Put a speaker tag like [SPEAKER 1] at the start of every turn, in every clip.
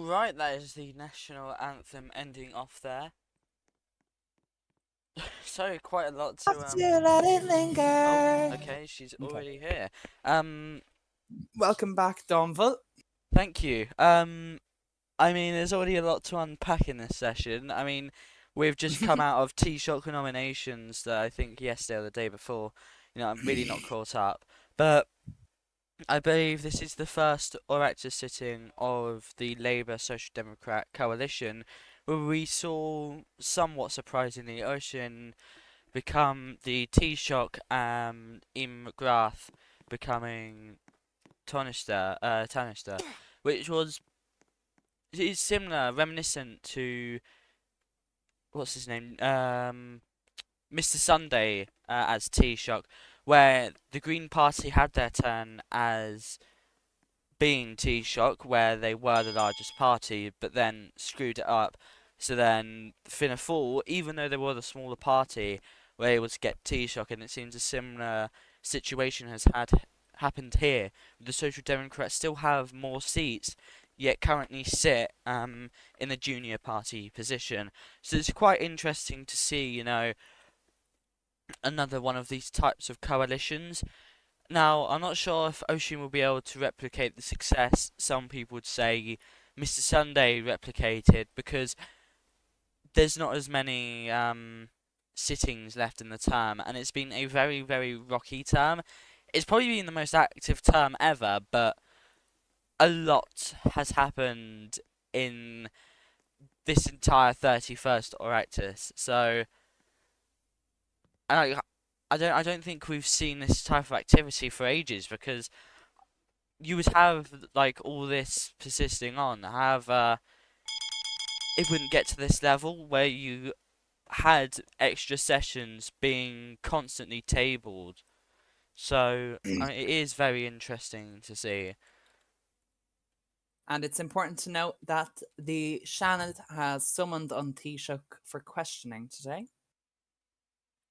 [SPEAKER 1] Right, that is the national anthem ending off there. So quite a lot to
[SPEAKER 2] Have to let it
[SPEAKER 1] Oh,
[SPEAKER 2] linger.
[SPEAKER 1] okay, she's
[SPEAKER 2] Okay.
[SPEAKER 1] already here. Um,
[SPEAKER 2] Welcome back, Donville.
[SPEAKER 1] Thank you. I mean, there's already a lot to unpack in this session. I mean, we've just come out of T-Shock nominations that I think yesterday or the day before. I'm really not caught up, but I believe this is the first Oireachtas sitting of the Labour Social Democrat coalition, where we saw, somewhat surprisingly, Oisin become the Taoiseach, Im McGrath becoming Taoiseach, which is similar, reminiscent to what's his name, Mr. Sunday as Taoiseach, where the Green Party had their turn as being Taoiseach, where they were the largest party, but then screwed it up. So then Fianna Fáil, even though they were the smaller party, were able to get Taoiseach, and it seems a similar situation has happened here. The Social Democrats still have more seats, yet currently sit in the junior party position. So it's quite interesting to see, another one of these types of coalitions. Now, I'm not sure if Ocean will be able to replicate the success some people would say Mr. Sunday replicated, because there's not as many sittings left in the term, and it's been a very, very rocky term. It's probably been the most active term ever, but a lot has happened in this entire 31st Oireachtas. So, I, I don't think we've seen this type of activity for ages, because you would have like all this persisting on, it wouldn't get to this level where you had extra sessions being constantly tabled. So I mean, it is very interesting to see.
[SPEAKER 2] And it's important to note that the Shannon has summoned on Taoiseach for questioning today,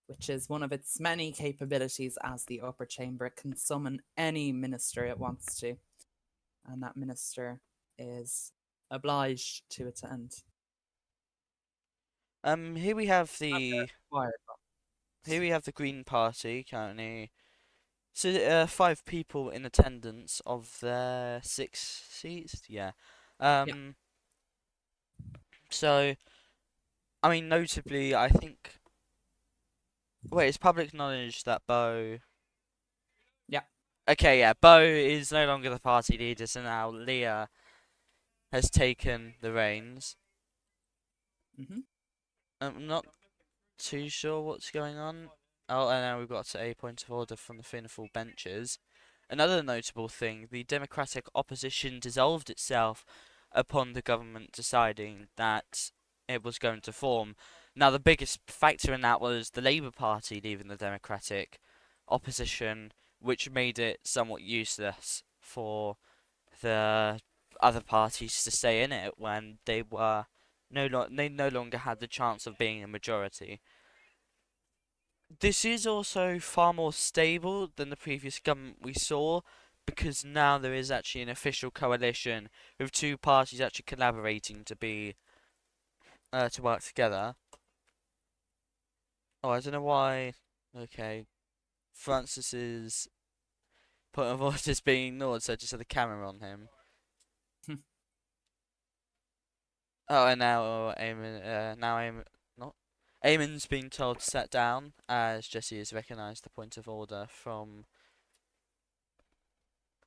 [SPEAKER 2] which is one of its many capabilities as the upper chamber. It can summon any minister it wants to, and that minister is obliged to attend.
[SPEAKER 1] Here we have
[SPEAKER 2] And
[SPEAKER 1] the
[SPEAKER 2] they're required.
[SPEAKER 1] Green Party currently. So 5 people in attendance of their 6 seats. Yeah.
[SPEAKER 2] Yeah.
[SPEAKER 1] Um. So I mean, notably, I think. Wait, it's public knowledge that Bo.
[SPEAKER 2] Yeah.
[SPEAKER 1] Okay, yeah, Bo is no longer the party leader, so now Leah has taken the reins.
[SPEAKER 2] Hmm.
[SPEAKER 1] I'm not too sure what's going on. Oh, and now we've got a point of order from the Finnful benches. Another notable thing, the Democratic opposition dissolved itself upon the government deciding that it was going to form. Now, the biggest factor in that was the Labour Party leaving the Democratic opposition, which made it somewhat useless for the other parties to stay in it when they no longer had the chance of being a majority. This is also far more stable than the previous government we saw, because now there is actually an official coalition with 2 parties actually collaborating to work together. Oh, I don't know why. Okay, Francis's point of order is being ignored, so I just had the camera on him. Oh, and now not. Eamon's being told to sit down as Jesse has recognised the point of order from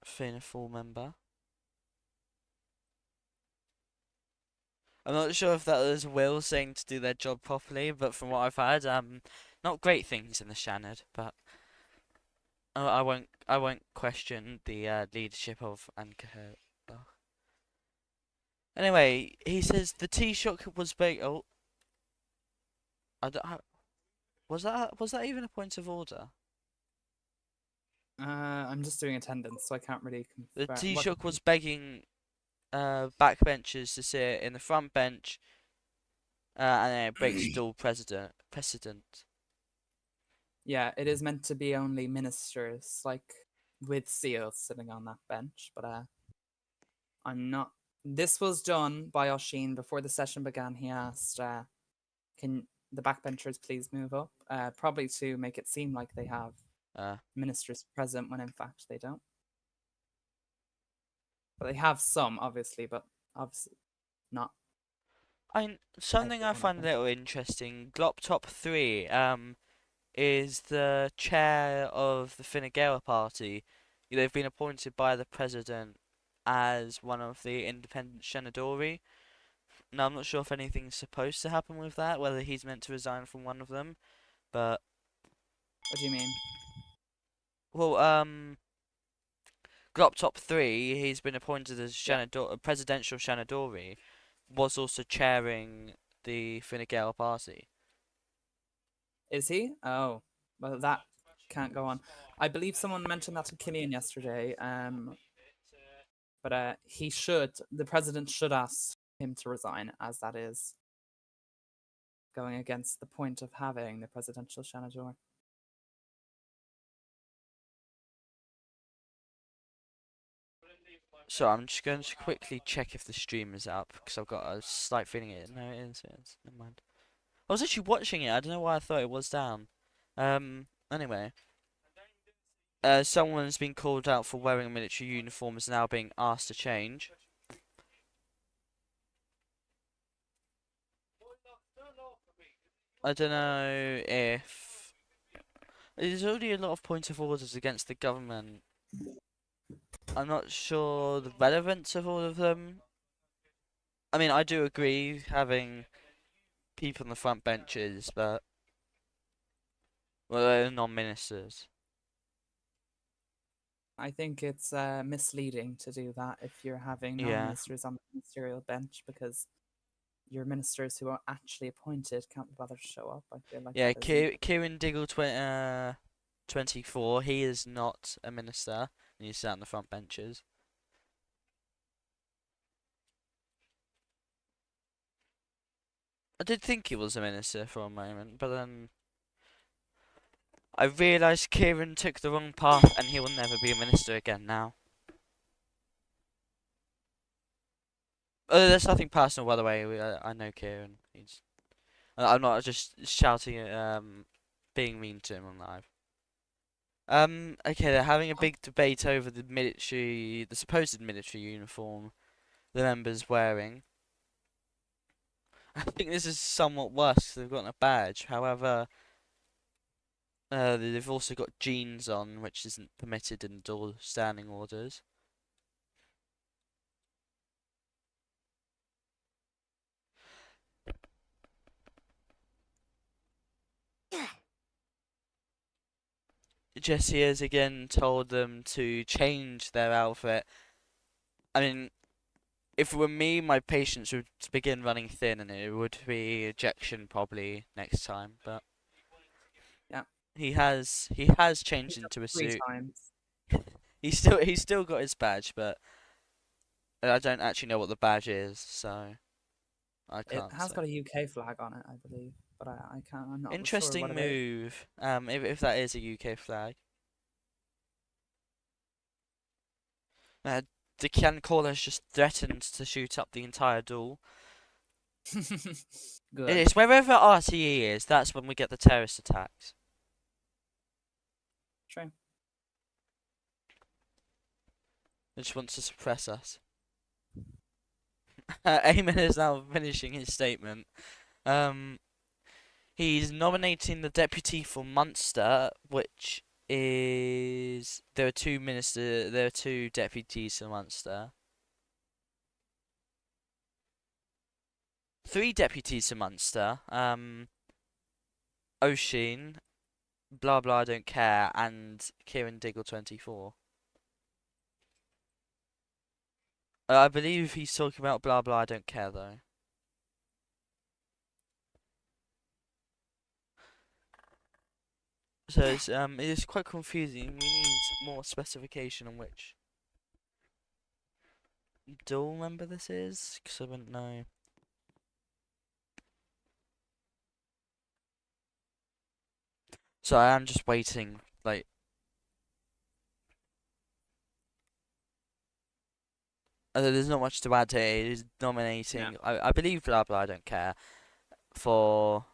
[SPEAKER 1] Fianna Fáil member. I'm not sure if that was Will saying to do their job properly, but from what I've heard, not great things in the Shannon. But I won't question the leadership of Anchor. Anyway, he says the Taoiseach was big. Oh, I don't. Was that even a point of order?
[SPEAKER 2] I'm just doing attendance, so I can't really
[SPEAKER 1] The
[SPEAKER 2] confirm what.
[SPEAKER 1] Taoiseach was begging backbenchers to sit in the front bench, and then it breaks dual precedent.
[SPEAKER 2] Yeah, it is meant to be only ministers, like with seals sitting on that bench, but I'm not This was done by Oshin before the session began. He asked, "Can the backbenchers please move up?" Probably to make it seem like they have
[SPEAKER 1] Uh,
[SPEAKER 2] ministers present when in fact they don't. But they have some, obviously, but obviously not
[SPEAKER 1] something
[SPEAKER 2] every
[SPEAKER 1] I
[SPEAKER 2] one of
[SPEAKER 1] find a
[SPEAKER 2] them.
[SPEAKER 1] little interesting. Glop Top 3 is the chair of the Fine Gael party. They've been appointed by the president as one of the independent Shenadori. Now I'm not sure if anything's supposed to happen with that, whether he's meant to resign from one of them, but
[SPEAKER 2] What do you mean?
[SPEAKER 1] well, Glop Top 3, he's been appointed as
[SPEAKER 2] Yeah.
[SPEAKER 1] presidential Shenadori, was also chairing the Fine Gael party.
[SPEAKER 2] Is he? Oh, well, that can't go on. I believe someone mentioned that to Killian yesterday. But he should, the president should ask him to resign, as that is going against the point of having the presidential Shanajor.
[SPEAKER 1] So I'm just going to quickly check if the stream is up because I've got a slight feeling it. No, it is. It is. Never mind. I was actually watching it. I don't know why I thought it was down. Anyway, someone's been called out for wearing a military uniform is now being asked to change. I don't know if there's already a lot of points of orders against the government. I'm not sure the relevance of all of them. I mean, I do agree having people on the front benches, but well, they're non-ministers.
[SPEAKER 2] I think it's misleading to do that if you're having
[SPEAKER 1] Yeah.
[SPEAKER 2] non-ministers on the ministerial bench, because your ministers who are actually appointed can't be bothered to show up. I feel like
[SPEAKER 1] Yeah,
[SPEAKER 2] that isn't.
[SPEAKER 1] Kieran Diggle 24, he is not a minister, and he's sat on the front benches. I did think he was a minister for a moment, but then I realised Kieran took the wrong path and he will never be a minister again now. There's nothing personal, by the way. I know Kieran. I'm not just shouting at, being mean to him on live. Okay, they're having a big debate over the supposed military uniform the members wearing. I think this is somewhat worse 'cause they've got a badge. However, they've also got jeans on, which isn't permitted in all standing orders. Jesse has again told them to change their outfit. I mean, if it were me, my patience would begin running thin, and it would be ejection probably next time. But
[SPEAKER 2] Yeah,
[SPEAKER 1] he has changed
[SPEAKER 2] picked up
[SPEAKER 1] into a
[SPEAKER 2] 3
[SPEAKER 1] suit.
[SPEAKER 2] times.
[SPEAKER 1] He's still got his badge, but I don't actually know what the badge is, so I
[SPEAKER 2] It
[SPEAKER 1] can't
[SPEAKER 2] has
[SPEAKER 1] say.
[SPEAKER 2] got a UK flag on it, I believe, but I can't. I'm not sure what
[SPEAKER 1] Interesting
[SPEAKER 2] it is.
[SPEAKER 1] move. If that is a UK flag. The Kian callers just threatened to shoot up the entire duel.
[SPEAKER 2] Good.
[SPEAKER 1] It's wherever RTE is, that's when we get the terrorist attacks.
[SPEAKER 2] True.
[SPEAKER 1] It just wants to suppress us. Eamon is now finishing his statement. He's nominating the deputy for Munster, which is there are two deputies for Munster. 3 deputies for Munster. Oisin, blah blah, I don't care, and Kieran Diggle 24. I believe he's talking about blah blah, I don't care though. So it's quite confusing. We need more specification on which dual member this is, because I wouldn't know. So I am just waiting, like, There's not much to add here. He's
[SPEAKER 2] Yeah.
[SPEAKER 1] nominating, I believe, blah blah, I don't care, for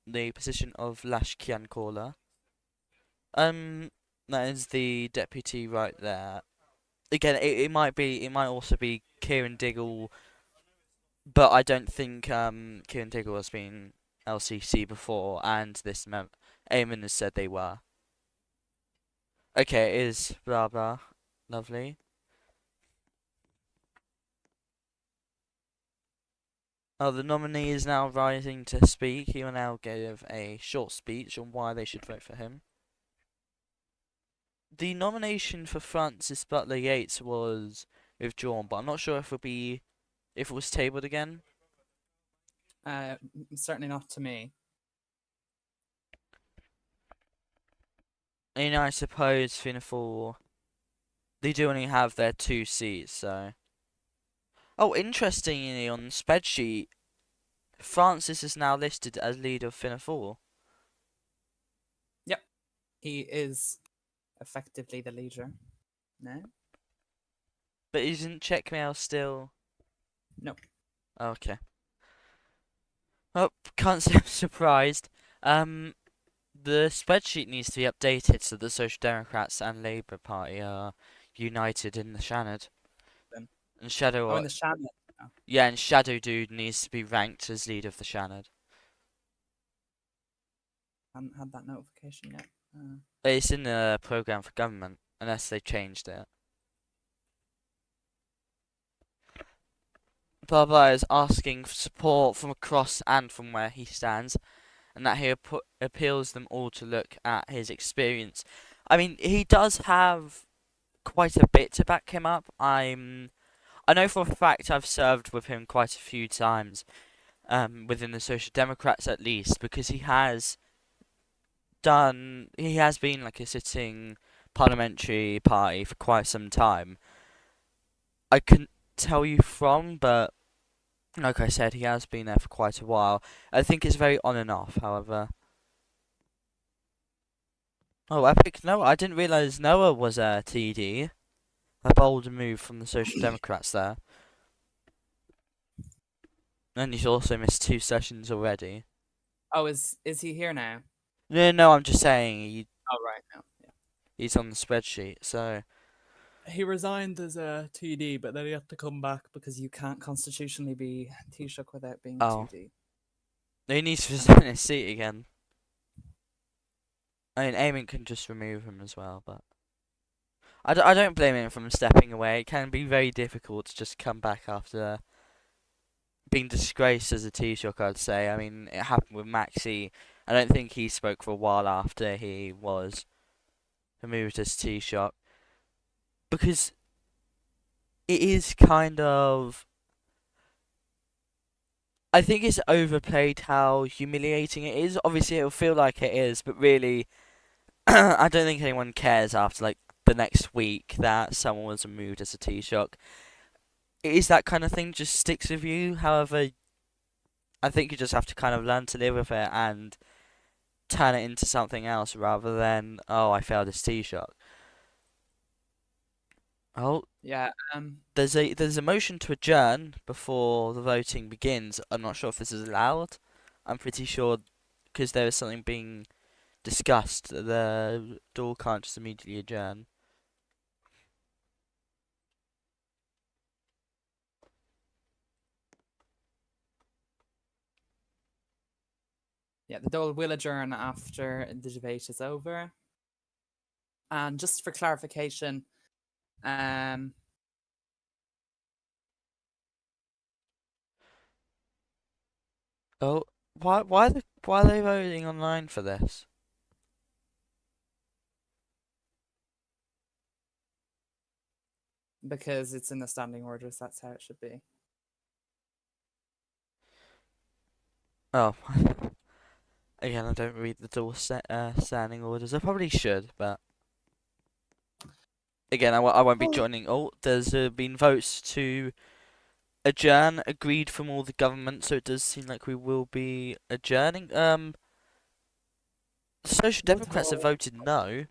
[SPEAKER 1] the position of Lashkian caller. Um, that is the deputy right there. Again, it might also be Kieran Diggle, but I don't think Kieran Diggle has been LCC before, and this Eamon has said they were. Okay, it is blah blah, lovely. Oh, the nominee is now rising to speak. He will now give a short speech on why they should vote for him. The nomination for Francis Butler Yeats was withdrawn, but I'm not sure if it was tabled again.
[SPEAKER 2] Certainly not to me.
[SPEAKER 1] And I suppose Fianna Fáil, they do only have their 2 seats, so. Oh, interestingly, on the spreadsheet, Francis is now listed as leader of Fianna Fáil.
[SPEAKER 2] Yep. He is effectively the leader. No?
[SPEAKER 1] But isn't Checkmail still?
[SPEAKER 2] No.
[SPEAKER 1] Okay. Oh, can't say I'm surprised. The spreadsheet needs to be updated so the Social Democrats and Labour Party are united in the Shannon.
[SPEAKER 2] Then.
[SPEAKER 1] And Shadow,
[SPEAKER 2] Oh, in the Shannon. Oh,
[SPEAKER 1] yeah, and Shadow Dude needs to be ranked as leader of the Shannon.
[SPEAKER 2] hadn't had that notification yet.
[SPEAKER 1] It's in the programme for government, unless they changed it. Baba is asking for support from across and from where he stands, and that he appeals them all to look at his experience. I mean, he does have quite a bit to back him up. I know for a fact I've served with him quite a few times, within the Social Democrats at least, because he has been like a sitting parliamentary party for quite some time. I couldn't tell you from, but like I said, he has been there for quite a while. I think it's very on and off, however. Oh, epic Noah. I didn't realise Noah was a TD. A bold move from the Social Democrats there. And he's also missed 2 sessions already.
[SPEAKER 2] Oh, is he here now?
[SPEAKER 1] No, I'm just saying
[SPEAKER 2] Oh, right now. Yeah.
[SPEAKER 1] he's on the spreadsheet, so.
[SPEAKER 2] He resigned as a TD, but then he had to come back because you can't constitutionally be Taoiseach without being a
[SPEAKER 1] Oh.
[SPEAKER 2] TD.
[SPEAKER 1] He needs to resign his seat again. I mean, Eamon can just remove him as well, but. I don't blame him from stepping away. It can be very difficult to just come back after being disgraced as a Taoiseach, I'd say. I mean, it happened with Maxi. I don't think he spoke for a while after he was removed as Taoiseach. Because it is kind of. I think it's overplayed how humiliating it is. Obviously, it'll feel like it is, but really, I don't think anyone cares after, like, the next week that someone was removed as a Taoiseach. It is that kind of thing, just sticks with you. However, I think you just have to kind of learn to live with it and turn it into something else rather than, oh, I failed as Taoiseach. Oh,
[SPEAKER 2] Yeah.
[SPEAKER 1] there's a motion to adjourn before the voting begins. I'm not sure if this is allowed. I'm pretty sure because there is something being discussed that the door can't just immediately adjourn.
[SPEAKER 2] Yeah, the Dáil will adjourn after the debate is over. And just for clarification, um,
[SPEAKER 1] Oh, why are they voting online for this?
[SPEAKER 2] because it's in the standing orders, that's how it should be.
[SPEAKER 1] Oh, again, I don't read the door standing orders. I probably should, but again, I won't be joining. Oh, there's been votes to adjourn agreed from all the government, so it does seem like we will be adjourning. The Social Democrats have voted no.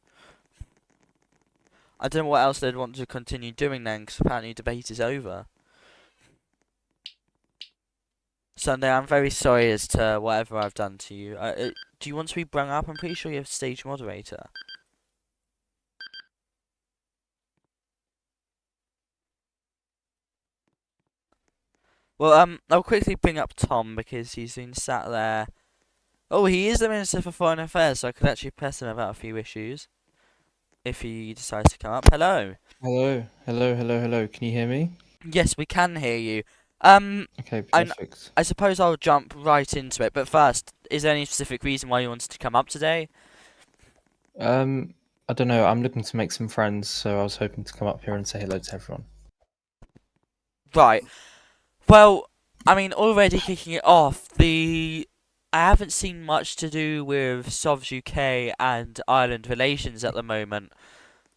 [SPEAKER 1] I don't know what else they'd want to continue doing then, because apparently debate is over. Sunday, I'm very sorry as to whatever I've done to you. Do you want to be brung up? I'm pretty sure you're stage moderator. Well, I'll quickly bring up Tom because he's been sat there. Oh, he is the Minister for Foreign Affairs, so I could actually press him about a few issues if he decides to come up. Hello.
[SPEAKER 3] Hello, hello, hello, hello. Can you hear me?
[SPEAKER 1] Yes, we can hear you. Um,
[SPEAKER 3] Okay,
[SPEAKER 1] I,
[SPEAKER 3] perfect.
[SPEAKER 1] I suppose I'll jump right into it. But first, is there any specific reason why you wanted to come up today?
[SPEAKER 3] Um, I don't know. I'm looking to make some friends, so I was hoping to come up here and say hello to everyone.
[SPEAKER 1] Right. Well, I mean, already kicking it off, I haven't seen much to do with Sovs UK and Ireland relations at the moment.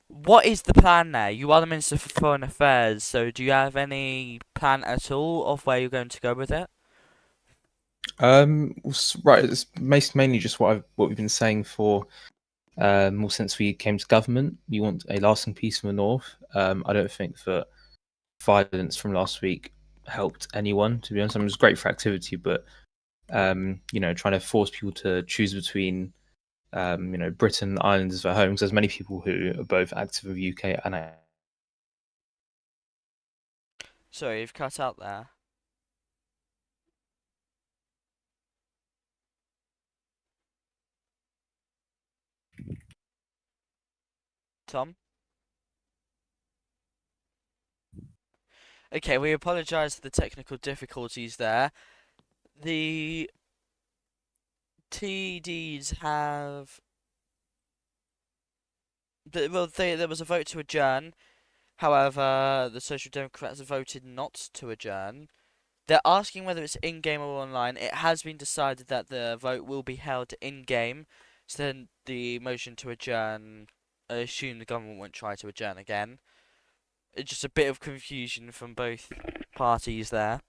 [SPEAKER 1] What is the plan there? You are the Minister for Foreign Affairs, so do you have any plan at all of where you're going to go with it?
[SPEAKER 3] Right. It's mainly just what we've been saying for well, since we came to government. We want a lasting peace in the north. I don't think that violence from last week helped anyone. To be honest, I mean, it was great for activity, but trying to force people to choose between Britain and Ireland as their home, because there's many people who are both active with UK and
[SPEAKER 1] Sorry, you've cut out there. Tom? Okay, we apologise for the technical difficulties there. The TDs have. There was a vote to adjourn. However, the Social Democrats voted not to adjourn. They're asking whether it's in-game or online. It has been decided that the vote will be held in-game. So then the motion to adjourn, I assume the government won't try to adjourn again. It's just a bit of confusion from both parties there.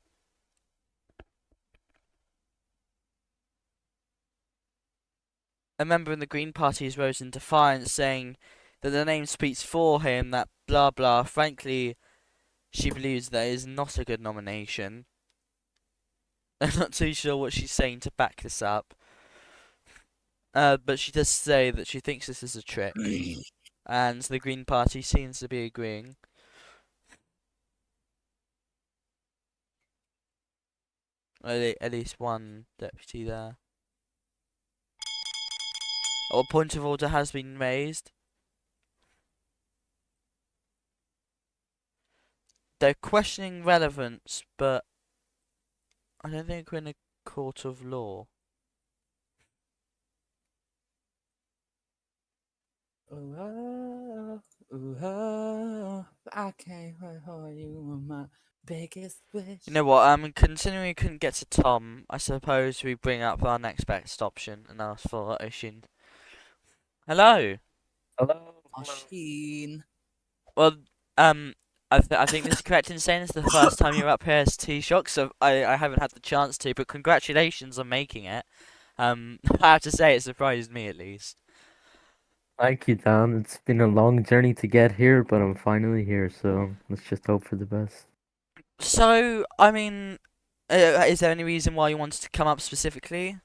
[SPEAKER 1] A member in the Green Party has rose in defiance, saying that the name speaks for him, that blah blah. Frankly, she believes that is not a good nomination. I'm not too sure what she's saying to back this up. But she does say that she thinks this is a trick, and the Green Party seems to be agreeing. At least one deputy there. Oh, a point of order has been raised. They're questioning relevance, but I don't think we're in a court of law.
[SPEAKER 2] I can't wait for you were my biggest wish.
[SPEAKER 1] You know what? Considering we couldn't get to Tom, I suppose we bring up our next best option and ask for Oisin. Hello.
[SPEAKER 3] Hello.
[SPEAKER 2] Machine.
[SPEAKER 1] Well, I think this is correct in saying it's the first time you're up here as T-Shock, so I haven't had the chance to, but congratulations on making it. I have to say it surprised me at least.
[SPEAKER 4] Thank you, Dan. It's been a long journey to get here, but I'm finally here, so let's just hope for the best.
[SPEAKER 1] So, I mean, is there any reason why you wanted to come up specifically?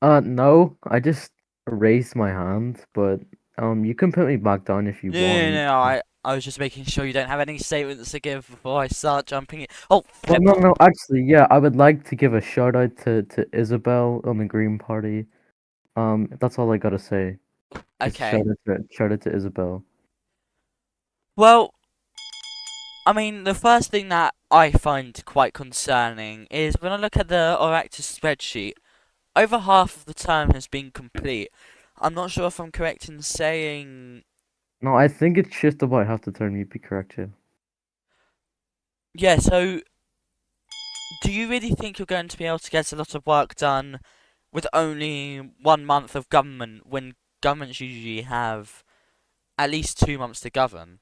[SPEAKER 4] No, I just raised my hand, but you can put me back down if you want.
[SPEAKER 1] No, I was just making sure you don't have any statements to give before I start jumping in. Oh,
[SPEAKER 4] Well, no, actually, yeah, I would like to give a shout out to Isabel on the Green Party. That's all I gotta say. Just
[SPEAKER 1] okay.
[SPEAKER 4] shout out to Isabel.
[SPEAKER 1] Well, I mean, the first thing that I find quite concerning is when I look at the Oireachtas spreadsheet, over half of the term has been complete. I'm not sure if I'm correct in saying.
[SPEAKER 4] No, I think it's just about half the term. You'd be correct, yeah.
[SPEAKER 1] Yeah, so do you really think you're going to be able to get a lot of work done with only 1 month of government when governments usually have at least 2 months to govern?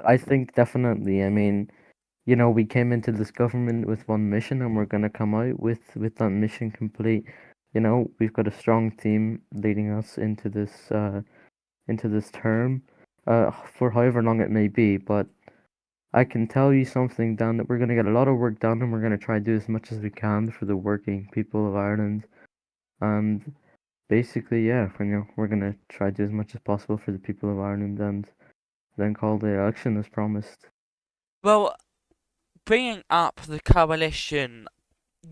[SPEAKER 4] I think definitely. I mean, we came into this government with one mission, and we're gonna come out with that mission complete. We've got a strong team leading us into this term. for however long it may be. But I can tell you something, Dan, that we're gonna get a lot of work done, and we're gonna try to do as much as we can for the working people of Ireland. And basically, yeah, we're gonna try to do as much as possible for the people of Ireland, and then call the election as promised.
[SPEAKER 1] Well, bringing up the coalition,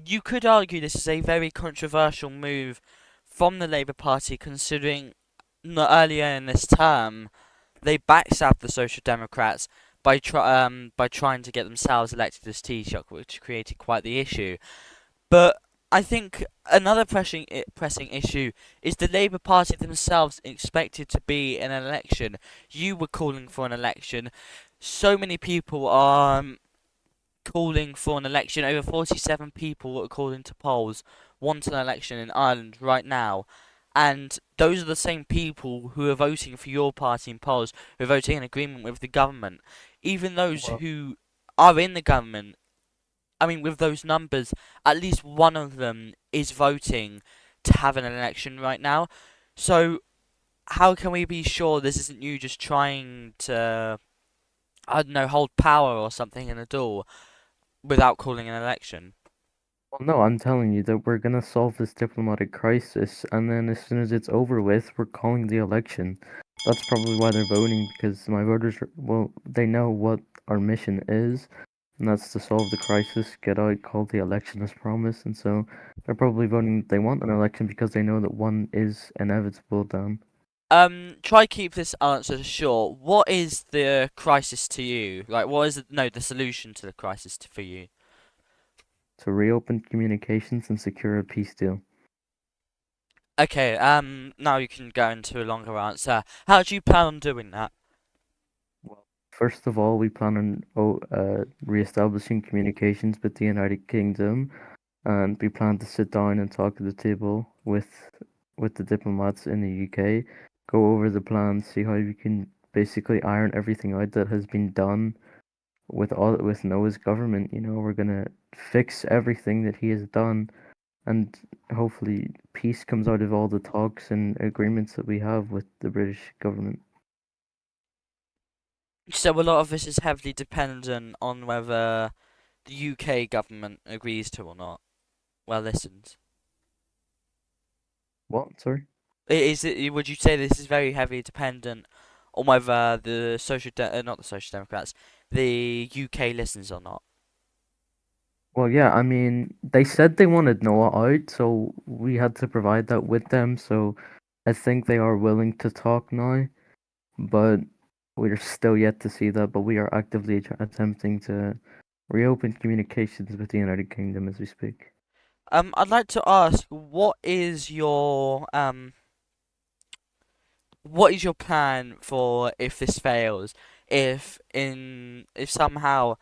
[SPEAKER 1] you could argue this is a very controversial move from the Labour Party, considering earlier in this term they backstabbed the Social Democrats by trying to get themselves elected as Taoiseach, which created quite the issue. But I think another pressing issue is the Labour Party themselves expected to be in an election. You were calling for an election. So many people are calling for an election. Over 47 people, according to polls, want an election in Ireland right now. And those are the same people who are voting for your party in polls, who are voting in agreement with the government. Even those
[SPEAKER 4] Well-
[SPEAKER 1] who are in the government, I mean, with those numbers, at least one of them is voting to have an election right now. So, how can we be sure this isn't you just trying to, I don't know, hold power or something in a door without calling an election?
[SPEAKER 4] Well, no, I'm telling you that we're gonna solve this diplomatic crisis, and then as soon as it's over with, we're calling the election. That's probably why they're voting, because my voters, well, they know what our mission is, and that's to solve the crisis, get out, call the election as promised, and so they're probably voting they want an election because they know that one is inevitable, Dan.
[SPEAKER 1] Try keep this answer short. What is the crisis to you? Like, what is the solution to the crisis for you?
[SPEAKER 4] To reopen communications and secure a peace deal.
[SPEAKER 1] Okay, now you can go into a longer answer. How do you plan on doing that?
[SPEAKER 4] Well, first of all, we plan on re-establishing communications with the United Kingdom, and we plan to sit down and talk at the table with the diplomats in the UK, go over the plans, see how we can basically iron everything out that has been done with Noah's government. We're gonna fix everything that he has done, and hopefully peace comes out of all the talks and agreements that we have with the British government.
[SPEAKER 1] So a lot of this is heavily dependent on whether the UK government agrees to or not. Well, listens.
[SPEAKER 4] What? Sorry?
[SPEAKER 1] Would you say this is very heavily dependent on whether not the Social Democrats, the UK listens or not?
[SPEAKER 4] Well, yeah, I mean, they said they wanted Noah out, so we had to provide that with them. So I think they are willing to talk now, but we're still yet to see that. But we are actively attempting to reopen communications with the United Kingdom as we speak.
[SPEAKER 1] I'd like to ask, what is your plan for if this fails? If somehow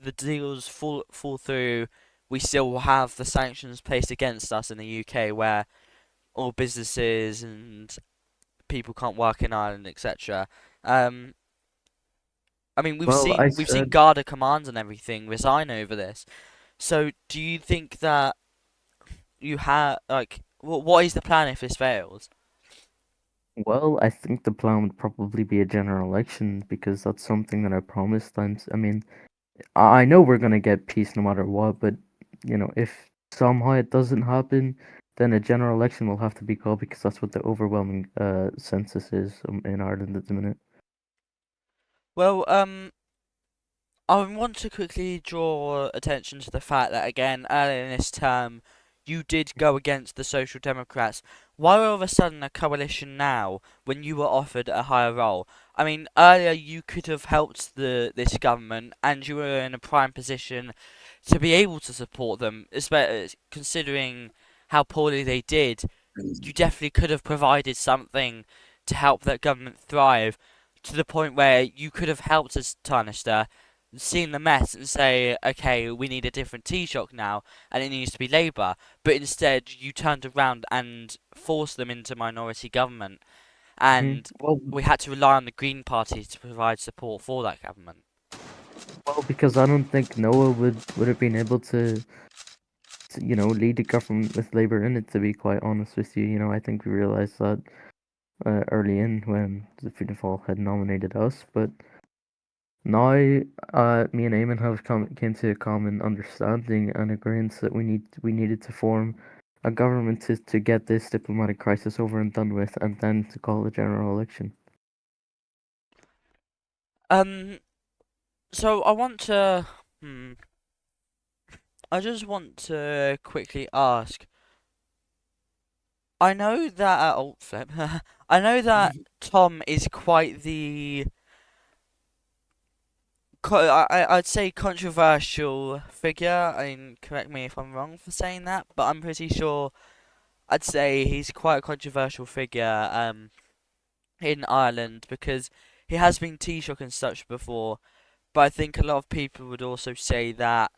[SPEAKER 1] the deals fall through, we still have the sanctions placed against us in the UK, where all businesses and people can't work in Ireland, etc. Um, I mean,
[SPEAKER 4] Well, I
[SPEAKER 1] we've seen
[SPEAKER 4] said,
[SPEAKER 1] Garda commands and everything resign over this. So, do you think that you have what is the plan if this fails?
[SPEAKER 4] well, I think the plan would probably be a general election because that's something that I promised. I mean, I know we're gonna get peace no matter what, but if somehow it doesn't happen, then a general election will have to be called because that's what the overwhelming census is in Ireland at the minute.
[SPEAKER 1] Well, I want to quickly draw attention to the fact that, again, earlier in this term, you did go against the Social Democrats. Why all of a sudden a coalition now when you were offered a higher role? I mean, earlier you could have helped this government and you were in a prime position to be able to support them, especially considering how poorly they did. You definitely could have provided something to help that government thrive to the point where you could have helped us, Tarnister, seen the mess and say, okay, we need a different Taoiseach now, and it needs to be Labour. But instead, you turned around and forced them into minority government, and
[SPEAKER 4] Well,
[SPEAKER 1] we had to rely on the Green Party to provide support for that government.
[SPEAKER 4] well, because I don't think Noah would have been able to lead the government with Labour in it. To be quite honest with you, I think we realised that early in when the Fianna Fáil had nominated us, but now me and Eamon have came to a common understanding and agreement that we needed to form a government to get this diplomatic crisis over and done with, and then to call a general election.
[SPEAKER 1] So I want to. I just want to quickly ask. I know that. Oh, flip. I know that Tom is quite the. I'd say controversial figure. I mean, correct me if I'm wrong for saying that, but I'm pretty sure I'd say he's quite a controversial figure in Ireland because he has been Taoiseach and such before. But I think a lot of people would also say that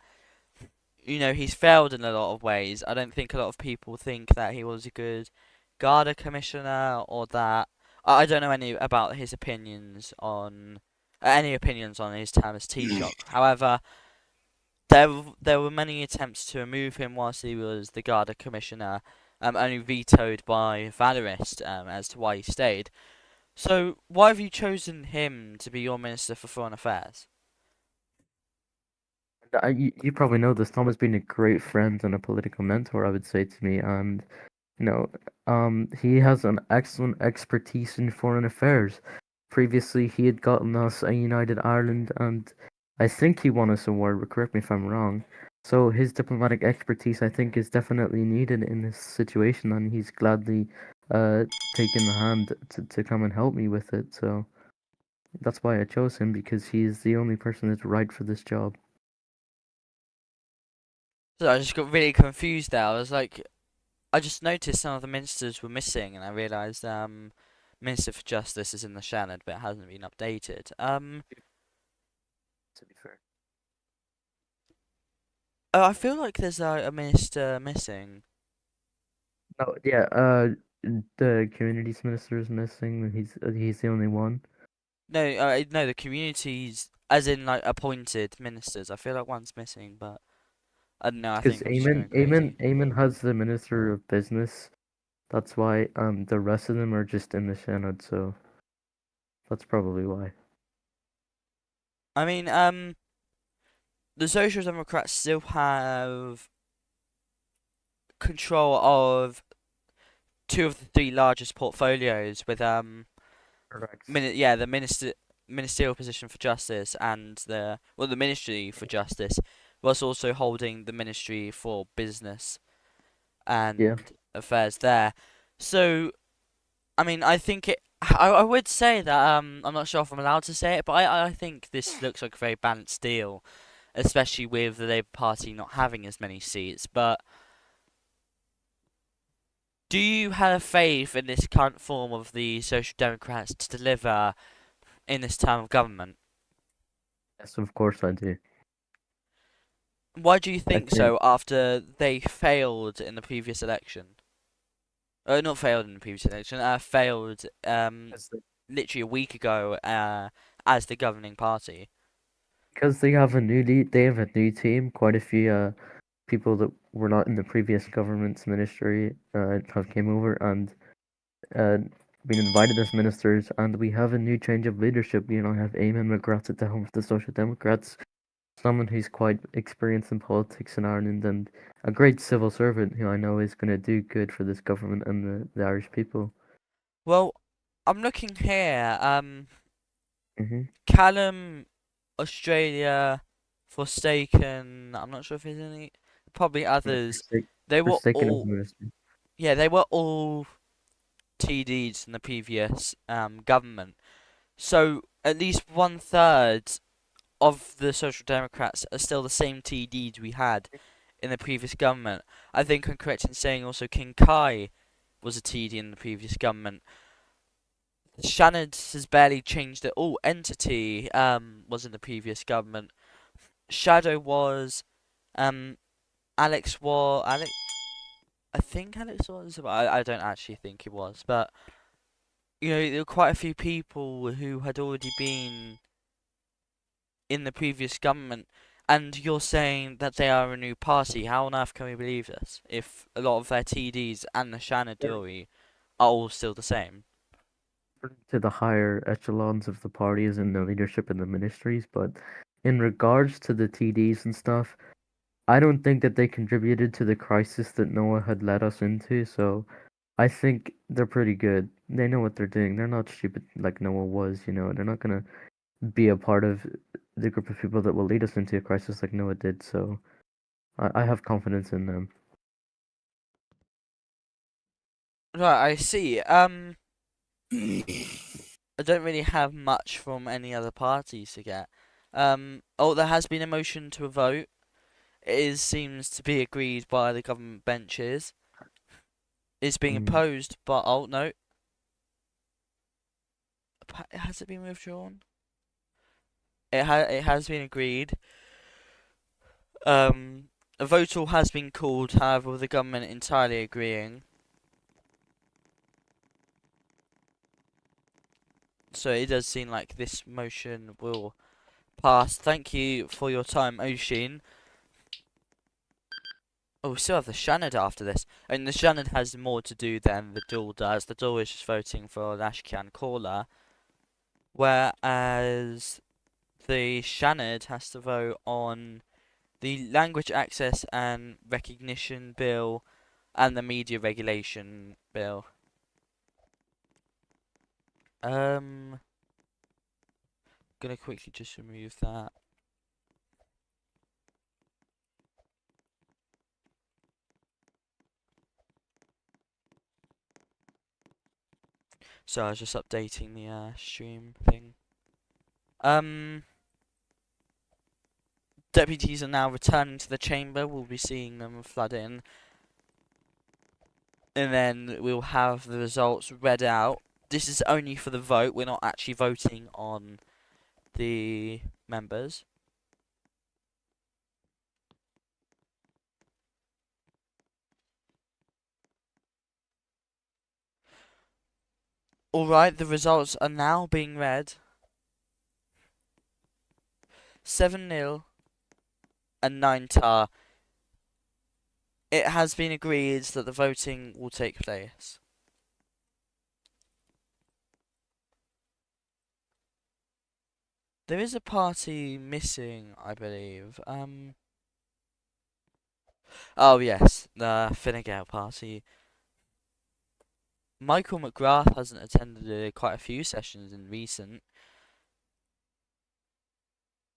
[SPEAKER 1] he's failed in a lot of ways. I don't think a lot of people think that he was a good Garda commissioner or that. I don't know any about his opinions on any opinions on his time as Taoiseach. However, there were many attempts to remove him whilst he was the Garda commissioner, only vetoed by Valorist as to why he stayed. So why have you chosen him to be your Minister for Foreign Affairs?
[SPEAKER 4] You probably know this. Tom has been a great friend and a political mentor, I would say, to me, and he has an excellent expertise in foreign affairs. Previously, he had gotten us a United Ireland, and I think he won us a war, but correct me if I'm wrong. So his diplomatic expertise, I think, is definitely needed in this situation, and he's gladly taken the hand to come and help me with it. So that's why I chose him, because he is the only person that's right for this job.
[SPEAKER 1] So I just got really confused there. I just noticed some of the ministers were missing, and I realised Minister for Justice is in the Shannon, but it hasn't been updated.
[SPEAKER 4] To be fair.
[SPEAKER 1] Oh, I feel like there's a minister missing.
[SPEAKER 4] Oh yeah, the communities minister is missing. He's the only one.
[SPEAKER 1] No, no, the communities, as in like appointed ministers. I feel like one's missing, but I don't know. I
[SPEAKER 4] Because
[SPEAKER 1] think I'm just going crazy.
[SPEAKER 4] Eamon has the Minister of Business. That's why the rest of them are just in the Senate, so that's probably why.
[SPEAKER 1] I mean, the Social Democrats still have control of two of the three largest portfolios with
[SPEAKER 4] Correct.
[SPEAKER 1] the ministerial position for justice and the ministry for justice, was also holding the ministry for business and
[SPEAKER 4] Yeah.
[SPEAKER 1] affairs there. So, I mean, I think I would say that I'm not sure if I'm allowed to say it, but I think this looks like a very balanced deal, especially with the Labour Party not having as many seats. But do you have faith in this current form of the Social Democrats to deliver in this term of government?
[SPEAKER 4] Yes, of course I do.
[SPEAKER 1] Why do you
[SPEAKER 4] I
[SPEAKER 1] think
[SPEAKER 4] think
[SPEAKER 1] so after they failed in the previous election? Not failed in the previous election, failed literally a week ago as the governing party.
[SPEAKER 4] because they have a new they have a new team. Quite a few people that were not in the previous government's ministry have came over and uh, been invited as ministers, and we have a new change of leadership. I have Eamon McGrath at the helm of the Social Democrats, someone who's quite experienced in politics in Ireland and a great civil servant who I know is going to do good for this government and the Irish people.
[SPEAKER 1] Well, I'm looking here.
[SPEAKER 4] Mm-hmm.
[SPEAKER 1] Callum, Australia, Forsaken. I'm not sure if there's any. Probably others. They were
[SPEAKER 4] Forsaken as
[SPEAKER 1] all.
[SPEAKER 4] minister.
[SPEAKER 1] Yeah, they were all TDs in the previous government. So at least 1/3 of the Social Democrats are still the same TDs we had in the previous government. I think I'm correct in saying also King Kai was a TD in the previous government. Shannon has barely changed at all. Entity was in the previous government. Shadow was Alex was Alex. I think Alex was, but I don't actually think he was. But there were quite a few people who had already been in the previous government, and you're saying that they are a new party. How on earth can we believe this if a lot of their TDs and the Shannon Dory are all still the same?
[SPEAKER 4] to the higher echelons of the parties and the leadership and the ministries, but in regards to the TDs and stuff, I don't think that they contributed to the crisis that Noah had led us into, so I think they're pretty good. They know what they're doing. They're not stupid like Noah was, you know. They're not gonna be a part of the group of people that will lead us into a crisis like Noah did, so I have confidence in them.
[SPEAKER 1] Right, I see. I don't really have much from any other parties to get. Oh, there has been a motion to a vote. Seems to be agreed by the government benches. It's being
[SPEAKER 4] Mm.
[SPEAKER 1] opposed, but oh no, has it been withdrawn? It has been agreed. A vote all has been called, however, with the government entirely agreeing. So it does seem like this motion will pass. Thank you for your time, Oshin. Oh, we still have the Shannon after this. And the Shannon has more to do than the duel does. The duel is just voting for an Ashcan caller. Whereas the Shannon has to vote on the Language Access and Recognition Bill and the Media Regulation Bill. Gonna quickly just remove that. So I was just updating the stream thing. Deputies are now returning to the chamber. We'll be seeing them flood in. And then we'll have the results read out. This is only for the vote. We're not actually voting on the members. Alright, the results are now being read. 7-0 and 9 tar. It has been agreed that the voting will take place. There is a party missing, I believe. Oh yes, the Fine Gael party. Michael McGrath hasn't attended quite a few sessions in recent.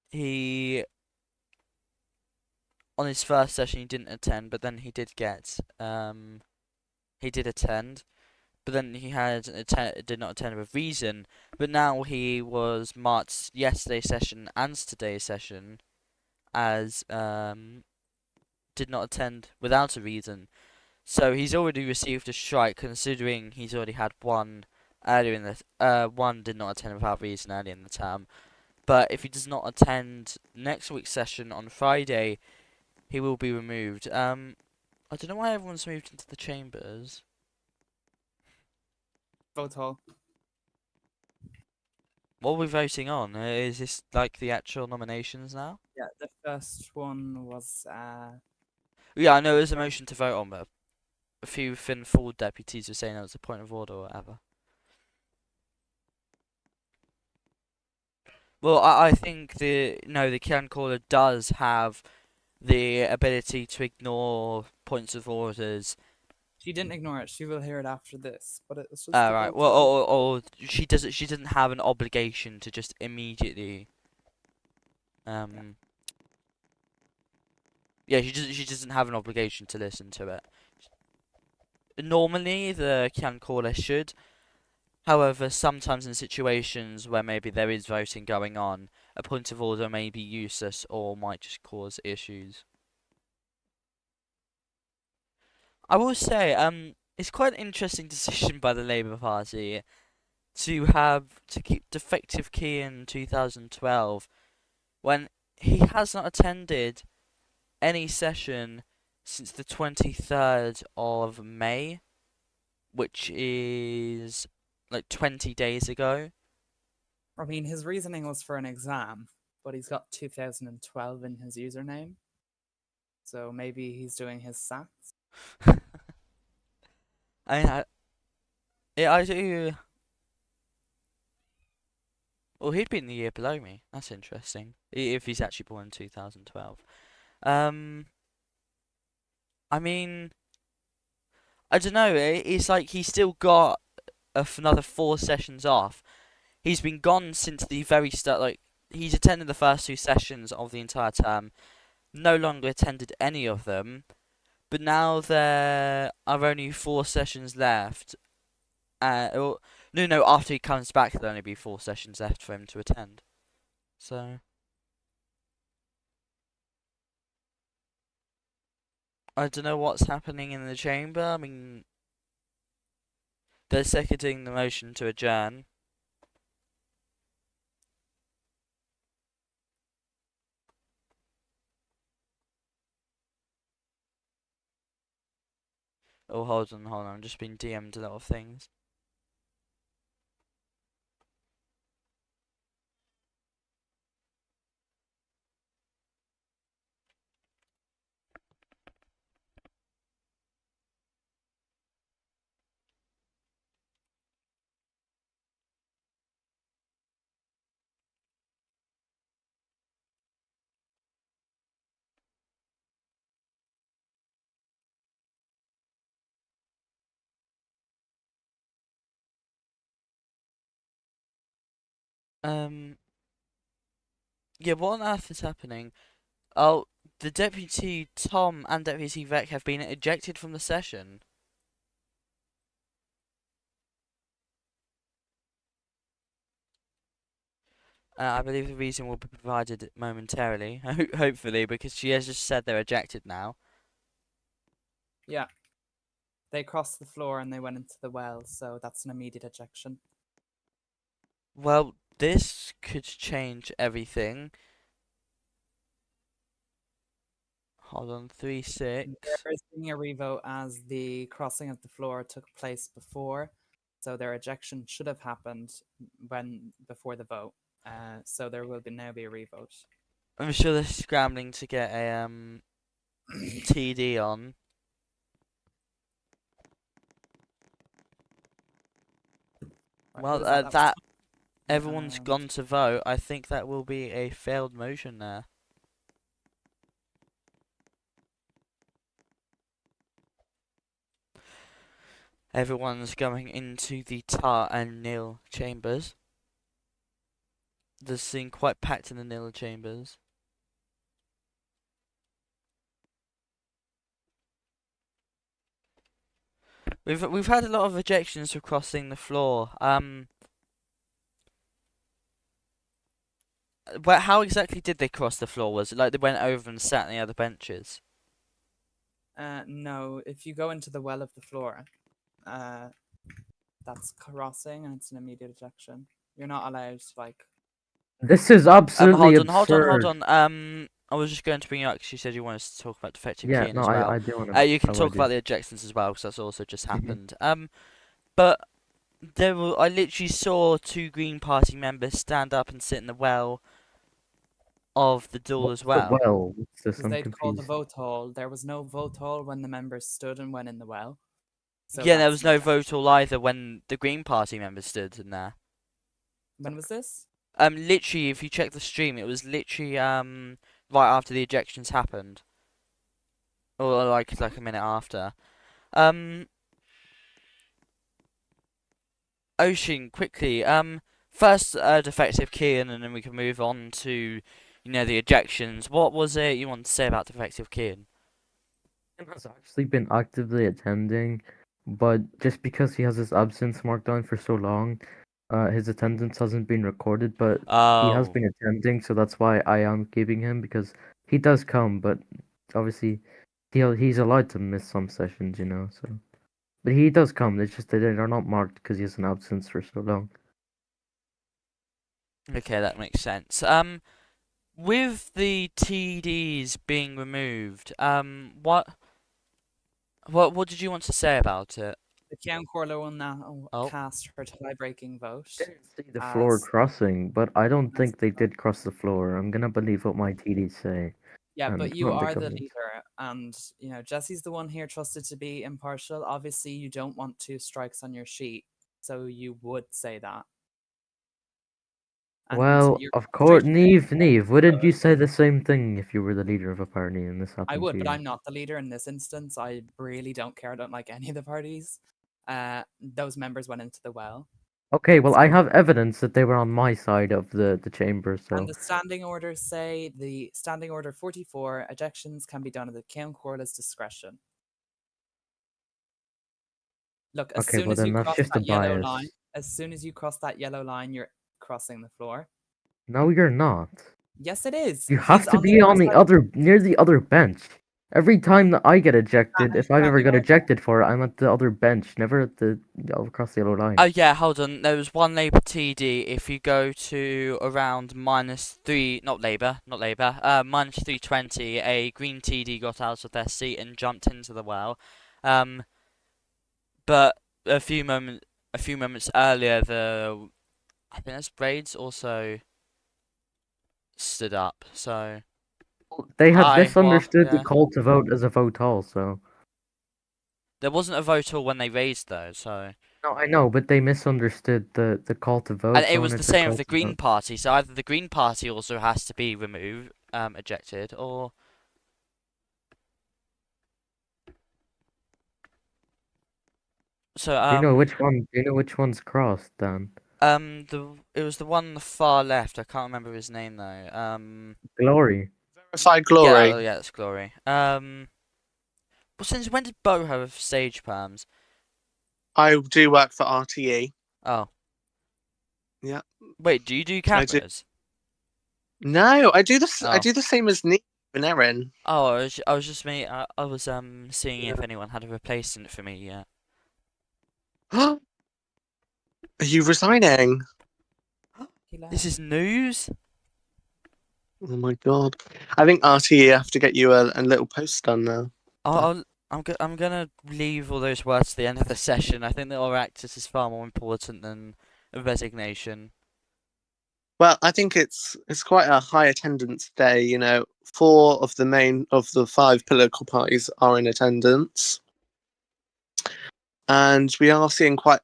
[SPEAKER 1] He, on his first session, he didn't attend, but then he did attend, but then he did not attend with reason. But now he was marked yesterday's session and today's session as did not attend without a reason. So he's already received a strike, considering he's already had one earlier in the one did not attend without reason earlier in the term. But if he does not attend next week's session on Friday, he will be removed. I don't know why everyone's moved into the chambers.
[SPEAKER 2] Vote all.
[SPEAKER 1] What are we voting on? Is this like the actual nominations now?
[SPEAKER 2] Yeah, the first one was
[SPEAKER 1] Yeah, I know there's a motion to vote on, but a few full deputies were saying that was a point of order or whatever. Well, I think the Kian caller does have the ability to ignore points of orders.
[SPEAKER 2] she didn't ignore it. She will hear it after this, but it was just.
[SPEAKER 1] Right. Well, or she doesn't. She doesn't have an obligation to just immediately. Yeah, she doesn't have an obligation to listen to it. Normally, the Kian caller should. However, sometimes in situations where maybe there is voting going on, a point of order may be useless or might just cause issues. I will say, it's quite an interesting decision by the Labour Party to keep defective key in 2012 when he has not attended any session since the 23rd of May, which is like 20 days ago.
[SPEAKER 2] I mean, his reasoning was for an exam, but he's got 2012 in his username. So maybe he's doing his SATs.
[SPEAKER 1] I do. Well, he'd been the year below me. That's interesting. If he's actually born in 2012. Um, I mean, I don't know. It's like he's still got another 4 sessions off. He's been gone since the very start. Like, he's attended the first 2 sessions of the entire term. No longer attended any of them. But now there are only 4 sessions left. No. After he comes back, there'll only be 4 sessions left for him to attend. So I don't know what's happening in the chamber. I mean, they're seconding the motion to adjourn. Oh, hold on. I'm just being DM'd a lot of things. Yeah, what on earth is happening? Oh, the Deputy Tom and Deputy Vec have been ejected from the session. I believe the reason will be provided momentarily, hopefully, because she has just said they're ejected now.
[SPEAKER 2] Yeah. They crossed the floor and they went into the well, so that's an immediate ejection.
[SPEAKER 1] Well, this could change everything. Hold on, 3-6.
[SPEAKER 2] There is being a revote as the crossing of the floor took place before, so their ejection should have happened before the vote. So there will now be a revote.
[SPEAKER 1] I'm sure they're scrambling to get a TD on.
[SPEAKER 2] Right,
[SPEAKER 1] Well,
[SPEAKER 2] what is that?
[SPEAKER 1] that
[SPEAKER 2] was
[SPEAKER 1] everyone's
[SPEAKER 2] and-
[SPEAKER 1] gone to vote. I think that will be a failed motion there. Everyone's going into the tar and nil chambers. The scene quite packed in the nil chambers. We've had a lot of ejections for crossing the floor. But how exactly did they cross the floor? Was it like they went over and sat on the other benches?
[SPEAKER 2] No, if you go into the well of the floor, that's crossing and it's an immediate ejection. You're not allowed to, like.
[SPEAKER 4] This is absolutely
[SPEAKER 1] Hold
[SPEAKER 4] absurd.
[SPEAKER 1] on. I was just going to bring you up because you said you wanted to talk about defective
[SPEAKER 4] Yeah,
[SPEAKER 1] keying
[SPEAKER 4] no,
[SPEAKER 1] as well.
[SPEAKER 4] I do want to.
[SPEAKER 1] You can talk about the ejections as well because that's also just happened. But I literally saw 2 Green Party members stand up and sit in the well of the duel as well.
[SPEAKER 4] Well, what's this?
[SPEAKER 2] Because
[SPEAKER 4] I'm
[SPEAKER 2] they'd called the
[SPEAKER 4] confused.
[SPEAKER 2] vote hall. There was no vote hall when the members stood and went in the well. So
[SPEAKER 1] Yeah, there
[SPEAKER 2] that's
[SPEAKER 1] was
[SPEAKER 2] an
[SPEAKER 1] no
[SPEAKER 2] ejection.
[SPEAKER 1] vote hall either when the Green Party members stood in there.
[SPEAKER 2] When was this?
[SPEAKER 1] Literally, if you check the stream, it was literally right after the ejections happened, or like a minute after. Ocean, quickly. First defective keying, and then we can move on to, the ejections. What was it you want to say about defective keying?
[SPEAKER 4] He has actually been actively attending, but just because he has his absence marked down for so long, his attendance hasn't been recorded, but he has
[SPEAKER 1] Oh,
[SPEAKER 4] been attending, so that's why I am keeping him because he does come, but obviously he's allowed to miss some sessions, so. But he does come, it's just that they're not marked because he has an absence for so long.
[SPEAKER 1] okay, that makes sense. With the TDs being removed, what did you want to say about it?
[SPEAKER 2] The Ceann Comhairle will now
[SPEAKER 1] Oh.
[SPEAKER 2] cast her tie-breaking vote.
[SPEAKER 4] Didn't see the floor
[SPEAKER 2] as-
[SPEAKER 4] crossing, but I don't
[SPEAKER 2] as
[SPEAKER 4] think they
[SPEAKER 2] the-
[SPEAKER 4] did cross the floor. I'm gonna believe what my TDs say.
[SPEAKER 2] Yeah,
[SPEAKER 4] And
[SPEAKER 2] but you
[SPEAKER 4] not the
[SPEAKER 2] are the
[SPEAKER 4] government.
[SPEAKER 2] leader, and Jesse's the one here trusted to be impartial. Obviously, you don't want 2 strikes on your sheet, so you would say that. And
[SPEAKER 4] Well,
[SPEAKER 2] you're
[SPEAKER 4] of course,
[SPEAKER 2] frustrated.
[SPEAKER 4] Neve, wouldn't you say the same thing if you were the leader of a party and this
[SPEAKER 2] I
[SPEAKER 4] happened
[SPEAKER 2] would,
[SPEAKER 4] to
[SPEAKER 2] but
[SPEAKER 4] you?
[SPEAKER 2] I'm not the leader in this instance. I really don't care. I don't like any of the parties. Those members went into the well.
[SPEAKER 4] Okay, well, I
[SPEAKER 2] So,
[SPEAKER 4] have evidence that they were on my side of the chamber,
[SPEAKER 2] and
[SPEAKER 4] so
[SPEAKER 2] the standing orders say the standing order 44 ejections can be done at the Count Corla's discretion. Look, as
[SPEAKER 4] okay,
[SPEAKER 2] soon
[SPEAKER 4] well
[SPEAKER 2] as you
[SPEAKER 4] then that's
[SPEAKER 2] cross
[SPEAKER 4] just a
[SPEAKER 2] that yellow
[SPEAKER 4] bias.
[SPEAKER 2] line, you're crossing the floor.
[SPEAKER 4] No, you're not.
[SPEAKER 2] Yes, it is.
[SPEAKER 4] You
[SPEAKER 2] He's
[SPEAKER 4] have to
[SPEAKER 2] on the
[SPEAKER 4] be
[SPEAKER 2] other
[SPEAKER 4] on the
[SPEAKER 2] side of
[SPEAKER 4] other near the other bench. Every time that I get ejected, if I've ever
[SPEAKER 2] standing
[SPEAKER 4] got
[SPEAKER 2] order.
[SPEAKER 4] ejected for it, I'm at the other bench, never at the across the yellow line.
[SPEAKER 1] Oh yeah, hold on. There was one Labour TD. If you go to around -3, not Labour, -320, a Green TD got out of their seat and jumped into the well. But a few moments earlier, I think that's Braids also stood up. So
[SPEAKER 4] They had
[SPEAKER 1] well,
[SPEAKER 4] misunderstood the
[SPEAKER 1] yeah.
[SPEAKER 4] call to vote as a vote also.
[SPEAKER 1] There wasn't a vote all when they raised though, so.
[SPEAKER 4] No, I know, but they misunderstood the call to
[SPEAKER 1] And
[SPEAKER 4] vote,
[SPEAKER 1] it
[SPEAKER 4] so when
[SPEAKER 1] was the
[SPEAKER 4] it said
[SPEAKER 1] same with
[SPEAKER 4] call
[SPEAKER 1] the
[SPEAKER 4] to
[SPEAKER 1] Green
[SPEAKER 4] vote.
[SPEAKER 1] Party, so either the Green Party also has to be removed, ejected, or so
[SPEAKER 4] Do you know which one's crossed, Dan?
[SPEAKER 1] it was the one on the far left. I can't remember his name though.
[SPEAKER 4] Glory.
[SPEAKER 5] Verify
[SPEAKER 1] Yeah,
[SPEAKER 5] glory.
[SPEAKER 1] oh, yeah, it's Glory. Well, since when did Bo have stage perms?
[SPEAKER 5] I do work for RTE.
[SPEAKER 1] Oh,
[SPEAKER 5] Yeah,
[SPEAKER 1] wait, do you do
[SPEAKER 5] I do.
[SPEAKER 1] cameras?
[SPEAKER 5] No, I do this. I
[SPEAKER 1] Oh,
[SPEAKER 5] do the same as Nick and Erin.
[SPEAKER 1] oh, I was just I was seeing
[SPEAKER 5] Yeah.
[SPEAKER 1] if anyone had a replacement for me. Yeah.
[SPEAKER 5] Are you resigning?
[SPEAKER 2] He
[SPEAKER 1] This
[SPEAKER 2] left.
[SPEAKER 1] is news.
[SPEAKER 5] Oh my god! I think RTE have to get you a little post done now.
[SPEAKER 1] I'm gonna leave all those words to the end of the session. I think the Oireachtas is far more important than a resignation.
[SPEAKER 5] Well, I think it's quite a high attendance day. You know, 4 of the 5 political parties are in attendance, and we are seeing quite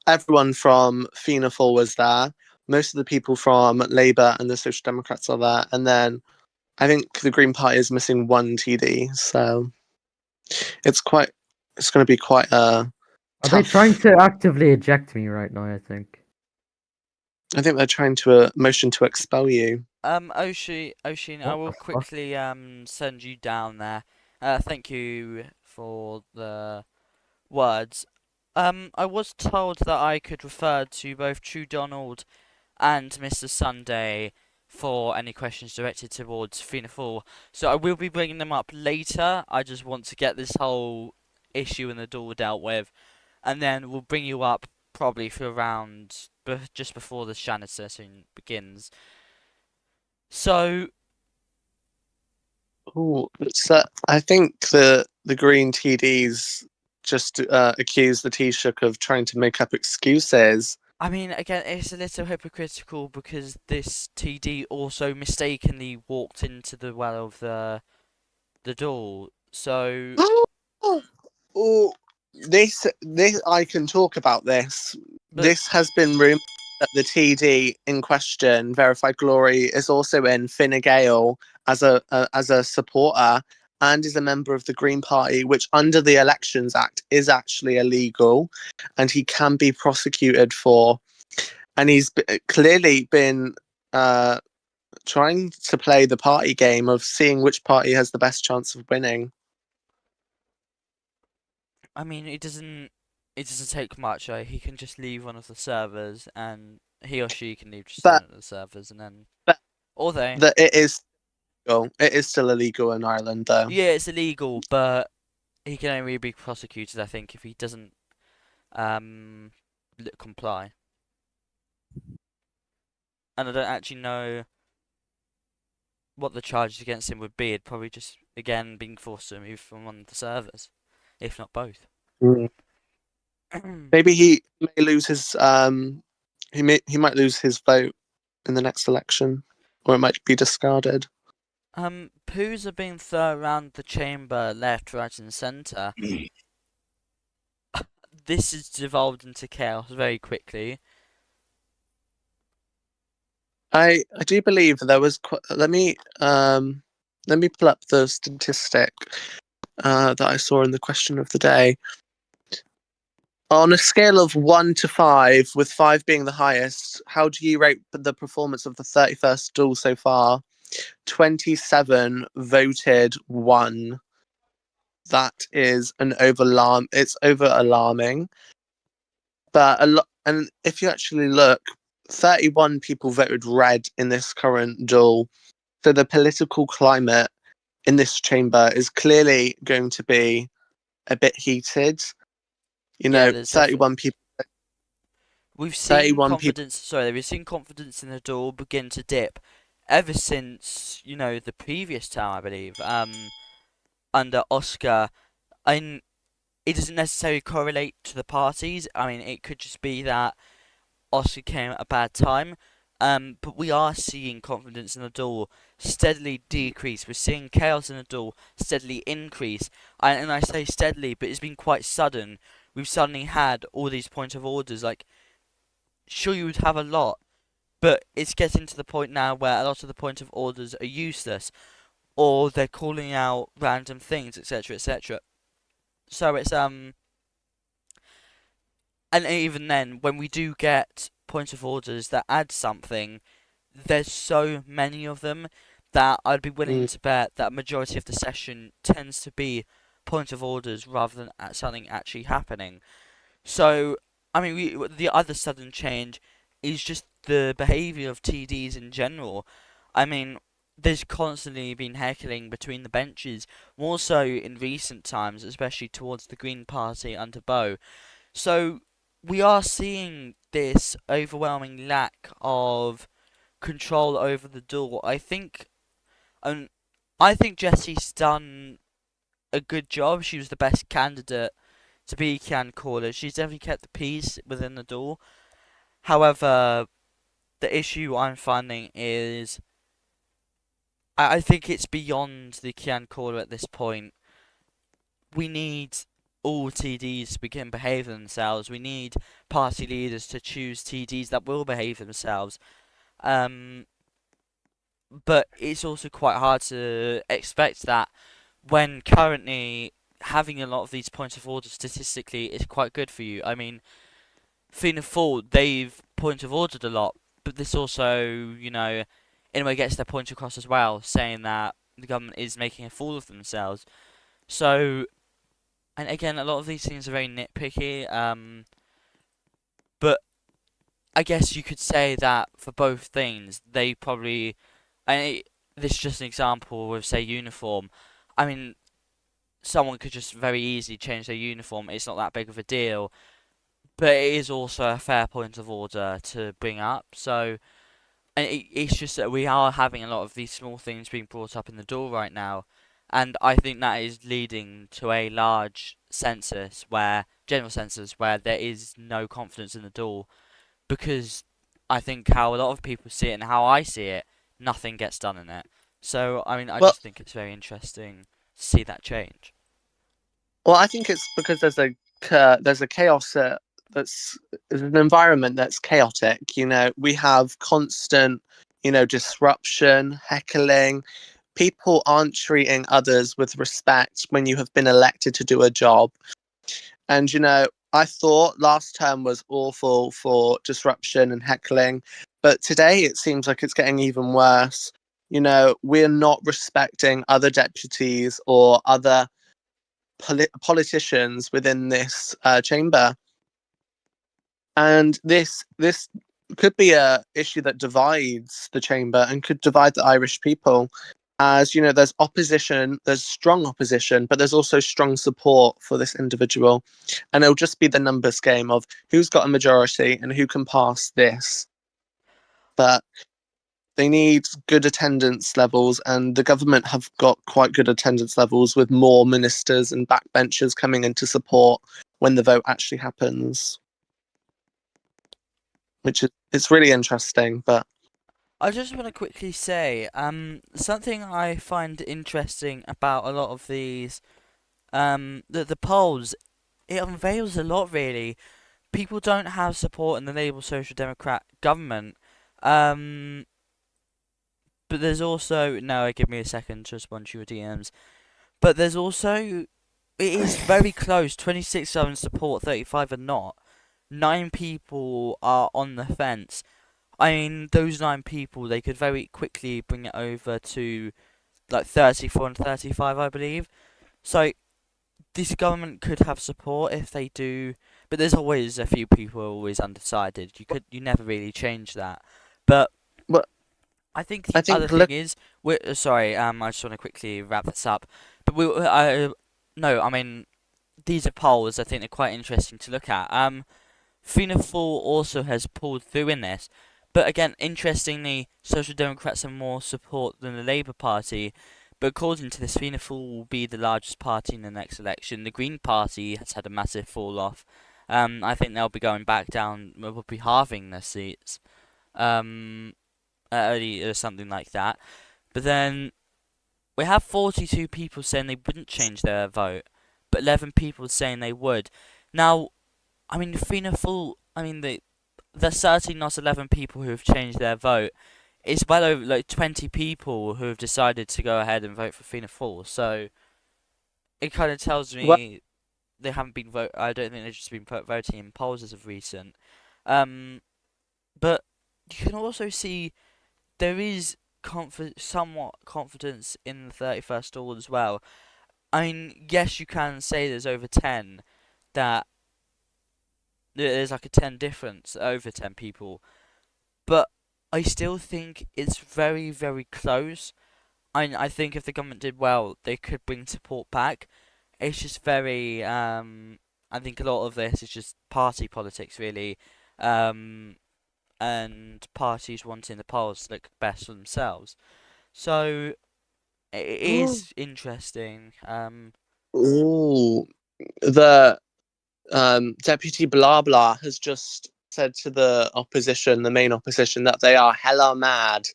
[SPEAKER 5] everyone from Fianna Fáil was there. Most of the people from Labour and the Social Democrats are there, and then I think the Green Party is missing 1 TD. So it's quite. It's going to be quite a
[SPEAKER 4] Are they
[SPEAKER 5] tough.
[SPEAKER 4] trying to actively eject me right now, I think?
[SPEAKER 5] I think they're trying to motion to expel you.
[SPEAKER 1] Oshin, I
[SPEAKER 4] What
[SPEAKER 1] will
[SPEAKER 4] the fuck?
[SPEAKER 1] quickly send you down there. Thank you for the words. I was told that I could refer to both True Donald and Mr. Sunday for any questions directed towards Fianna Fáil. So I will be bringing them up later. I just want to get this whole issue in the door dealt with, and then we'll bring you up probably for around just before the Shannon session begins. So
[SPEAKER 5] Oh, so I think the Green TDs just accused the Taoiseach of trying to make up excuses.
[SPEAKER 1] I mean, again, it's a little hypocritical because this TD also mistakenly walked into the well of the door. So,
[SPEAKER 5] Oh, this I can talk about this.
[SPEAKER 1] but
[SPEAKER 5] This has been rumored that the TD in question, Verified Glory, is also in Fine Gael as a supporter and is a member of the Green Party, which under the Elections Act is actually illegal, and he can be prosecuted for. And he's clearly been trying to play the party game of seeing which party has the best chance of winning.
[SPEAKER 1] I mean, it doesn't take much. He can just leave one of the servers, and he or she can leave just one
[SPEAKER 5] But
[SPEAKER 1] of the servers, and then
[SPEAKER 5] but
[SPEAKER 1] or they.
[SPEAKER 5] that it is illegal. It is still illegal in Ireland, though.
[SPEAKER 1] Yeah, it's illegal, but he can only be prosecuted, I think, if he doesn't um comply. And I don't actually know what the charges against him would be. It'd probably just again being forced to move from one of the servers, if not both.
[SPEAKER 5] Mm. Maybe he may lose his he might lose his vote in the next election, or it might be discarded.
[SPEAKER 1] Poos are being thrown around the chamber, left, right, and centre. This has devolved into chaos very quickly.
[SPEAKER 5] I do believe there was. Let me pull up the statistic that I saw in the question of the day. On a scale of 1 to 5, with 5 being the highest, how do you rate the performance of the 31st duel so far? 27 voted 1. That is it's over alarming. But and if you actually look, 31 people voted red in this current duel. So the political climate in this chamber is clearly going to be a bit heated.
[SPEAKER 1] Yeah, there's
[SPEAKER 5] 31 people.
[SPEAKER 1] We've seen
[SPEAKER 5] 31 people.
[SPEAKER 1] confidence. Sorry, we've seen confidence in the duel begin to dip ever since the previous time, I believe. Under Oscar, and it doesn't necessarily correlate to the parties. I mean, it could just be that Oscar came at a bad time. But we are seeing confidence in the duel steadily decrease. We're seeing chaos in the duel steadily increase. And I say steadily, but it's been quite sudden. We've suddenly had all these point of orders. Like, sure, you would have a lot, but it's getting to the point now where a lot of the point of orders are useless, or they're calling out random things, etc., etc. So it's and even then, when we do get point of orders that add something, there's so many of them that I'd be willing to bet that a majority of the session tends to be point of orders rather than something actually happening. So, I mean, the other sudden change is just the behaviour of TDs in general. I mean, there's constantly been heckling between the benches, more so in recent times, especially towards the Green Party under Bow. So, we are seeing this overwhelming lack of control over the duel. I think Jessie's done a good job. She was the best candidate to be Kian caller. She's definitely kept the peace within the duel. However, the issue I'm finding is I think it's beyond the Kian caller at this point. We need all TDs to begin behaving themselves. We need party leaders to choose TDs that will behave themselves. But it's also quite hard to expect that when currently having a lot of these points of order statistically is quite good for you. I mean, Fianna Fáil, they've point of ordered a lot, but this also, in a way gets their point across as well, saying that the government is making a fool of themselves. So, and again, a lot of these things are very nitpicky, but I guess you could say that for both things, they probably, this is just an example with, say, uniform. I mean, someone could just very easily change their uniform. It's not that big of a deal. But it is also a fair point of order to bring up. So, and it's just that we are having a lot of these small things being brought up in the duel right now. And I think that is leading to a large general census, where there is no confidence in the duel. Because I think how a lot of people see it and how I see it, nothing gets done in it. So, I mean, I
[SPEAKER 5] Well,
[SPEAKER 1] just think it's very interesting to see that change.
[SPEAKER 5] well, I think it's because there's a chaos that's there's an environment that's chaotic. We have constant, disruption, heckling. People aren't treating others with respect when you have been elected to do a job. And I thought last term was awful for disruption and heckling, but today it seems like it's getting even worse. We're not respecting other deputies or other politicians within this chamber, and this could be a issue that divides the chamber and could divide the Irish people. As there's opposition, there's strong opposition, but there's also strong support for this individual, and it'll just be the numbers game of who's got a majority and who can pass this. But they need good attendance levels, and the government have got quite good attendance levels with more ministers and backbenchers coming in to support when the vote actually happens, which is it's really interesting. But
[SPEAKER 1] I just want to quickly say, something I find interesting about a lot of these, the polls, it unveils a lot really. People don't have support in the Labour Social Democrat government. but there's also now give me a second to respond to your DMs. But there's also it is very close. 26 of them support, 35 are not. 9 people are on the fence. I mean, those 9 people, they could very quickly bring it over to like 34 and 35, I believe. So this government could have support if they do, but there's always a few people who are always undecided. You never really change that. But
[SPEAKER 5] Well,
[SPEAKER 1] I think
[SPEAKER 5] I
[SPEAKER 1] the
[SPEAKER 5] think
[SPEAKER 1] other thing is, sorry, I just want to quickly wrap this up. But no, I mean, these are polls. I think they're quite interesting to look at. Fianna Fáil also has pulled through in this, but again, interestingly, Social Democrats have more support than the Labour Party. But according to this, Fianna Fáil will be the largest party in the next election. The Green Party has had a massive fall off. I think they'll be going back down. We'll be halving their seats. Or something like that. But then we have 42 people saying they wouldn't change their vote, but 11 people saying they would. Now, I mean, Fianna Fáil, I mean, there's certainly not 11 people who have changed their vote. It's well over like 20 people who have decided to go ahead and vote for Fianna Fáil. So it kind of tells me
[SPEAKER 5] Well-
[SPEAKER 1] they haven't been I don't think they've just been voting in polls as of recent. But you can also see there is somewhat confidence in the 31st All as well. I mean, yes, you can say there's over 10 that there's like a 10 difference over 10 people, but I still think it's very, very close. I think if the government did well, they could bring support back. It's just very, I think a lot of this is just party politics, really, and parties wanting the polls to look best for themselves. So it is interesting.
[SPEAKER 5] Ooh, the Deputy Blah Blah has just said to the opposition, the main opposition, that they are hella mad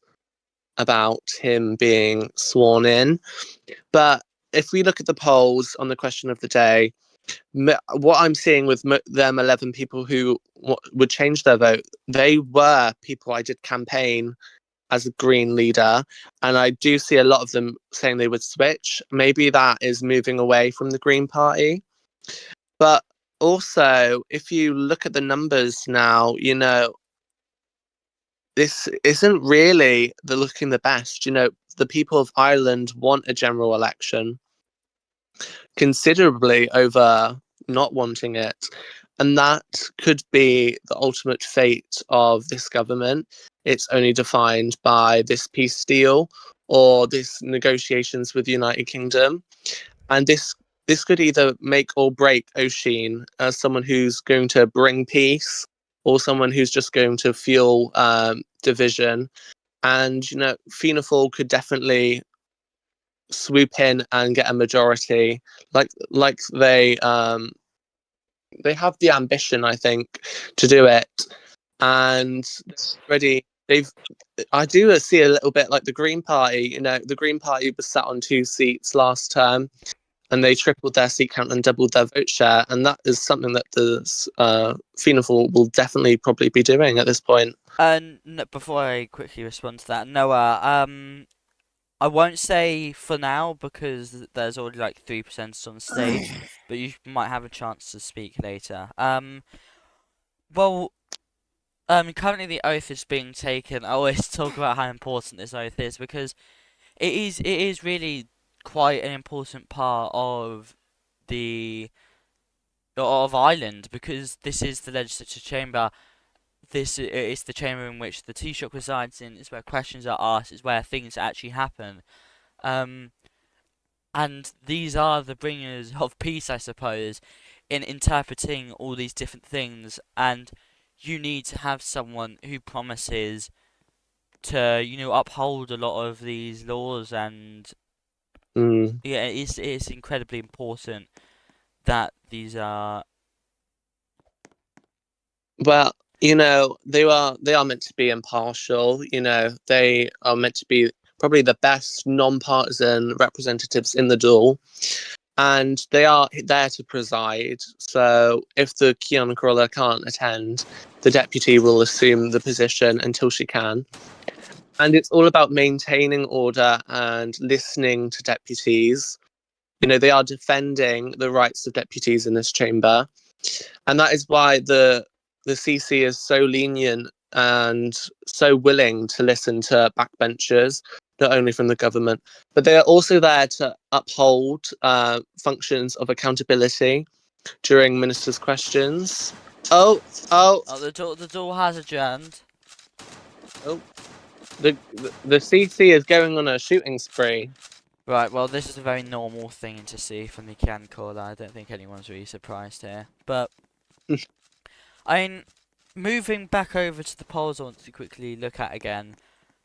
[SPEAKER 5] about him being sworn in. But if we look at the polls on the question of the day, what I'm seeing with them 11 people who would change their vote, they were people I did campaign as a Green leader, and I do see a lot of them saying they would switch. Maybe that is moving away from the Green Party. But also, if you look at the numbers now, you know, this isn't really looking the best. You know, the people of Ireland want a general election considerably over not wanting it. And that could be the ultimate fate of this government. It's only defined by this peace deal or this negotiations with the United Kingdom. And this could either make or break Oisin as someone who's going to bring peace or someone who's just going to fuel division. And, you know, Fianna Fáil could definitely swoop in and get a majority. Like they have the ambition, I think, to do it. And already I do see a little bit like the Green Party. You know, the Green Party was sat on 2 seats last term, and they tripled their seat count and doubled their vote share. And that is something that the Fianna Fáil will definitely probably be doing at this point.
[SPEAKER 1] Before I quickly respond to that, Noah, I won't say for now because there's already like 3% on stage, but you might have a chance to speak later. Well, currently the oath is being taken. I always talk about how important this oath is because it is really quite an important part of Ireland, because this is the legislature chamber. This is the chamber in which the Taoiseach resides in. It's where questions are asked. It's where things actually happen. And these are the bringers of peace, I suppose, in interpreting all these different things. And you need to have someone who promises to, you know, uphold a lot of these laws. And yeah, it's incredibly important that these are.
[SPEAKER 5] Well, you know, they are meant to be impartial. You know, they are meant to be probably the best non-partisan representatives in the Dáil, and they are there to preside. So if the Cian Corolla can't attend, the deputy will assume the position until she can. And it's all about maintaining order and listening to deputies. You know, they are defending the rights of deputies in this chamber. And that is why the CC is so lenient and so willing to listen to backbenchers, not only from the government, but they are also there to uphold functions of accountability during ministers' questions. Oh,
[SPEAKER 1] Oh, the door has adjourned.
[SPEAKER 5] the CC is going on a shooting spree.
[SPEAKER 1] Right, well, this is a very normal thing to see from the Can caller. I don't think anyone's really surprised here. But, I mean, moving back over to the polls, I want to quickly look at again.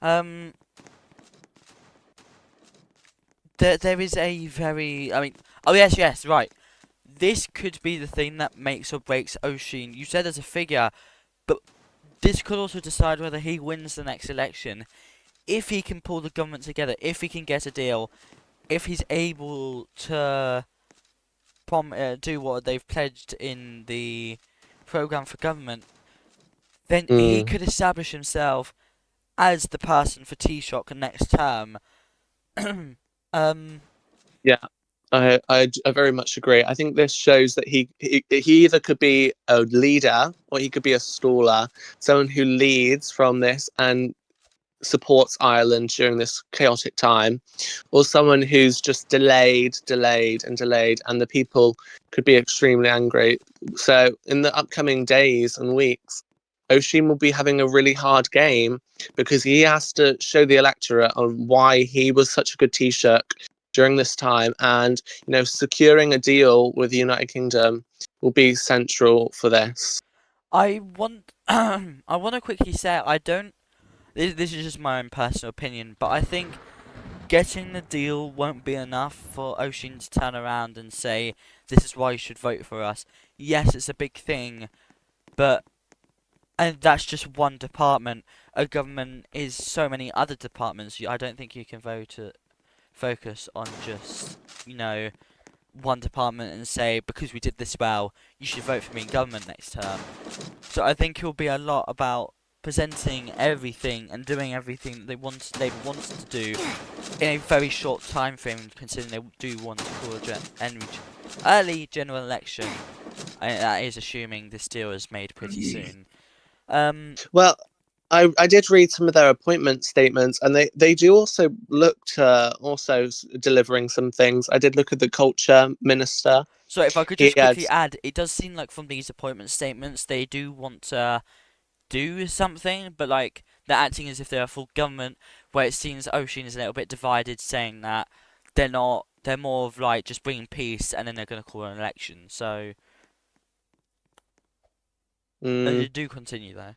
[SPEAKER 1] There is a very, I mean, oh yes, right. This could be the thing that makes or breaks Oisin. You said as a figure, but this could also decide whether he wins the next election. If he can pull the government together, if he can get a deal, if he's able to do what they've pledged in the programme for government, then he could establish himself as the person for Taoiseach next term.
[SPEAKER 5] Yeah, I very much agree. I think this shows that he either could be a leader or he could be a staller, someone who leads from this and supports Ireland during this chaotic time, or someone who's just delayed, and the people could be extremely angry. So in the upcoming days and weeks, Oisin will be having a really hard game because he has to show the electorate on why he was such a good Taoiseach during this time, and securing a deal with the United Kingdom will be central for this.
[SPEAKER 1] I want to quickly say I don't. This is just my own personal opinion, but I think getting the deal won't be enough for Oisin to turn around and say, this is why you should vote for us. Yes, it's a big thing, and that's just one department. A government is so many other departments. I don't think you can focus on just, one department and say, because we did this well, you should vote for me in government next term. So I think it will be a lot about presenting everything and doing everything that Labour wanted to do in a very short time frame, considering they do want to call an early general election. That is assuming this deal is made pretty soon.
[SPEAKER 5] Well, I did read some of their appointment statements, and they do also look to delivering some things. I did look at the culture minister.
[SPEAKER 1] So if I could just quickly add, it does seem like from these appointment statements they do want to do something, but like they're acting as if they're a full government, where it seems Oisin is a little bit divided, saying that they're not. They're more of like just bringing peace, and then they're going to call an election. So do continue though.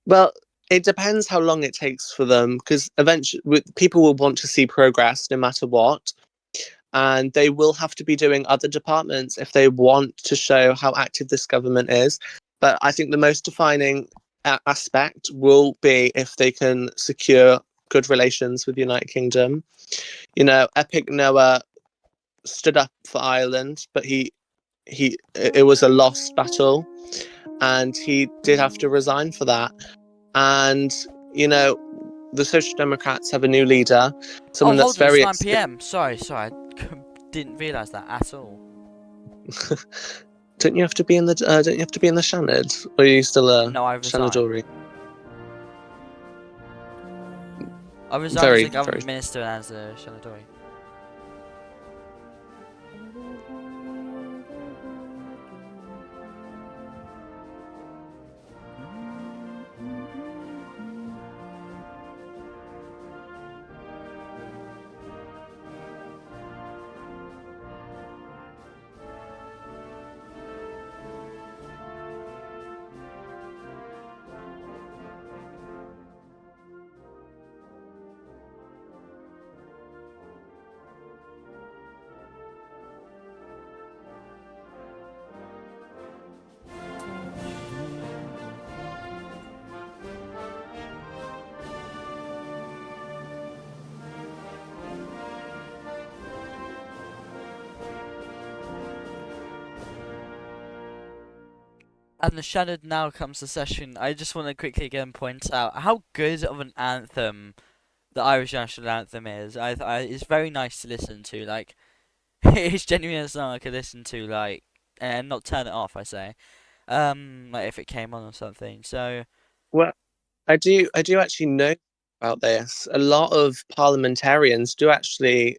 [SPEAKER 5] Well, it depends how long it takes for them, because eventually people will want to see progress no matter what, and they will have to be doing other departments if they want to show how active this government is. But I think the most defining aspect will be if they can secure good relations with the United Kingdom. Epic Noah stood up for Ireland, but it was a lost battle, and he did have to resign for that. And the Social Democrats have a new leader, someone that's
[SPEAKER 1] hold on,
[SPEAKER 5] very.
[SPEAKER 1] It's 9 p.m. Sorry, I didn't realise that at all.
[SPEAKER 5] Don't you have to be in the Shannon? Or are you still a
[SPEAKER 1] No, I resigned.
[SPEAKER 5] Shanadori?
[SPEAKER 1] I resigned as a government minister and as a Shanadori. And the Shannon now comes to session. I just want to quickly again point out how good of an anthem the Irish national anthem is. It's very nice to listen to. Like, it's genuinely a song I could listen to, like, and not turn it off. I say, like if it came on or something. So,
[SPEAKER 5] Well, I do actually know about this. A lot of parliamentarians do actually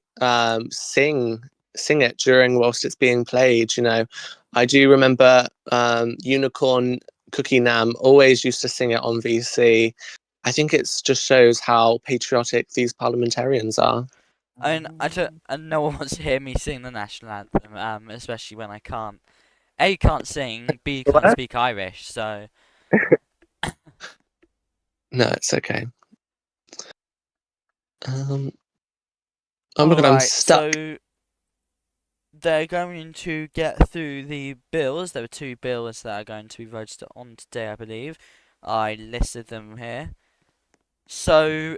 [SPEAKER 5] sing it during whilst it's being played. I do remember Unicorn Cookie Nam always used to sing it on VC. I think it just shows how patriotic these parliamentarians are.
[SPEAKER 1] and no one wants to hear me sing the national anthem. Especially when I can't. A, can't sing. B, can't
[SPEAKER 5] What?
[SPEAKER 1] speak Irish. So.
[SPEAKER 5] No, it's okay. Oh my god, I'm
[SPEAKER 1] Alright,
[SPEAKER 5] stuck.
[SPEAKER 1] so they're going to get through the bills. There are two bills that are going to be voted on today, I believe. I listed them here. So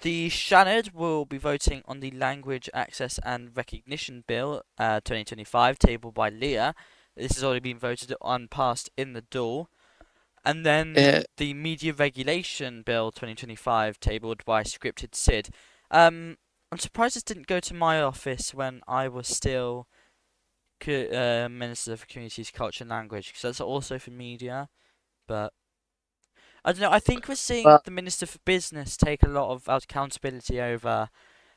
[SPEAKER 1] the Seanad will be voting on the Language Access and Recognition Bill 2025, tabled by Leah. This has already been voted on, passed in the Dáil. And then the Media Regulation Bill 2025, tabled by Scripted Sid. I'm surprised this didn't go to my office when I was still Minister for Communities, Culture and Language, because that's also for media. But I don't know. I think we're seeing the Minister for Business take a lot of accountability over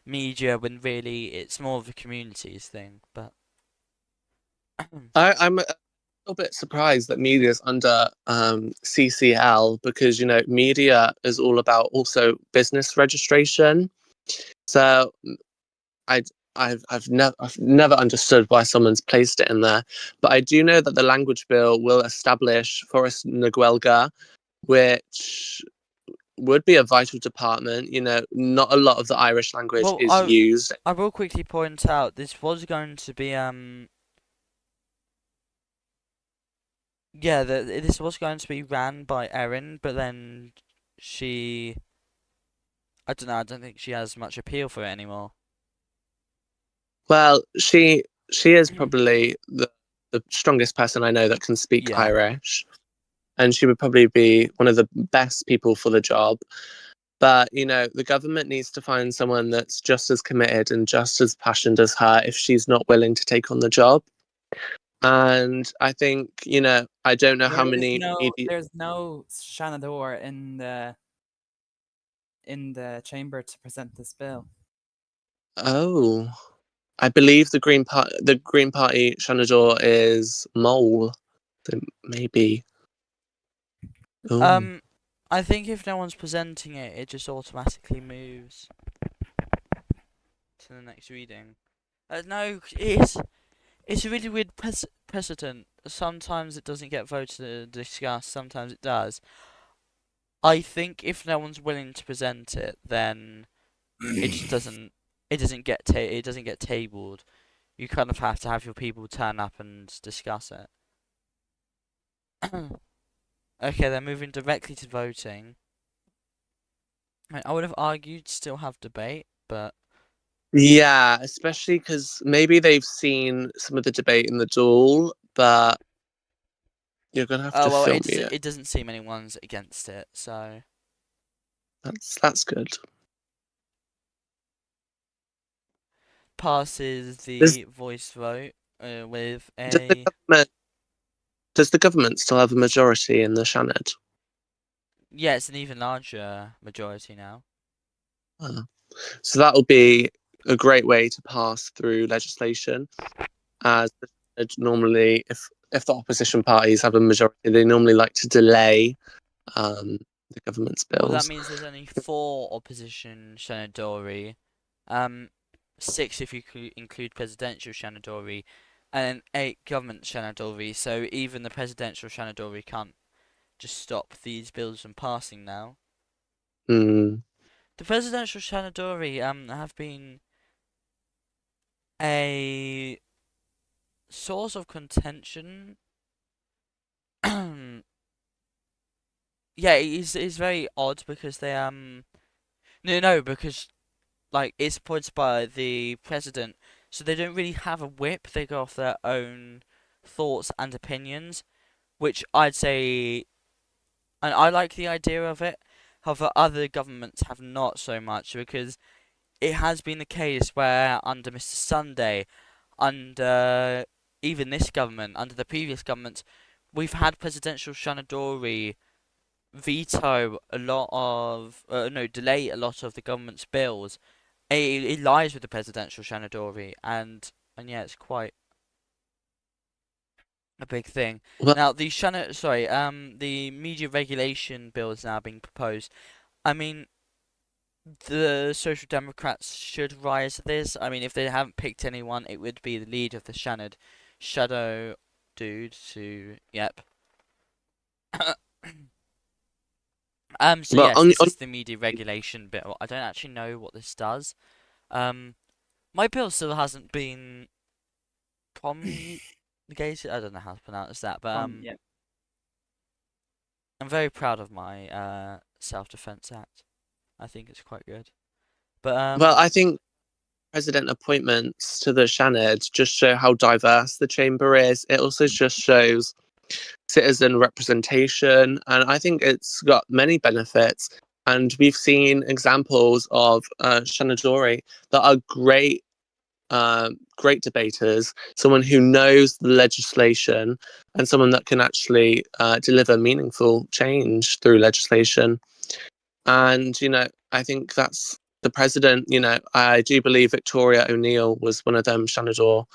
[SPEAKER 1] media when really it's more of a communities thing. But
[SPEAKER 5] I'm a little bit surprised that media is under CCL because media is all about also business registration. So I've never understood why someone's placed it in there, but I do know that the language bill will establish Forest Naguelga, which would be a vital department. Not a lot of the Irish language is used.
[SPEAKER 1] I will quickly point out this was going to be this was going to be ran by Erin, but then I don't know. I don't think she has much appeal for it anymore.
[SPEAKER 5] Well, she is probably the strongest person I know that can speak Irish, and she would probably be one of the best people for the job. But the government needs to find someone that's just as committed and just as passionate as her if she's not willing to take on the job. And I think I don't know how many.
[SPEAKER 2] There's no Shanador in the chamber to present this bill.
[SPEAKER 5] Oh, I believe the Green Party Shanador is Mole. So maybe. Ooh.
[SPEAKER 1] I think if no one's presenting it, it just automatically moves to the next reading. No, it's a really weird precedent. Sometimes it doesn't get voted and discussed. Sometimes it does. I think if no one's willing to present it, then it just doesn't. It doesn't get tabled. You kind of have to have your people turn up and discuss it. Okay, they're moving directly to voting. I would have argued still have debate, but
[SPEAKER 5] yeah, especially because maybe they've seen some of the debate in the Dáil, but you're gonna have to film it.
[SPEAKER 1] It doesn't seem anyone's against it, so
[SPEAKER 5] that's good.
[SPEAKER 1] Passes the voice vote with a.
[SPEAKER 5] Does the government still have a majority in the Seanad?
[SPEAKER 1] Yeah, it's an even larger majority now.
[SPEAKER 5] So that'll be a great way to pass through legislation. As normally, if the opposition parties have a majority, they normally like to delay the government's bills.
[SPEAKER 1] Well, that means there's only 4 opposition Shanadori, 6 if you include presidential Shanadori, and 8 government Shanadori. So even the presidential Shanadori can't just stop these bills from passing now. The presidential Shanadori have been a source of contention. Yeah, it's very odd because they because like it's appointed by the president, so they don't really have a whip. They go off their own thoughts and opinions. which I'd say, and I like the idea of it. However, other governments have not so much, because it has been the case where under Mr. Sunday, under even this government, under the previous government, we've had presidential Shanadori veto a lot of, no, delay a lot of the government's bills. It lies with the presidential Shanadori, and yeah, it's quite a big thing.
[SPEAKER 5] Well,
[SPEAKER 1] Now, the media regulation bill is now being proposed. I mean, the Social Democrats should rise to this. I mean, if they haven't picked anyone, it would be the leader of the Shadow dude to, yep. So
[SPEAKER 5] well,
[SPEAKER 1] yes, this is the media regulation bill. I don't actually know what this does. My bill still hasn't been promulgated. I don't know how to pronounce that, but
[SPEAKER 2] Yeah.
[SPEAKER 1] I'm very proud of my Self-Defense Act. I think it's quite good. But
[SPEAKER 5] well, I think president appointments to the Shannon just show how diverse the chamber is. It also just shows citizen representation, and I think it's got many benefits. And we've seen examples of Shanadori that are great debaters, someone who knows the legislation, and someone that can actually deliver meaningful change through legislation. And, I think that's the president. I do believe Victoria O'Neill was one of them, Shanadori,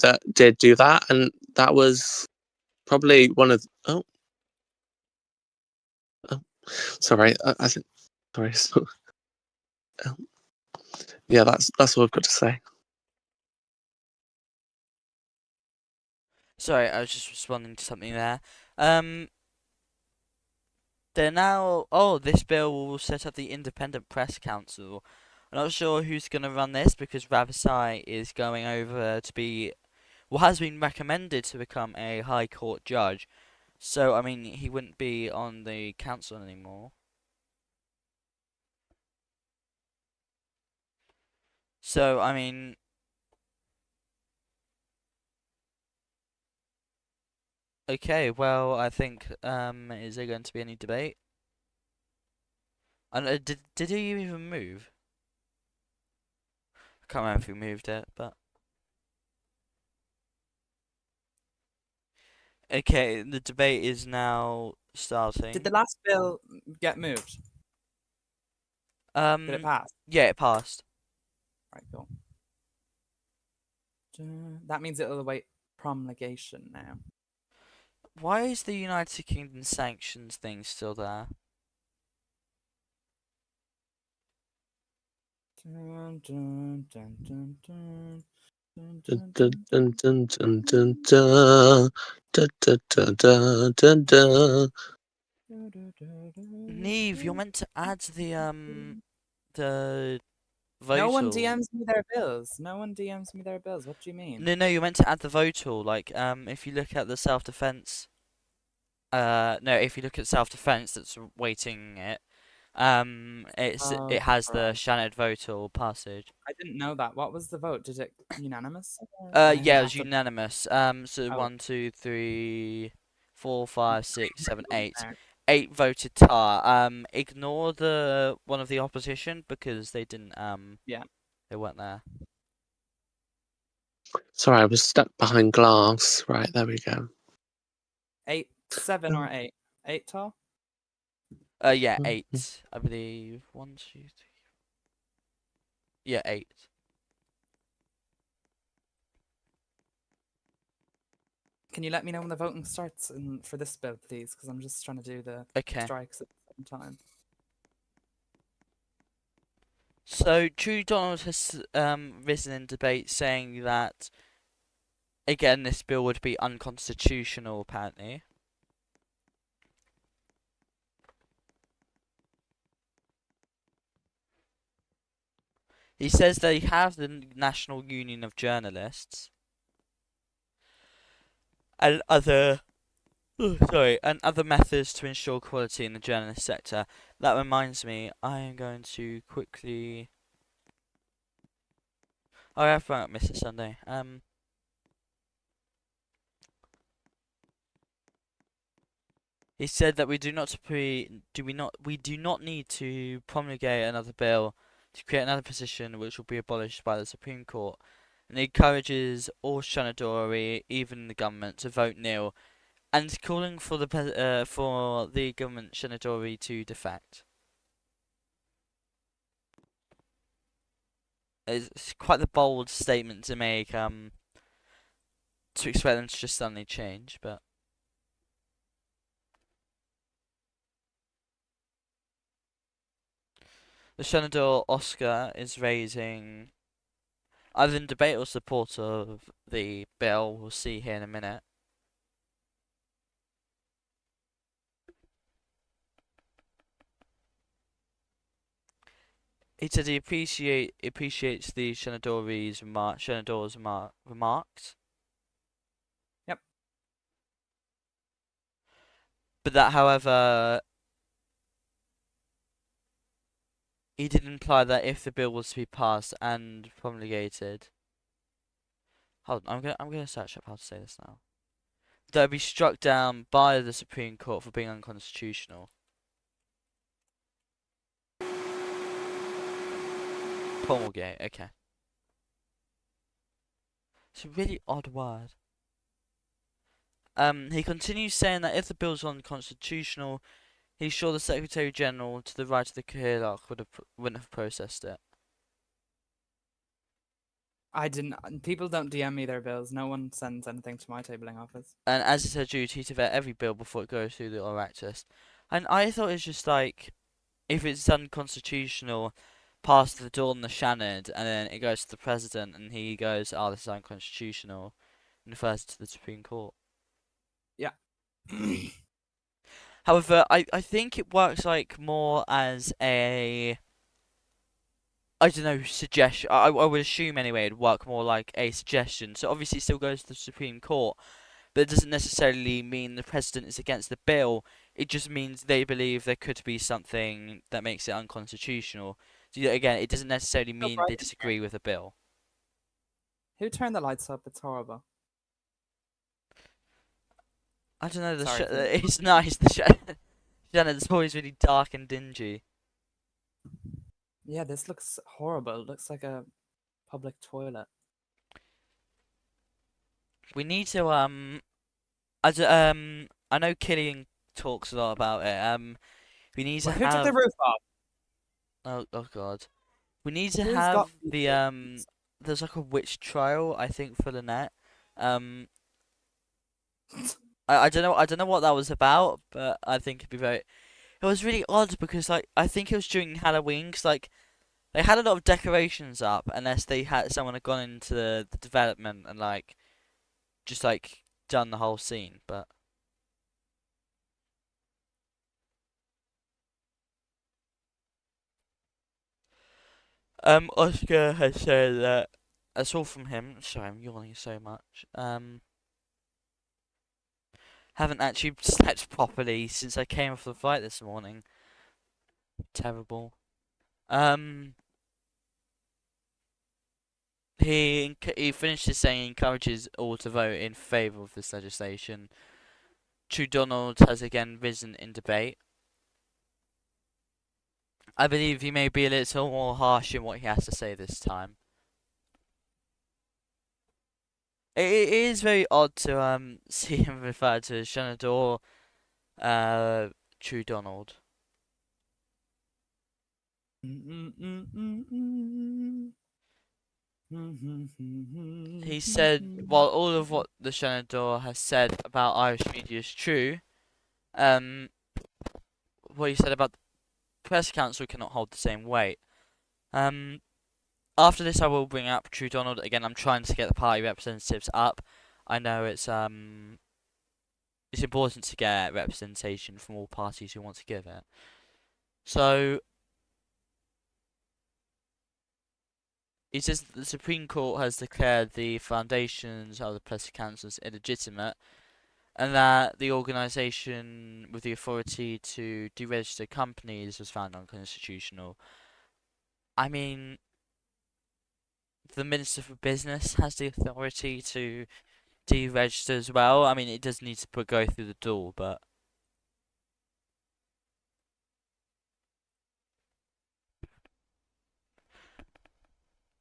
[SPEAKER 5] that did do that. And that was probably one of. Oh, sorry. I think. Sorry. Yeah, that's all I've got to say.
[SPEAKER 1] sorry, I was just responding to something there. They're now. Oh, this bill will set up the Independent Press Council. I'm not sure who's going to run this, because Ravasai is going over to be, well, has been recommended to become a High Court judge. So, I mean, he wouldn't be on the council anymore. So, I mean, okay, well, I think, is there going to be any debate? And did he even move? I can't remember if he moved it, but okay, the debate is now starting.
[SPEAKER 2] Did the last bill get moved? Did it pass?
[SPEAKER 1] Yeah, it passed.
[SPEAKER 2] Right, cool. That means it'll await promulgation now.
[SPEAKER 1] Why is the United Kingdom sanctions thing still there?
[SPEAKER 2] Dun, dun, dun, dun, dun. Dun,
[SPEAKER 5] Dun,
[SPEAKER 2] dun,
[SPEAKER 5] dun,
[SPEAKER 2] dun,
[SPEAKER 5] dun, dun, dun, dun. Dun, dun, dun, dun, dun, dun.
[SPEAKER 1] Neve, you're meant to add the
[SPEAKER 2] No one
[SPEAKER 1] votal.
[SPEAKER 2] DMs me their bills. No one DMs me their bills. What do you mean?
[SPEAKER 1] No, you're meant to add the votal. Like, if you look at the self-defense, no, if you look at self-defense that's waiting it, it has the
[SPEAKER 2] right.
[SPEAKER 1] Shannon votal passage.
[SPEAKER 2] I didn't know that. What was the vote? Did it unanimous?
[SPEAKER 1] Yeah, it was unanimous. So
[SPEAKER 2] Oh.
[SPEAKER 1] 1, 2, 3, 4, 5, 6, 7, 8.
[SPEAKER 2] There.
[SPEAKER 1] 8 voted tar. Ignore the one of the opposition, because they didn't
[SPEAKER 2] Yeah.
[SPEAKER 1] they weren't there.
[SPEAKER 5] Sorry, I was stuck behind glass. Right, there we go.
[SPEAKER 2] 8, 7 or 8? 8 tall?
[SPEAKER 1] Yeah,
[SPEAKER 5] Mhm.
[SPEAKER 1] 8, I believe. 1, 2, 3. Yeah, 8.
[SPEAKER 2] Can you let me know when the voting starts for this bill, please? Because I'm just trying to do the
[SPEAKER 1] Okay.
[SPEAKER 2] strikes at the same time.
[SPEAKER 1] So True Donald has risen in debate, saying that again this bill would be unconstitutional. Apparently. He says they have the National Union of Journalists and other methods to ensure quality in the journalist sector. That reminds me, I am going to quickly. Oh, I have brought up Mr. Sunday. He said that we do not need to promulgate another bill to create another position which will be abolished by the Supreme Court, and he encourages all Shanadori, even the government, to vote nil, and calling for the government Shanadori to defect. It's quite the bold statement to make, to expect them to just suddenly change, but the Shenandoah Oscar is raising either in debate or support of the bill. We'll see here in a minute. He said he appreciates the Shenandoah's remarks.
[SPEAKER 2] Yep.
[SPEAKER 1] But that, however, he did imply that if the bill was to be passed and promulgated, hold on, I'm gonna search up how to say this now. That would be struck down by the Supreme Court for being unconstitutional. Promulgate, okay. It's a really odd word. He continues saying that if the bill's unconstitutional, he's sure the Secretary General to the right of the Kirloch wouldn't have processed it.
[SPEAKER 2] I didn't. People don't DM me their bills. No one sends anything to my tabling office.
[SPEAKER 1] And as it's her duty to vet every bill before it goes through the Oireachtas. And I thought it's just like, if it's unconstitutional, pass the door on the Shannon, and then it goes to the President, and he goes, "Oh, this is unconstitutional," and refers it to the Supreme Court.
[SPEAKER 2] Yeah.
[SPEAKER 1] However, I think it works like more as a, I don't know, suggestion. I would assume anyway it'd work more like a suggestion. So obviously it still goes to the Supreme Court, but it doesn't necessarily mean the President is against the bill. It just means they believe there could be something that makes it unconstitutional. So again, it doesn't necessarily mean they disagree with the bill.
[SPEAKER 2] Who turned the lights up? It's horrible.
[SPEAKER 1] I don't know,
[SPEAKER 2] Sorry,
[SPEAKER 1] it's nice, Shannon's always really dark and dingy.
[SPEAKER 2] Yeah, this looks horrible. It looks like a public toilet.
[SPEAKER 1] We need to, I know Killian talks a lot about it, we need to
[SPEAKER 2] Well, who took
[SPEAKER 1] have,
[SPEAKER 2] the roof off?
[SPEAKER 1] oh god. We need to
[SPEAKER 2] Who's
[SPEAKER 1] have
[SPEAKER 2] got
[SPEAKER 1] the,
[SPEAKER 2] these things?
[SPEAKER 1] there's like a witch trial, I think, for Lynette. I don't know what that was about, but I think it'd be very. It was really odd because like I think it was during Halloween, 'cause like they had a lot of decorations up, unless someone had gone into the development and like just like done the whole scene, but. Oscar has said that that's all from him. Sorry, I'm yawning so much. Haven't actually slept properly since I came off the flight this morning. Terrible. He finishes saying he encourages all to vote in favour of this legislation. True Donald has again risen in debate. I believe he may be a little more harsh in what he has to say this time. It is very odd to see him referred to as Shenandoah, True Donald. He said, while all of what the Shenandoah has said about Irish media is true, what he said about the Press Council cannot hold the same weight. After this, I will bring up True Donald again. I'm trying to get the party representatives up. I know it's important to get representation from all parties who want to give it. So he says that the Supreme Court has declared the foundations of the Press Councils illegitimate, and that the organisation with the authority to deregister companies was found unconstitutional. I mean, the Minister for Business has the authority to deregister as well. I mean, it does need to go through the door, but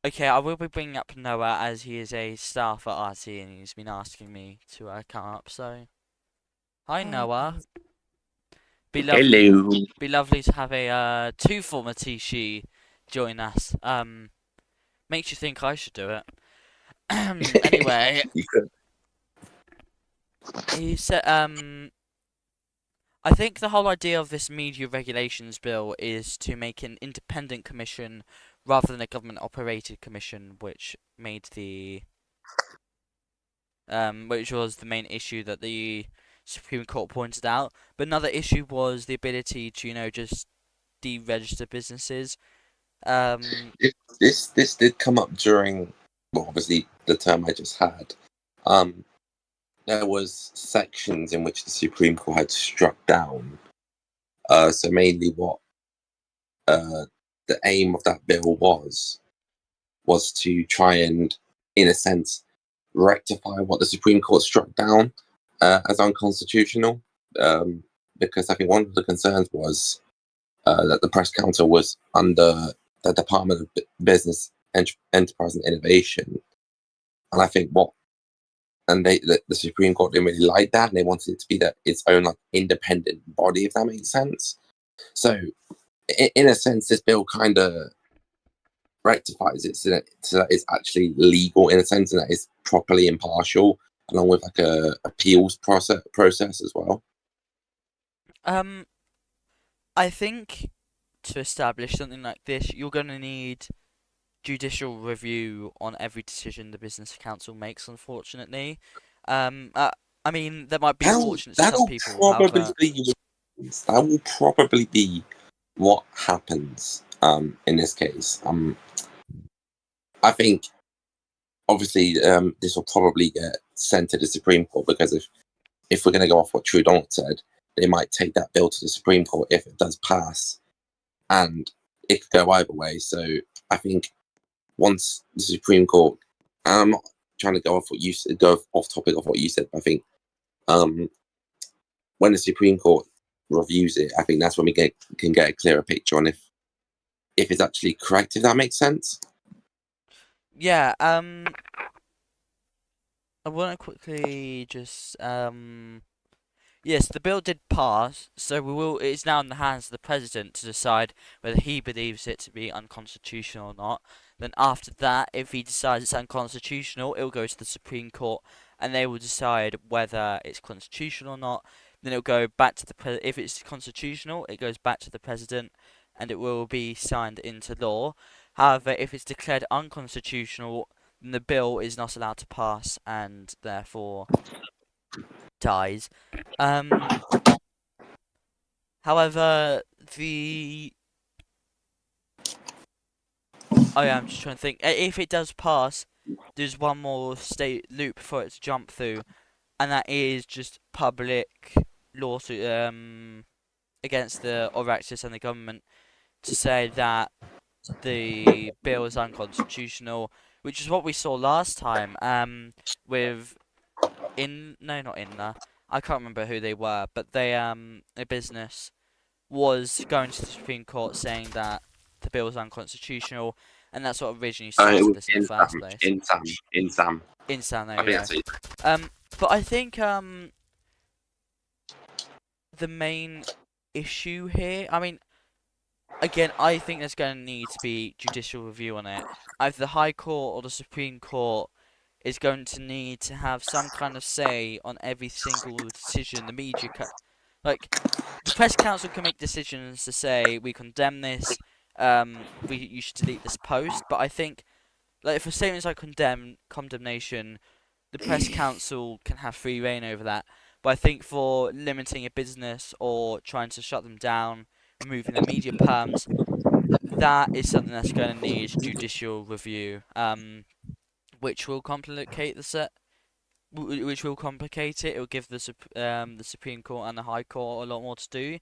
[SPEAKER 1] Okay, I will be bringing up Noah as he is a staff at RT and he's been asking me to come up. So, hi Noah. Be lovely.
[SPEAKER 5] Hello.
[SPEAKER 1] Be lovely to have a two former Tishi join us. Makes you think I should do it. Anyway,
[SPEAKER 6] You could.
[SPEAKER 1] he said I think the whole idea of this media regulations bill is to make an independent commission rather than a government operated commission, which made the which was the main issue that the Supreme Court pointed out. But another issue was the ability to, just deregister businesses.
[SPEAKER 6] This did come up during, well, obviously the term I just had. There was sections in which the Supreme Court had struck down. So mainly what the aim of that bill was to try and, in a sense, rectify what the Supreme Court struck down as unconstitutional. Because I think one of the concerns was that the Press Council was under the Department of Business, Enterprise and Innovation. And I think the Supreme Court didn't really like that, and they wanted it to be its own independent body, if that makes sense. So, in a sense, this bill kind of rectifies it so that it's actually legal in a sense, and that it's properly impartial, along with a appeals process as well.
[SPEAKER 1] I think to establish something like this, you're going to need judicial review on every decision the business council makes. Unfortunately, I mean, that might be fortunate to some people. However,
[SPEAKER 6] That will probably be what happens in this case. I think obviously this will probably get sent to the Supreme Court, because if we're going to go off what Trudeau said, they might take that bill to the Supreme Court if it does pass, and it could go either way. So I think once the Supreme Court, and I'm not trying to go off topic of what you said, but I think when the Supreme Court reviews it, I think that's when we can get a clearer picture on if it's actually correct, if that makes sense.
[SPEAKER 1] yeah. I want to quickly just Yes, the bill did pass, so it is now in the hands of the president to decide whether he believes it to be unconstitutional or not. Then after that, if he decides it's unconstitutional, it will go to the Supreme Court, and they will decide whether it's constitutional or not. Then it'll go back to if it's constitutional, it goes back to the president, and it will be signed into law. However, if it's declared unconstitutional, then the bill is not allowed to pass, and therefore dies. However, I'm just trying to think. If it does pass, there's one more state loop for it to jump through, and that is just public lawsuit against the Oireachtas and the government to say that the bill is unconstitutional, which is what we saw last time. With not Inna. I can't remember who they were, but they a business was going to the Supreme Court saying that the bill was unconstitutional, and that's what originally
[SPEAKER 6] It
[SPEAKER 1] started
[SPEAKER 6] was
[SPEAKER 1] this in the first place.
[SPEAKER 6] in Sam.
[SPEAKER 1] Insane,
[SPEAKER 6] I
[SPEAKER 1] there we
[SPEAKER 6] think
[SPEAKER 1] go.
[SPEAKER 6] that's it.
[SPEAKER 1] But I think the main issue here, I mean, again, I think there's going to need to be judicial review on it. Either the High Court or the Supreme Court is going to need to have some kind of say on every single decision the media like the press council can make decisions to say we condemn this, you should delete this post, but I think like for statements like condemnation, the press council can have free reign over that. But I think for limiting a business or trying to shut them down, removing their media perms, that is something that's going to need judicial review, which will complicate which will complicate it. It will give the Supreme Court and the High Court a lot more to do.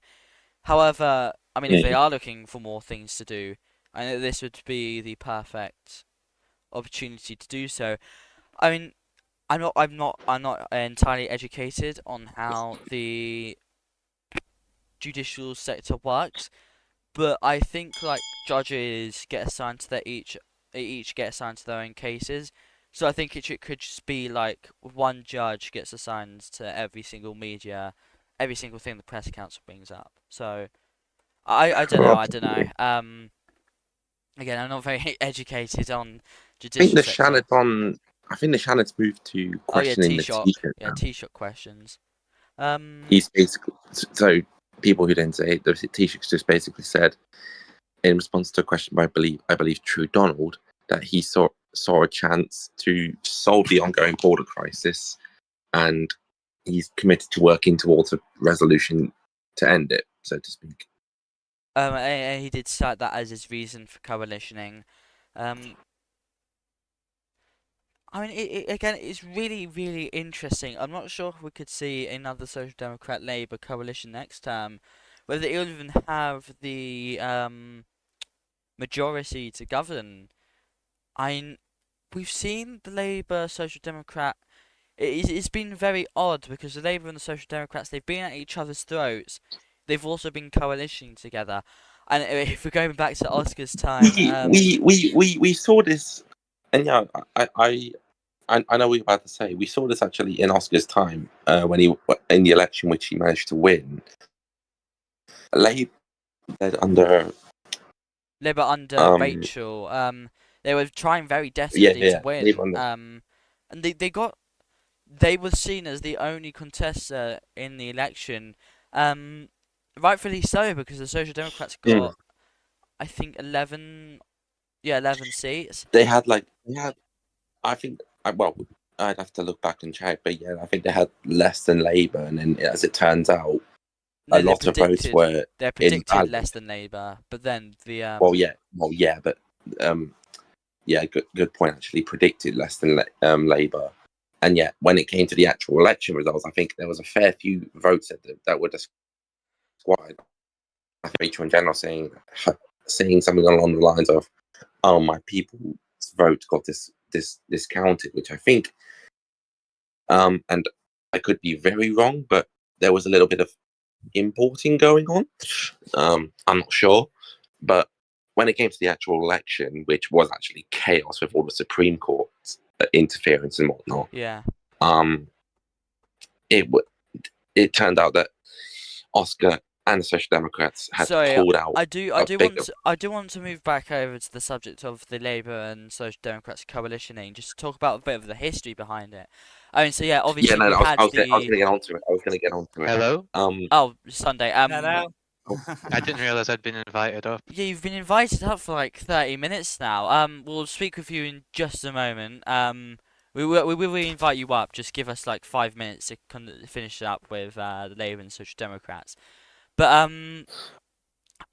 [SPEAKER 1] However, I mean, if they are looking for more things to do, I know this would be the perfect opportunity to do so. I mean, I'm not entirely educated on how the judicial sector works, but I think like judges get assigned to each each get assigned to their own cases. So I think it could just be like one judge gets assigned to every single media, every single thing the press council brings up. So I don't know, I don't know. Again, I'm not very educated on
[SPEAKER 6] I think
[SPEAKER 1] judicial
[SPEAKER 6] the
[SPEAKER 1] sector.
[SPEAKER 6] I think the Shannon's moved to
[SPEAKER 1] Oh yeah,
[SPEAKER 6] questioning the
[SPEAKER 1] Taoiseach.
[SPEAKER 6] Taoiseach
[SPEAKER 1] Yeah,
[SPEAKER 6] now.
[SPEAKER 1] Taoiseach questions.
[SPEAKER 6] He's basically, so people who didn't say it, the Taoiseach's just basically said in response to a question by I believe True Donald, that he saw a chance to solve the ongoing border crisis, and he's committed to working towards a resolution to end it, so to speak.
[SPEAKER 1] And he did cite that as his reason for coalitioning. I mean, again, it's really, really interesting. I'm not sure if we could see another Social Democrat Labour coalition next term, whether it'll even have the majority to govern. We've seen the Labour Social Democrat. It's been very odd because the Labour and the Social Democrats, they've been at each other's throats. They've also been coalitioning together. And if we're going back to Oscar's time,
[SPEAKER 6] We saw this, and yeah, I know what you're about to say. We saw this actually in Oscar's time when he in the election which he managed to win. Labour under
[SPEAKER 1] Labour under Rachel, they were trying very desperately to
[SPEAKER 6] Labour
[SPEAKER 1] win.
[SPEAKER 6] under,
[SPEAKER 1] And they were seen as the only contestant in the election. Rightfully so, because the Social Democrats got, I think, 11 seats.
[SPEAKER 6] they had I think well, I'd have to look back and check, but yeah, I think they had less than Labour, and then as it turns out,
[SPEAKER 1] No,
[SPEAKER 6] a lot of votes were
[SPEAKER 1] they predicted
[SPEAKER 6] invalid.
[SPEAKER 1] less than Labour, but then the
[SPEAKER 6] Well, yeah, but yeah, good point. Actually, predicted less than Labour, and yet when it came to the actual election results, I think there was a fair few votes that were described. I think Rachel in general saying something along the lines of, "Oh, my people's vote got this counted," which I think, and I could be very wrong, but there was a little bit of importing going on. I'm not sure, but when it came to the actual election, which was actually chaos with all the Supreme Court interference and whatnot,
[SPEAKER 1] yeah.
[SPEAKER 6] It turned out that Oscar and the Social Democrats had pulled out.
[SPEAKER 1] I do want to move back over to the subject of the Labour and Social Democrats coalitioning, just to talk about a bit of the history behind it. I mean, so yeah, obviously
[SPEAKER 6] I was
[SPEAKER 1] the.
[SPEAKER 6] going to get onto it.
[SPEAKER 7] Hello?
[SPEAKER 1] Oh, Sunday.
[SPEAKER 2] Hello.
[SPEAKER 7] I didn't realise I'd been invited up.
[SPEAKER 1] Yeah, you've been invited up for like 30 minutes now. We'll speak with you in just a moment. We will invite you up. Just give us like 5 minutes to finish up with the Labour and Social Democrats. But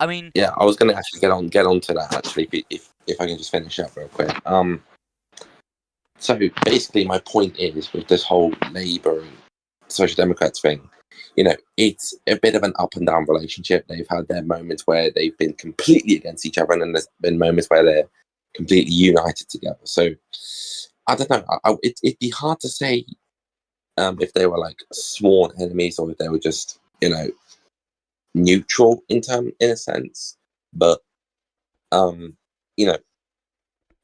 [SPEAKER 1] I mean,
[SPEAKER 6] yeah, I was going to actually get on to that actually, if I can just finish up real quick. So basically, my point is with this whole Labour and Social Democrats thing, it's a bit of an up and down relationship. They've had their moments where they've been completely against each other, and then there's been moments where they're completely united together. So I don't know. It'd be hard to say if they were like sworn enemies or if they were just neutral in a sense. But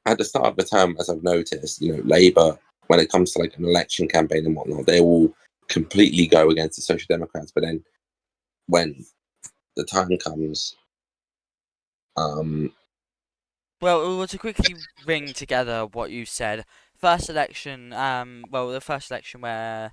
[SPEAKER 6] at the start of the term, as I've noticed, Labour, when it comes to like an election campaign and whatnot, they will completely go against the Social Democrats. But then when the time comes,
[SPEAKER 1] well, to quickly bring together what you said, the first election where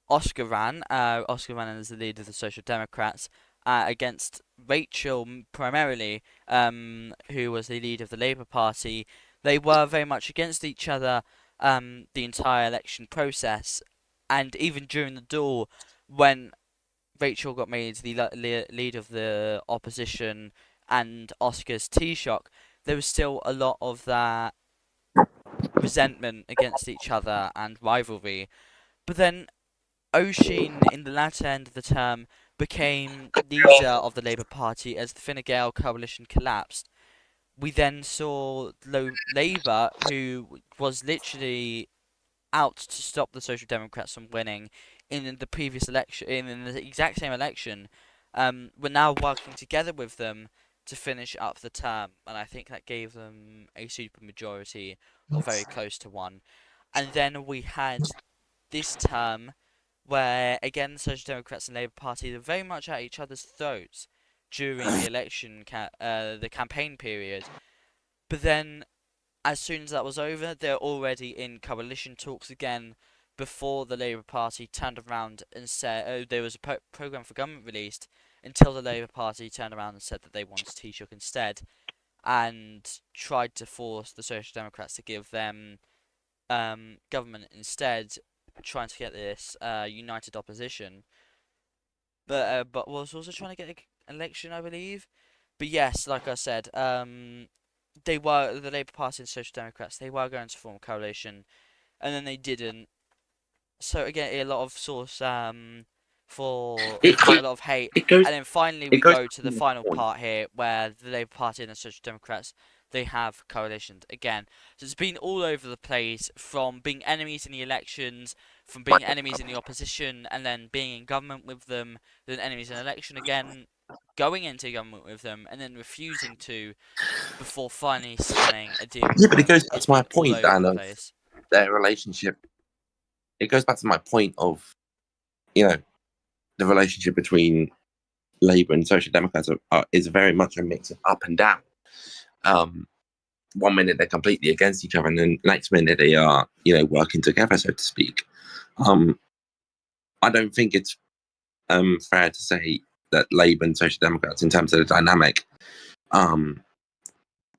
[SPEAKER 1] Oscar ran as the leader of the Social Democrats against Rachel primarily, who was the leader of the Labour Party. They were very much against each other the entire election process, and even during the duel, when Rachel got made the leader of the opposition and Oscar's Taoiseach, there was still a lot of that resentment against each other and rivalry. But then Oisin, in the latter end of the term, became leader of the Labour Party as the Fine Gael coalition collapsed. We then saw Labour, who was literally out to stop the Social Democrats from winning in the previous election, in the exact same election, were now working together with them to finish up the term, and I think that gave them a supermajority or very close to one. And then we had this term where, again, the Social Democrats and Labour Party are very much at each other's throats during the the campaign period. But then, as soon as that was over, they're already in coalition talks again before the Labour Party turned around and said, oh, there was a programme for government released, until the Labour Party turned around and said that they wanted Taoiseach instead, and tried to force the Social Democrats to give them government instead, trying to get this united opposition. But was also trying to get an election, I believe. But yes, like I said, they were, the Labour Party and Social Democrats, they were going to form a coalition, and then they didn't. So again, a lot of source for
[SPEAKER 6] It,
[SPEAKER 1] quite a
[SPEAKER 6] it,
[SPEAKER 1] lot of hate,
[SPEAKER 6] it goes
[SPEAKER 1] and then finally
[SPEAKER 6] it
[SPEAKER 1] we
[SPEAKER 6] goes
[SPEAKER 1] go
[SPEAKER 6] back
[SPEAKER 1] to
[SPEAKER 6] to
[SPEAKER 1] the
[SPEAKER 6] my
[SPEAKER 1] final
[SPEAKER 6] point.
[SPEAKER 1] part here, where the Labour Party and the Social Democrats, they have coalitioned again. So it's been all over the place, from being enemies in the elections, from being enemies in the opposition, and then being in government with them, then enemies in election again, going into government with them, and then refusing to, before finally signing a deal with
[SPEAKER 6] Yeah, but it
[SPEAKER 1] them.
[SPEAKER 6] goes back
[SPEAKER 1] It's
[SPEAKER 6] to my
[SPEAKER 1] been all
[SPEAKER 6] point,
[SPEAKER 1] over
[SPEAKER 6] Dan,
[SPEAKER 1] the
[SPEAKER 6] of
[SPEAKER 1] place.
[SPEAKER 6] their relationship. It goes back to my point of, you know, the relationship between Labour and Social Democrats is very much a mix of up and down. One minute they're completely against each other, and then next minute they are, you know, working together, so to speak. I don't think it's fair to say that Labour and Social Democrats, in terms of the dynamic,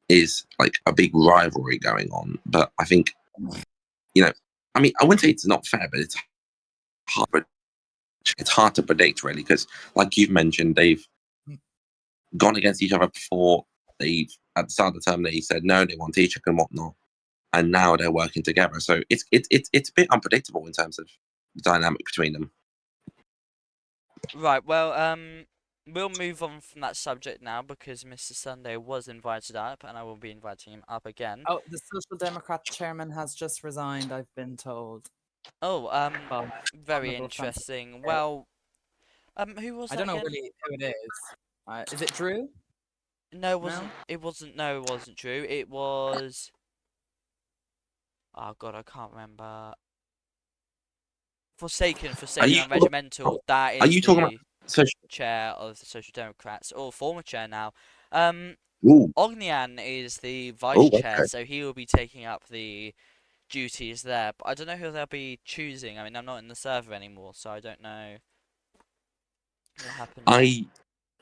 [SPEAKER 6] is like a big rivalry going on. But I think, you know, I mean, I wouldn't say it's not fair, but hard. It's hard to predict, really, because, like you've mentioned, they've gone against each other before. They've, at the start of the term, they said no, they want Taoiseach and whatnot, and now they're working together. So it's a bit unpredictable in terms of the dynamic between them.
[SPEAKER 1] Right, well, we'll move on from that subject now, because Mr. Sunday was invited up, and I will be inviting him up again.
[SPEAKER 2] Oh, the Social Democrat chairman has just resigned, I've been told.
[SPEAKER 1] Oh,
[SPEAKER 2] Well,
[SPEAKER 1] very
[SPEAKER 2] Honourable Francis.
[SPEAKER 1] interesting. Well, who was
[SPEAKER 2] I
[SPEAKER 1] that
[SPEAKER 2] don't know
[SPEAKER 1] again?
[SPEAKER 2] really who it is. Is it Drew?
[SPEAKER 1] No, it
[SPEAKER 2] No?
[SPEAKER 1] wasn't. It wasn't. No, it wasn't Drew. It was. Oh God, I can't remember. Forsaken
[SPEAKER 6] Are you
[SPEAKER 1] and Regimental. That
[SPEAKER 6] are
[SPEAKER 1] is
[SPEAKER 6] you talking about
[SPEAKER 1] the
[SPEAKER 6] social?
[SPEAKER 1] chair of the Social Democrats, or former chair now.
[SPEAKER 6] Ooh,
[SPEAKER 1] Ognian is the vice
[SPEAKER 6] oh,
[SPEAKER 1] chair,
[SPEAKER 6] okay.
[SPEAKER 1] so he will be taking up the duties there. But I don't know who they'll be choosing. I mean, I'm not in the server anymore, so I don't know what will happen there.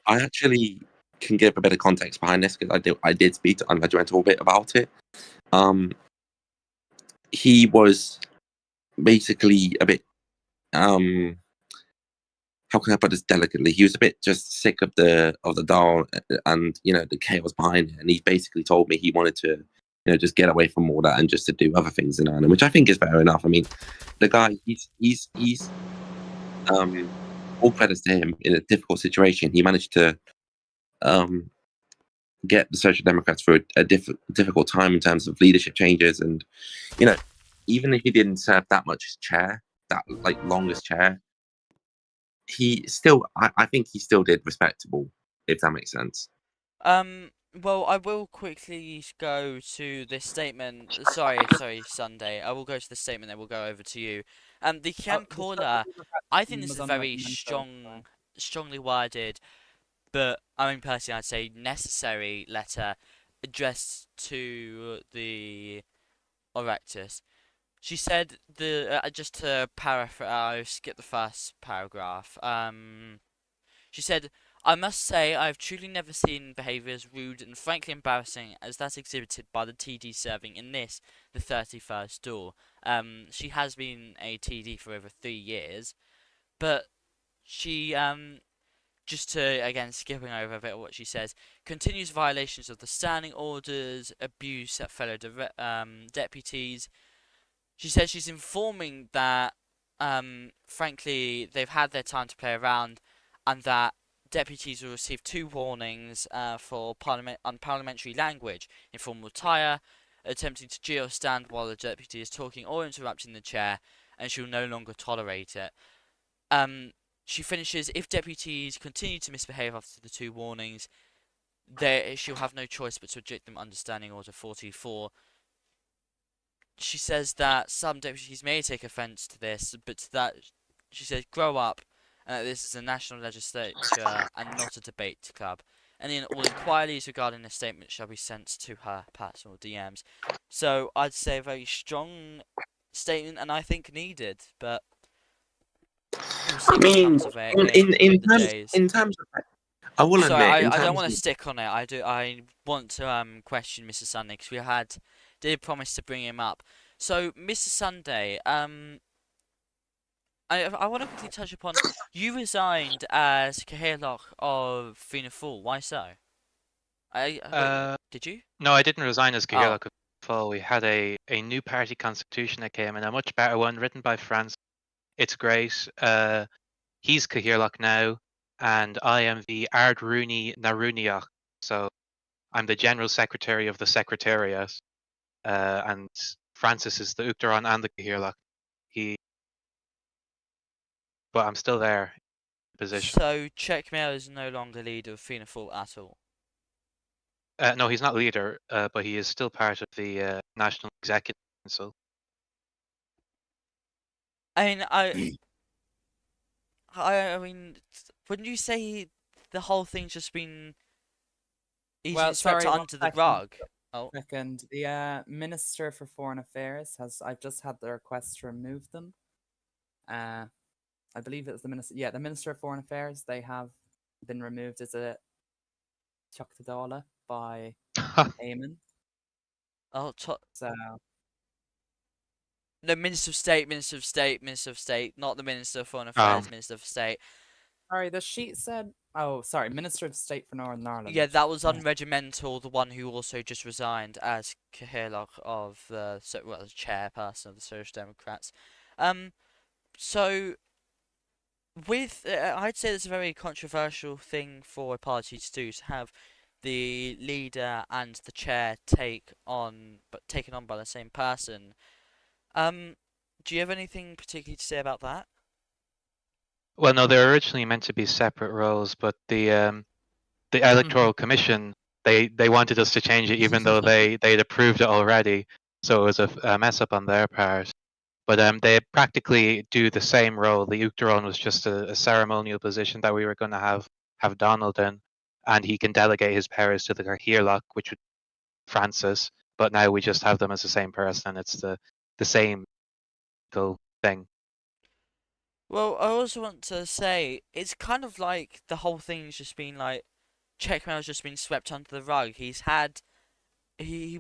[SPEAKER 6] I actually can give a bit of context behind this, because I did speak to Unregimental a bit about it. He was basically a bit how can I put this delicately? He was a bit just sick of the Dahl and, you know, the chaos behind it, and he basically told me he wanted to, you know, just get away from all that and just to do other things in Ireland, which I think is fair enough. I mean, the guy, he's all credits to him. In a difficult situation, he managed to get the Social Democrats through a difficult time in terms of leadership changes, and, you know, even if he didn't serve that much chair, that like longest chair, he still, I think he still did respectable, if that makes sense.
[SPEAKER 1] Well, I will quickly go to this statement. Sorry, Sunday. I will go to the statement, then we'll go over to you. The Kian
[SPEAKER 2] The
[SPEAKER 1] Caller,
[SPEAKER 2] Social Democrat
[SPEAKER 1] I think
[SPEAKER 2] chairman
[SPEAKER 1] this is
[SPEAKER 2] was
[SPEAKER 1] a very
[SPEAKER 2] unregimental.
[SPEAKER 1] strongly worded, but I mean, personally, I'd say necessary letter addressed to the Oireachtas. She said just to paraphrase, I'll skip the first paragraph. She said, I must say I have truly never seen behaviour as rude and frankly embarrassing as that exhibited by the TD serving in this, the 31st door. She has been a TD for over 3 years, but she, just to, again, skipping over a bit of what she says, continues violations of the standing orders, abuse at fellow deputies. She says she's informing that, frankly, they've had their time to play around, and that deputies will receive 2 warnings for unparliamentary language, informal attire, attempting to geo-stand while the deputy is talking or interrupting the chair, and she'll no longer tolerate it. She finishes, if deputies continue to misbehave after the 2 warnings, she'll have no choice but to reject them under Standing Order 44. She says that some deputies may take offence to this, but that she says grow up, and that this is a national legislature and not a debate club. And then all inquiries regarding the statement shall be sent to her personal DMs. So I'd say a very strong statement, and I think needed, but we'll see
[SPEAKER 6] I
[SPEAKER 1] what
[SPEAKER 6] mean,
[SPEAKER 1] comes of it in the days.
[SPEAKER 6] in terms of, I will
[SPEAKER 1] Sorry,
[SPEAKER 6] admit, in
[SPEAKER 1] I don't
[SPEAKER 6] terms
[SPEAKER 1] want
[SPEAKER 6] of,
[SPEAKER 1] to stick on it. I want to question Mr. Sunday because did promise to bring him up. So Mr. Sunday, I want to quickly touch upon you resigned as Cahirloch of Fianna Fáil. Why so? Wait, did you?
[SPEAKER 7] No, I didn't resign as
[SPEAKER 1] Oh.
[SPEAKER 7] Cahirloch of Fall. We had a new party constitution that came in, a much better one written by France. It's great. He's Cahirloch now, and I am the Ard Rooney Naruniach. So I'm the General Secretary of the Secretariat, and Francis is the Uachtaráin and the Cahirloch. But I'm still there in position.
[SPEAKER 1] So Checkmail is no longer leader of Fianna Fáil at all.
[SPEAKER 7] No, he's not leader, but he is still part of the National Executive Council.
[SPEAKER 1] I mean, I mean, wouldn't you say the whole thing's just been he's
[SPEAKER 2] Well,
[SPEAKER 1] been swept
[SPEAKER 2] sorry, one
[SPEAKER 1] under the
[SPEAKER 2] second.
[SPEAKER 1] rug? Oh,
[SPEAKER 2] Second, the Minister for Foreign Affairs I've just had the request to remove them. I believe it's the Minister. Yeah, the Minister of Foreign Affairs. They have been removed as a Tuchtadala by Eamon.
[SPEAKER 1] oh,
[SPEAKER 2] So
[SPEAKER 1] the Minister of State, Minister of State, Minister of State, not the Minister of Foreign Affairs, Minister of State.
[SPEAKER 2] sorry, the sheet said. Oh, sorry, Minister of State for Northern Ireland.
[SPEAKER 1] Yeah, that was
[SPEAKER 2] Yeah.
[SPEAKER 1] unregimental. The one who also just resigned as Cahirloch of the chairperson of the Social Democrats. So with I'd say it's a very controversial thing for a party to do, to have the leader and the chair taken on by the same person. Do you have anything particularly to say about that?
[SPEAKER 7] Well, no, they're originally meant to be separate roles, but the Electoral Commission they wanted us to change it, even though they'd approved it already. So it was a mess up on their part. But they practically do the same role. The Uachtaráin was just a ceremonial position that we were going to have Donald in, and he can delegate his powers to the Cahirloch, which would be Francis. But now we just have them as the same person, and it's the same thing.
[SPEAKER 1] Well, I also want to say it's kind of like the whole thing's just been like Checkmail's just been swept under the rug. He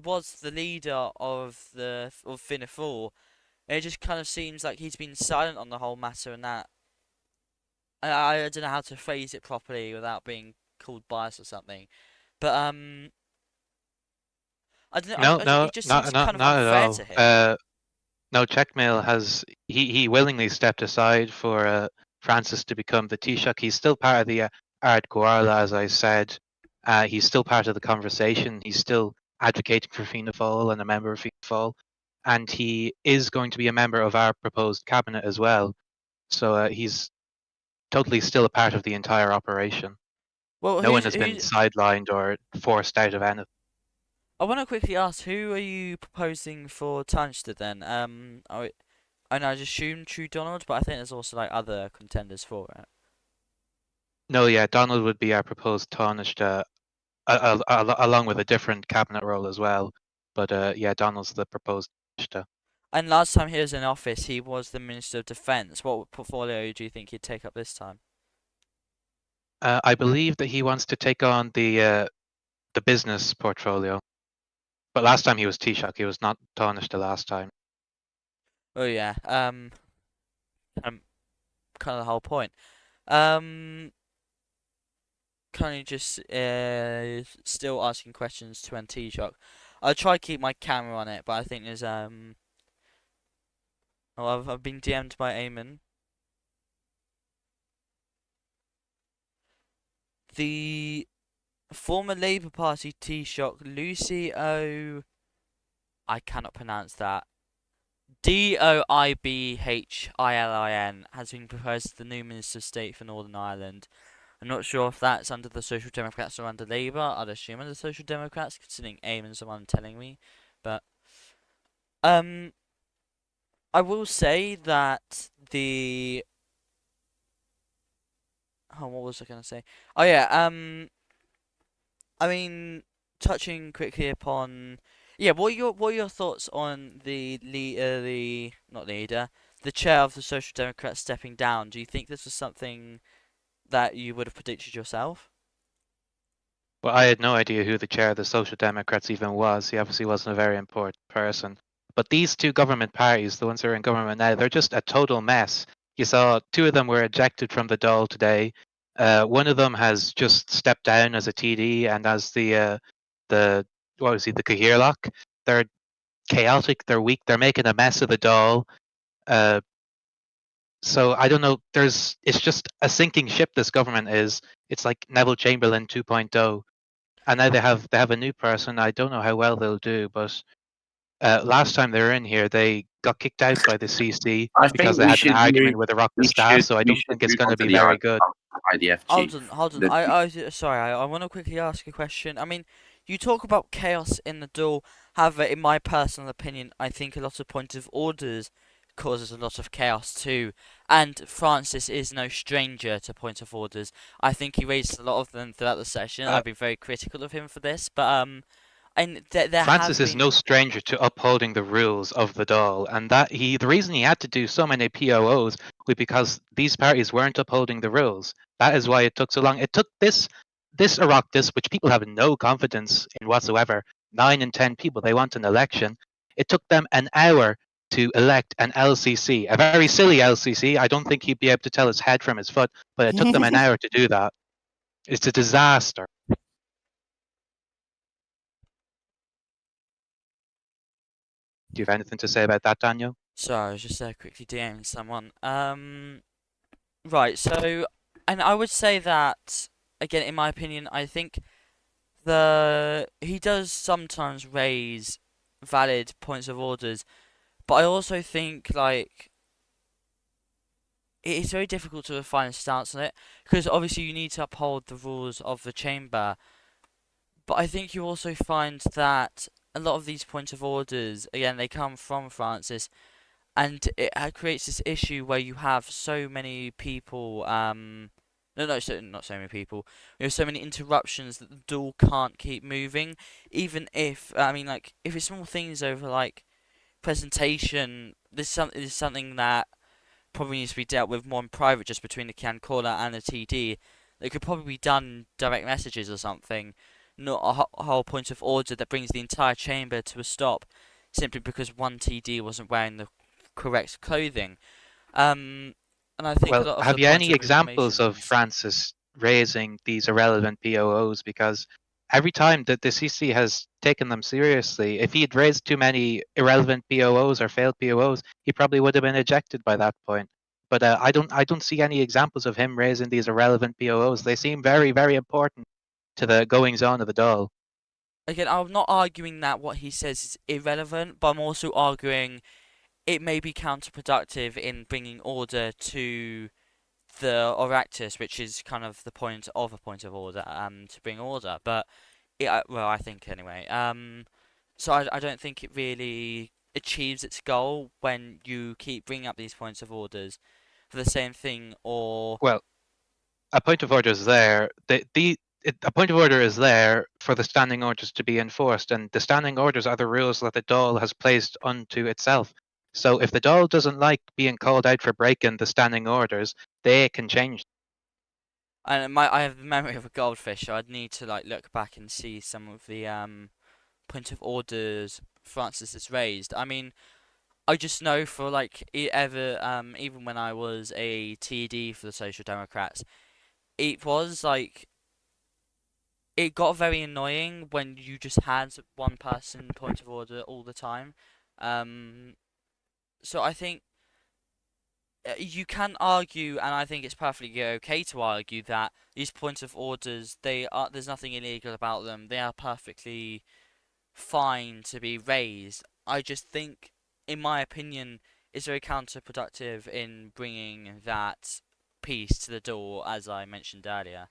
[SPEAKER 1] was the leader of Fianna Fáil. It just kind of seems like he's been silent on the whole matter, and that I don't know how to phrase it properly without being called biased or something. But I don't know. It just seems kind of
[SPEAKER 7] not at
[SPEAKER 1] unfair
[SPEAKER 7] all.
[SPEAKER 1] to him.
[SPEAKER 7] No, Checkmail has he willingly stepped aside for Francis to become the Taoiseach. He's still part of the Ard Comhairle, as I said. He's still part of the conversation. He's still advocating for Fianna Fáil and a member of Fianna Fáil, and he is going to be a member of our proposed cabinet as well. So he's totally still a part of the entire operation.
[SPEAKER 1] Well,
[SPEAKER 7] No one has been sidelined or forced out of anything.
[SPEAKER 1] I want to quickly ask, who are you proposing for Taoiseach then? I just assume True Donald, but I think there's also like other contenders for it.
[SPEAKER 7] No, yeah, Donald would be our proposed Taoiseach, along with a different cabinet role as well. But yeah, Donald's the proposed Taoiseach.
[SPEAKER 1] And last time he was in office, he was the Minister of Defence. What portfolio do you think he'd take up this time?
[SPEAKER 7] I believe that he wants to take on the business portfolio. But last time he was Taoiseach, he was not Taoiseach the last time.
[SPEAKER 1] Oh yeah, kind of the whole point. Kind of just still asking questions to Taoiseach. I'll try to keep my camera on it, but I think there's oh, I've been DM'd by Eamon. The former Labour Party Taoiseach Lucy O. I cannot pronounce that. Doibhilin has been proposed as the new Minister of State for Northern Ireland. I'm not sure if that's under the Social Democrats or under Labour. I'd assume under the Social Democrats, considering Eamon's the one telling me. But I will say that the what was I gonna say? Oh yeah, I mean, touching quickly upon, yeah, what are your thoughts on the not leader, the chair of the Social Democrats stepping down? Do you think this was something that you would have predicted yourself?
[SPEAKER 7] Well, I had no idea who the chair of the Social Democrats even was. He obviously wasn't a very important person. But these two government parties, the ones that are in government now, they're just a total mess. You saw two of them were ejected from the Dáil today. One of them has just stepped down as a TD, and as the what was he, the Cahirlock. They're chaotic. They're weak. They're making a mess of the Dáil. So I don't know. It's just a sinking ship. This government is. It's like Neville Chamberlain 2.0. And now they have a new person. I don't know how well they'll do, but last time they were in here, they got kicked out by the CC
[SPEAKER 6] I
[SPEAKER 7] because
[SPEAKER 6] think
[SPEAKER 7] they
[SPEAKER 6] we
[SPEAKER 7] had an
[SPEAKER 6] should move.
[SPEAKER 7] argument with Oireachtas
[SPEAKER 6] We
[SPEAKER 7] staff.
[SPEAKER 6] should
[SPEAKER 7] So I
[SPEAKER 6] we
[SPEAKER 7] don't
[SPEAKER 6] should
[SPEAKER 7] think it's
[SPEAKER 6] move
[SPEAKER 7] going
[SPEAKER 6] on
[SPEAKER 7] to
[SPEAKER 6] to
[SPEAKER 7] be
[SPEAKER 6] the
[SPEAKER 7] very good.
[SPEAKER 6] IDF chief.
[SPEAKER 1] Hold on.
[SPEAKER 6] The-
[SPEAKER 1] Sorry. I want to quickly ask a question. I mean, you talk about chaos in the duel. However, in my personal opinion, I think a lot of point of orders causes a lot of chaos too. And Francis is no stranger to point of orders. I think he raised a lot of them throughout the session.
[SPEAKER 7] Uh,
[SPEAKER 1] I've been very critical of him for this, but and there
[SPEAKER 7] Francis
[SPEAKER 1] have
[SPEAKER 7] is no
[SPEAKER 1] been.
[SPEAKER 7] stranger to upholding the rules of the Dáil, and the reason he had to do so many POOs was because these parties weren't upholding the rules. That is why it took so long. It took this Oireachtas, which people have no confidence in whatsoever, 9 in 10 people they want an election. It took them an hour to elect an LCC, a very silly LCC. I don't think he'd be able to tell his head from his foot, but it took them an hour to do that. It's a disaster. Do you have anything to say about that, Daniel?
[SPEAKER 1] Sorry, I was just quickly DMing someone. Right. So, and I would say that again, in my opinion, I think he does sometimes raise valid points of orders, but I also think like it's very difficult to find a stance on it because obviously you need to uphold the rules of the chamber, but I think you also find that a lot of these points of orders again they come from Francis, and it creates this issue where you have so many people not so many people. We have so many interruptions that the duel can't keep moving. Even if I mean, like, if it's small things over like presentation, this is something that probably needs to be dealt with more in private, just between the can caller and the TD. It could probably be done in direct messages or something, not a whole point of order that brings the entire chamber to a stop, simply because one TD wasn't wearing the correct clothing. And I think a
[SPEAKER 7] Well,
[SPEAKER 1] lot of the
[SPEAKER 7] have you
[SPEAKER 1] points
[SPEAKER 7] any
[SPEAKER 1] of
[SPEAKER 7] examples of
[SPEAKER 1] informations.
[SPEAKER 7] Francis raising these irrelevant POOs? Because every time that the CC has taken them seriously, if he had raised too many irrelevant POOs or failed POOs, he probably would have been ejected by that point. But I don't see any examples of him raising these irrelevant POOs. They seem very, very important to the goings on of the Dáil.
[SPEAKER 1] Again, I'm not arguing that what he says is irrelevant, but I'm also arguing it may be counterproductive in bringing order to the Oireachtas, which is kind of the point of a point of order, to bring order. But well, I think anyway. So I don't think it really achieves its goal when you keep bringing up these points of orders for the same thing, or
[SPEAKER 7] Well, a point of order is there. A point of order is there for the standing orders to be enforced, and the standing orders are the rules that the Dáil has placed unto itself. So if the Dáil doesn't like being called out for breaking the standing orders, they can change.
[SPEAKER 1] and I have the memory of a goldfish, so I'd need to like look back and see some of the point of orders Francis has raised. I mean, I just know for like even when I was a TD for the Social Democrats, it was like it got very annoying when you just had one person point of order all the time. Um, so I think you can argue, and I think it's perfectly okay to argue that these points of orders there's nothing illegal about them. They are perfectly fine to be raised. I just think, in my opinion, it's very counterproductive in bringing that piece to the door, as I mentioned earlier.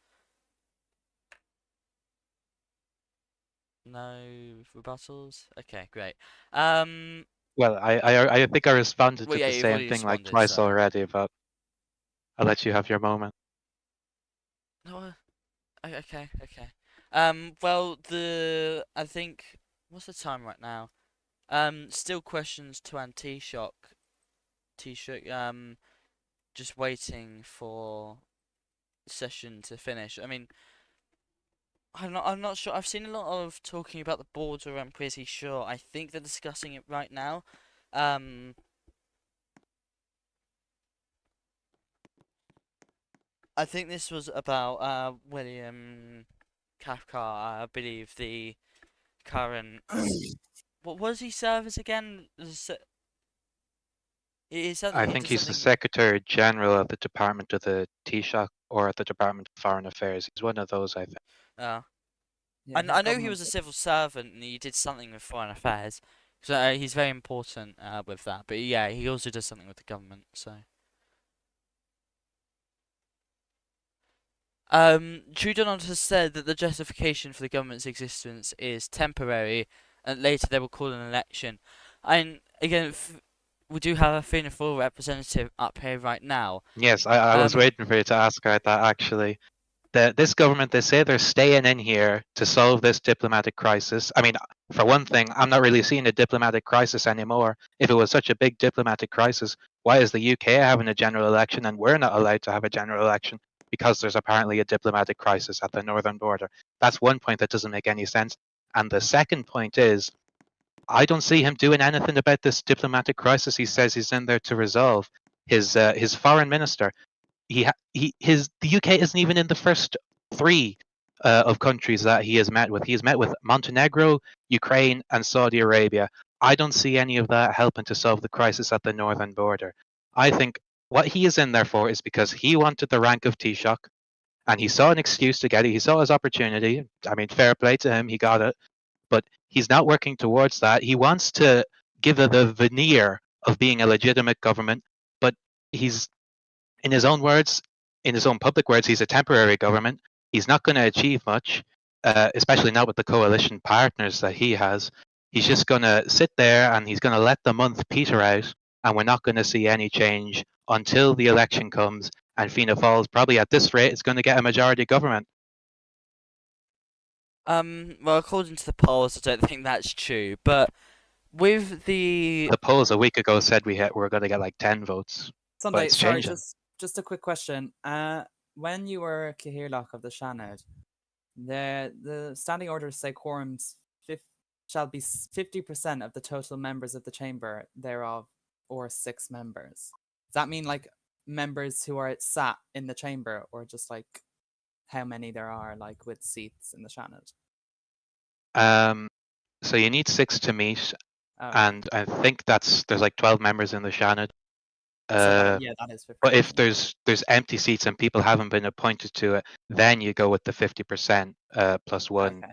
[SPEAKER 1] No rebuttals? Okay, great.
[SPEAKER 7] Well, I think I responded
[SPEAKER 1] Well,
[SPEAKER 7] to
[SPEAKER 1] yeah,
[SPEAKER 7] the
[SPEAKER 1] you've
[SPEAKER 7] same
[SPEAKER 1] already
[SPEAKER 7] thing like
[SPEAKER 1] responded,
[SPEAKER 7] twice
[SPEAKER 1] so.
[SPEAKER 7] already, but I'll let you have your moment.
[SPEAKER 1] No, okay. Well, I think, what's the time right now? Still questions to T-Shock. T-Shock, just waiting for session to finish. I mean, I'm not sure. I've seen a lot of talking about the border. I'm pretty sure. I think they're discussing it right now. I think this was about William Kafka. I believe the current. What was he serve as again? He
[SPEAKER 7] I
[SPEAKER 1] he
[SPEAKER 7] think
[SPEAKER 1] does
[SPEAKER 7] he's the
[SPEAKER 1] something.
[SPEAKER 7] Secretary General of the Department of the Taoiseach or at the Department of Foreign Affairs. He's one of those, I think.
[SPEAKER 1] Uh,
[SPEAKER 2] Yeah,
[SPEAKER 1] I
[SPEAKER 2] his
[SPEAKER 1] know he was
[SPEAKER 2] government.
[SPEAKER 1] a civil servant and he did something with foreign affairs, so he's very important with that. But yeah, he also does something with the government. So, Trudeau has said that the justification for the government's existence is temporary, and later they will call an election. And again, we do have a Fianna Fáil representative up here right now.
[SPEAKER 7] Yes, I was
[SPEAKER 1] Um,
[SPEAKER 7] waiting for you to ask about that actually. This government, they say they're staying in here to solve this diplomatic crisis. I mean, for one thing, I'm not really seeing a diplomatic crisis anymore. If it was such a big diplomatic crisis, why is the UK having a general election and we're not allowed to have a general election? Because there's apparently a diplomatic crisis at the northern border. That's one point that doesn't make any sense. And the second point is, I don't see him doing anything about this diplomatic crisis he says he's in there to resolve. His foreign minister, the UK isn't even in the first three of countries that he has met with. He has met with Montenegro, Ukraine, and Saudi Arabia. I don't see any of that helping to solve the crisis at the northern border. I think what he is in there for is because he wanted the rank of Taoiseach, and he saw an excuse to get it. He saw his opportunity. I mean, fair play to him, he got it. But he's not working towards that. He wants to give it the veneer of being a legitimate government, but he's, in his own words, in his own public words, he's a temporary government. He's not going to achieve much, especially not with the coalition partners that he has. He's just going to sit there and he's going to let the month peter out, and we're not going to see any change until the election comes. And Fianna Fáil, probably at this rate, is going to get a majority government.
[SPEAKER 1] well, according to the polls, I don't think that's true. But with
[SPEAKER 7] The polls a week ago said we're going to get like 10 votes.
[SPEAKER 2] Sunday,
[SPEAKER 7] it's
[SPEAKER 2] sorry,
[SPEAKER 7] changing.
[SPEAKER 2] just a quick question. When you were Cahirloch of the Shannon, the standing orders say quorums shall be 50% of the total members of the chamber thereof, or 6 members. Does that mean like members who are sat in the chamber, or just like how many there are like with seats in the Shannon?
[SPEAKER 7] So you need 6 to meet,
[SPEAKER 2] Okay.
[SPEAKER 7] and I think there's like 12 members in the Shannon.
[SPEAKER 2] So that is 50%.
[SPEAKER 7] But if there's empty seats and people haven't been appointed to it, then you go with the 50% plus 1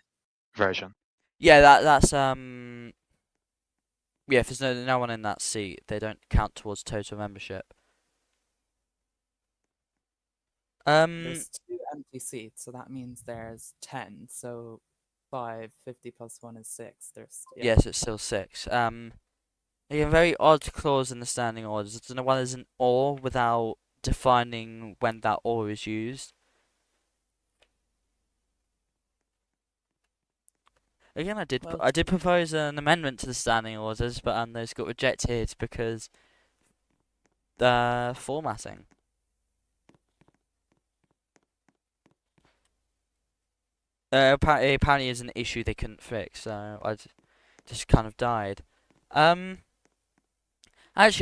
[SPEAKER 7] version.
[SPEAKER 1] Yeah, that's yeah, if there's no one in that seat, they don't count towards total membership.
[SPEAKER 2] There's 2 empty seats, so that means there's 10. So 5, 50 plus 1 is 6.
[SPEAKER 1] Yes, it's still 6. A very odd clause in the standing orders. I don't know why there's an or without defining when that or is used. Again, I did propose an amendment to the standing orders, but those got rejected because the formatting. Apparently is an issue they couldn't fix, so I just kind of died. Actually,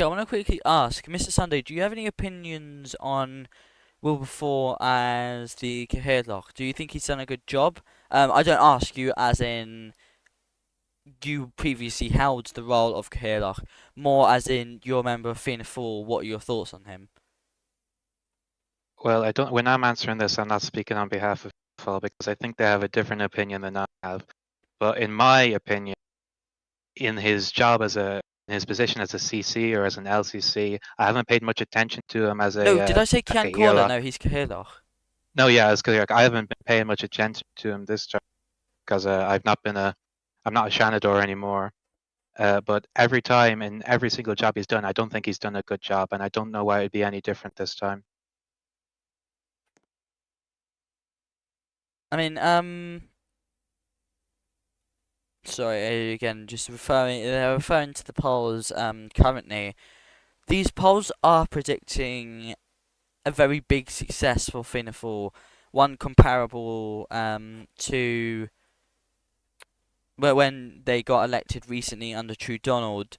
[SPEAKER 1] I want to quickly ask, Mr. Sunday, do you have any opinions on Wilberforce as the Cahirloch? Do you think he's done a good job? I don't ask you as in you previously held the role of Cahirloch, more as in you're a member of Fianna Fáil. What are your thoughts on him?
[SPEAKER 7] Well, when I'm answering this, I'm not speaking on behalf of Fáil because I think they have a different opinion than I have. But in my opinion, in his job as a his position as a CC or as an LCC. I haven't paid much attention to him as
[SPEAKER 1] No, did I say
[SPEAKER 7] a
[SPEAKER 1] Cian Corla?
[SPEAKER 7] Caoileach.
[SPEAKER 1] No, he's Cahiloch.
[SPEAKER 7] No, yeah, it's Caoileach. I haven't been paying much attention to him this time because I'm not a Shanador anymore. But every time in every single job he's done, I don't think he's done a good job, and I don't know why it'd be any different this time.
[SPEAKER 1] I mean, sorry, again, just they're referring to the polls currently. These polls are predicting a very big success for Fianna Fáil, one comparable to when they got elected recently under True Donald.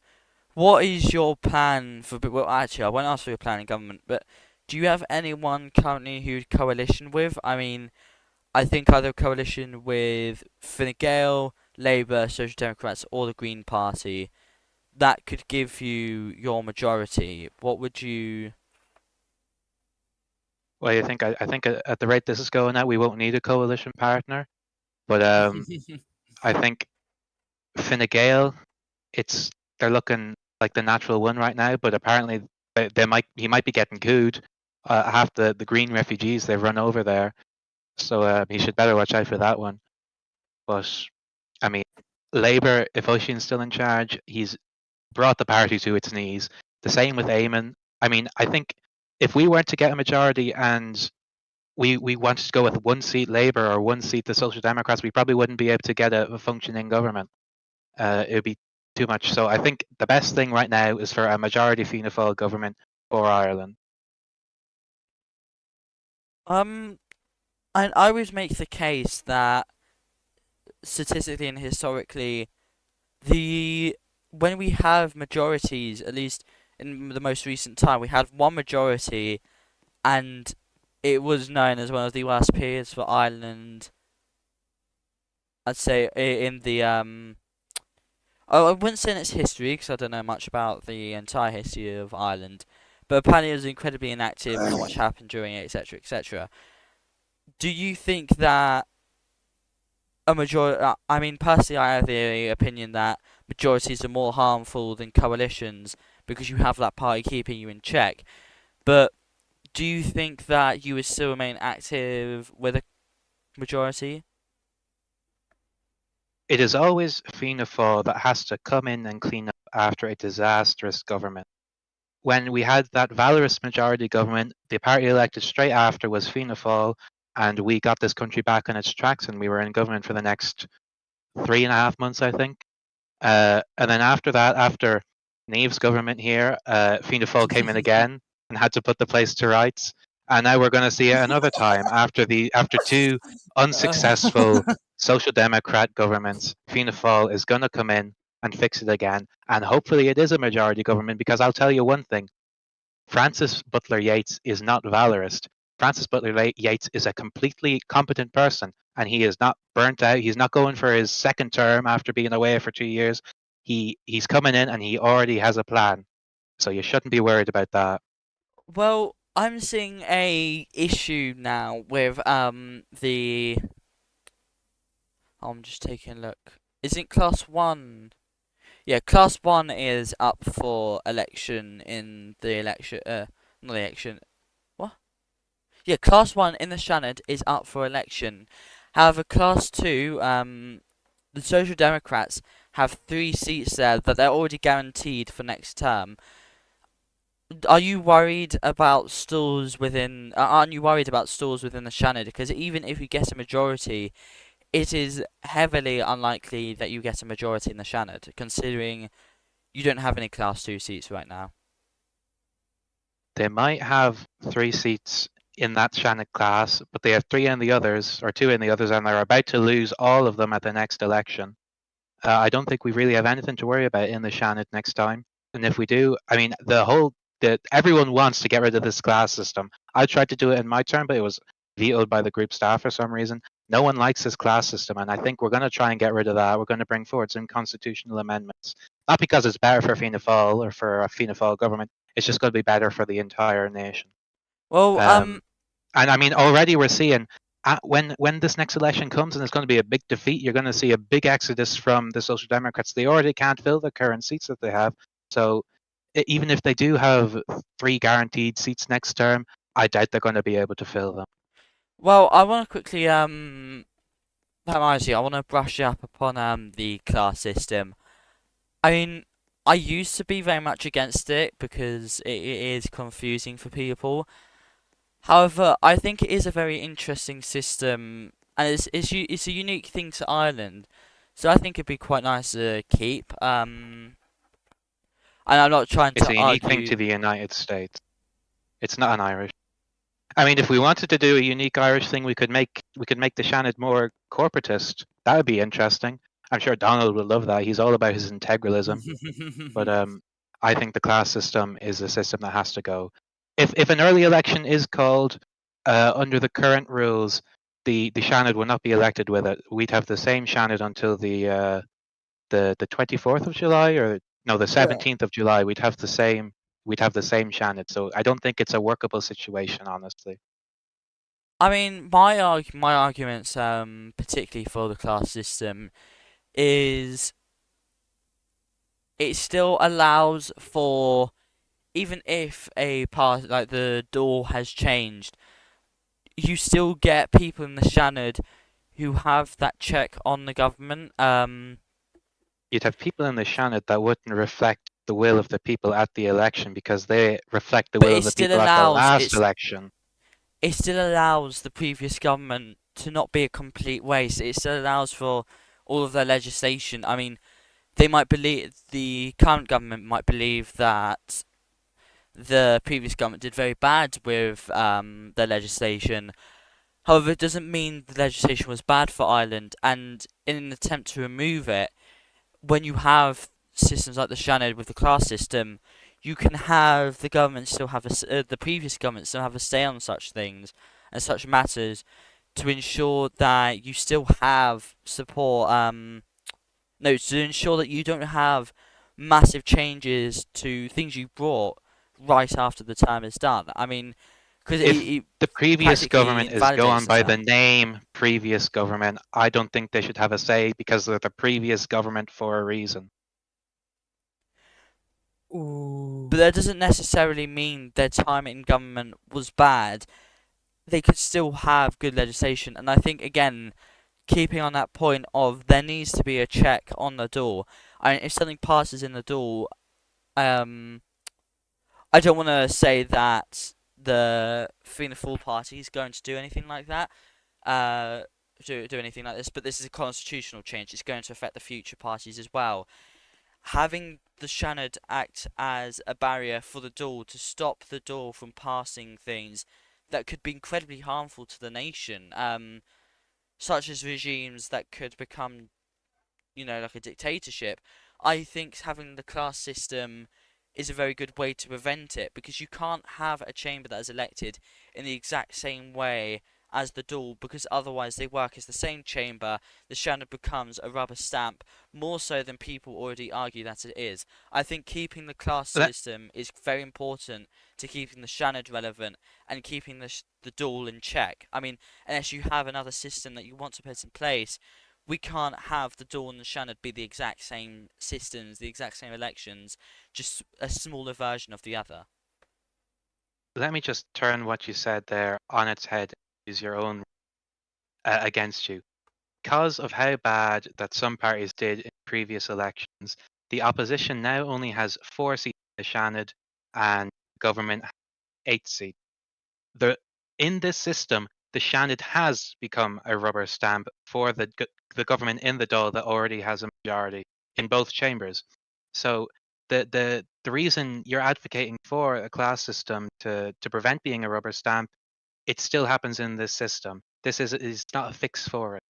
[SPEAKER 1] What is your plan for? Well, actually, I won't ask for your plan in government, but do you have anyone currently who you'd coalition with? I mean, I think either coalition with Fine Gael, Labour, Social Democrats, or the Green Party, that could give you your majority. What would you?
[SPEAKER 7] Well, I think at the rate this is going at, we won't need a coalition partner. But I think Fine Gael, they're looking like the natural one right now. But apparently, he might be getting cooed. Half the Green refugees they've run over there, so he should better watch out for that one. But I mean, Labour, if Oisin's still in charge, he's brought the party to its knees. The same with Eamon. I mean, I think if we weren't to get a majority and we wanted to go with one seat Labour or one seat the Social Democrats, we probably wouldn't be able to get a functioning government. It would be too much. So I think the best thing right now is for a majority Fianna Fáil government for Ireland.
[SPEAKER 1] And I would make the case that statistically and historically, when we have majorities, at least in the most recent time, we had one majority, and it was known as one of the worst periods for Ireland. I'd say in the I wouldn't say in its history because I don't know much about the entire history of Ireland, but apparently it was incredibly inactive. Not much happened during it, etc., etc. Do you think that a majority? I mean, personally, I have the opinion that majorities are more harmful than coalitions because you have that party keeping you in check. But do you think that you would still remain active with a majority?
[SPEAKER 7] It is always Fianna Fáil that has to come in and clean up after a disastrous government. When we had that valorous majority government, the party elected straight after was Fianna Fáil, and we got this country back on its tracks, and we were in government for the next 3.5 months, I think. And then after that, after Neve's government here, Fianna Fáil came in again and had to put the place to rights. And now we're going to see it another time after two unsuccessful Social Democrat governments. Fianna Fáil is going to come in and fix it again, and hopefully it is a majority government. Because I'll tell you one thing: Francis Butler Yeats is not valorist. Francis Butler Yeats is a completely competent person, and he is not burnt out. He's not going for his second term after being away for 2 years. He's coming in and he already has a plan, so you shouldn't be worried about that.
[SPEAKER 1] Well, I'm seeing a issue now with the. I'm just taking a look. Isn't Class 1? Yeah, Class 1 is up for election in the election. Not the election. What? Yeah, Class 1 in the Shannon is up for election. However, Class 2, the Social Democrats have 3 seats there that they're already guaranteed for next term. Are you worried about stalls within? Aren't you worried about stalls within the Shannon? Because even if you get a majority, it is heavily unlikely that you get a majority in the Shannon, considering you don't have any Class 2 seats right now.
[SPEAKER 7] They might have 3 seats in that Shannon class, but they have 3 in the others, or 2 in the others, and they're about to lose all of them at the next election. I don't think we really have anything to worry about in the Shannon next time. And if we do, I mean, everyone wants to get rid of this class system. I tried to do it in my term, but it was vetoed by the group staff for some reason. No one likes this class system, and I think we're going to try and get rid of that. We're going to bring forward some constitutional amendments. Not because it's better for Fianna Fáil or for a Fianna Fáil government. It's just going to be better for the entire nation.
[SPEAKER 1] Well,
[SPEAKER 7] and I mean, already we're seeing when this next election comes and it's going to be a big defeat, you're going to see a big exodus from the Social Democrats. They already can't fill the current seats that they have. So even if they do have 3 guaranteed seats next term, I doubt they're going to be able to fill them.
[SPEAKER 1] Well, I want to quickly I want to brush up upon the class system. I mean, I used to be very much against it because it is confusing for people. However, I think it is a very interesting system, and it's a unique thing to Ireland. So I think it'd be quite nice to keep. And I'm not trying
[SPEAKER 7] It's
[SPEAKER 1] to
[SPEAKER 7] a unique thing
[SPEAKER 1] argue.
[SPEAKER 7] to the United States. It's not an Irish. I mean, if we wanted to do a unique Irish thing, we could make the Shannon more corporatist. That would be interesting. I'm sure Donald would love that. He's all about his integralism. But I think the class system is a system that has to go. If an early election is called under the current rules, the Shannon will not be elected with it. We'd have the same Shannon until the 24th of July, or no, the 17th of July. We'd have the same Shannon. So I don't think it's a workable situation, honestly.
[SPEAKER 1] I mean, my arguments, particularly for the class system, is it still allows for, even if a part like the door has changed, you still get people in the Shannon who have that check on the government.
[SPEAKER 7] You'd have people in the Shannon that wouldn't reflect the will of the people at the election because they reflect the
[SPEAKER 1] But
[SPEAKER 7] will
[SPEAKER 1] it
[SPEAKER 7] of the
[SPEAKER 1] still
[SPEAKER 7] people at the
[SPEAKER 1] allows
[SPEAKER 7] last election.
[SPEAKER 1] it still allows the previous government to not be a complete waste. It still allows for all of their legislation. I mean, they might believe the current government might believe that the previous government did very bad with their legislation. However, it doesn't mean the legislation was bad for Ireland. And in an attempt to remove it, when you have systems like the Shannon with the class system, you can have the government still have the previous government still have a say on such things and such matters to ensure that you still have support. No, to ensure that you don't have massive changes to things you brought right after the term is done. I mean, because
[SPEAKER 7] If the previous
[SPEAKER 1] practically
[SPEAKER 7] government is
[SPEAKER 1] invalidates
[SPEAKER 7] going
[SPEAKER 1] the
[SPEAKER 7] by the
[SPEAKER 1] term.
[SPEAKER 7] name previous government, I don't think they should have a say because they're the previous government for a reason.
[SPEAKER 2] Ooh.
[SPEAKER 1] But that doesn't necessarily mean their time in government was bad. They could still have good legislation, and I think again, keeping on that point of there needs to be a check on the door. I mean, if something passes in the door, I don't want to say that the Fianna Fáil party is going to do anything like that. Do anything like this, but this is a constitutional change. It's going to affect the future parties as well. Having the Shannon act as a barrier for the door to stop the door from passing things that could be incredibly harmful to the nation, such as regimes that could become, like a dictatorship. I think having the class system is a very good way to prevent it, because you can't have a chamber that is elected in the exact same way as the Dáil, because otherwise they work as the same chamber. The Shannon becomes a rubber stamp, more so than people already argue that it is. I think keeping the class
[SPEAKER 7] That-
[SPEAKER 1] system is very important to keeping the Shannon relevant and keeping the Dáil in check. I mean, unless you have another system that you want to put in place, we can't have the Dáil and the Shannon be the exact same systems, the exact same elections, just a smaller version of the other.
[SPEAKER 7] Let me just turn what you said there on its head and use your own against you. Because of how bad that some parties did in previous elections, the opposition now only has 4 seats in the Shannon and government 8 seats. In this system, the Shannon has become a rubber stamp for the government in the Dáil that already has a majority in both chambers. So the reason you're advocating for a class system to prevent being a rubber stamp, it still happens in this system. This is not a fix for it.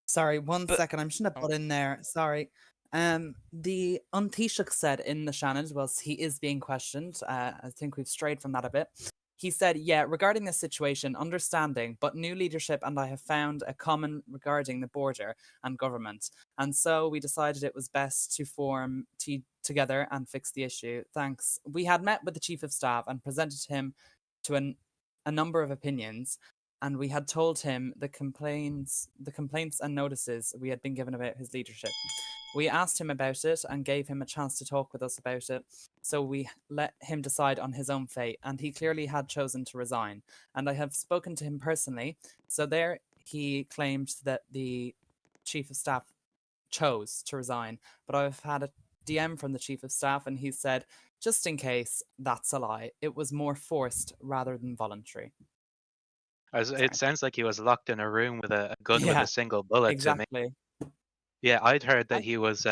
[SPEAKER 2] Sorry, one
[SPEAKER 1] But-
[SPEAKER 2] second. I'm just gonna put in there. Sorry. The Taoiseach said in the Shannon, was he is being questioned. I think we've strayed from that a bit. He said, yeah, regarding this situation, understanding, but new leadership and I have found a common regarding the border and government. And so we decided it was best to form together and fix the issue. Thanks. We had met with the Chief of Staff and presented him to a number of opinions. and we had told him the complaints and notices we had been given about his leadership. We asked him about it and gave him a chance to talk with us about it. So we let him decide on his own fate, and he clearly had chosen to resign. And I have spoken to him personally. So there he claimed that the chief of staff chose to resign, but I've had a DM from the chief of staff, and he said, just in case, that's a lie. It was more forced rather than voluntary.
[SPEAKER 7] It sounds like he was locked in a room with a gun with
[SPEAKER 2] Yeah,
[SPEAKER 7] a single bullet to me.
[SPEAKER 2] exactly.
[SPEAKER 7] Yeah, I'd heard that
[SPEAKER 2] I-
[SPEAKER 7] he was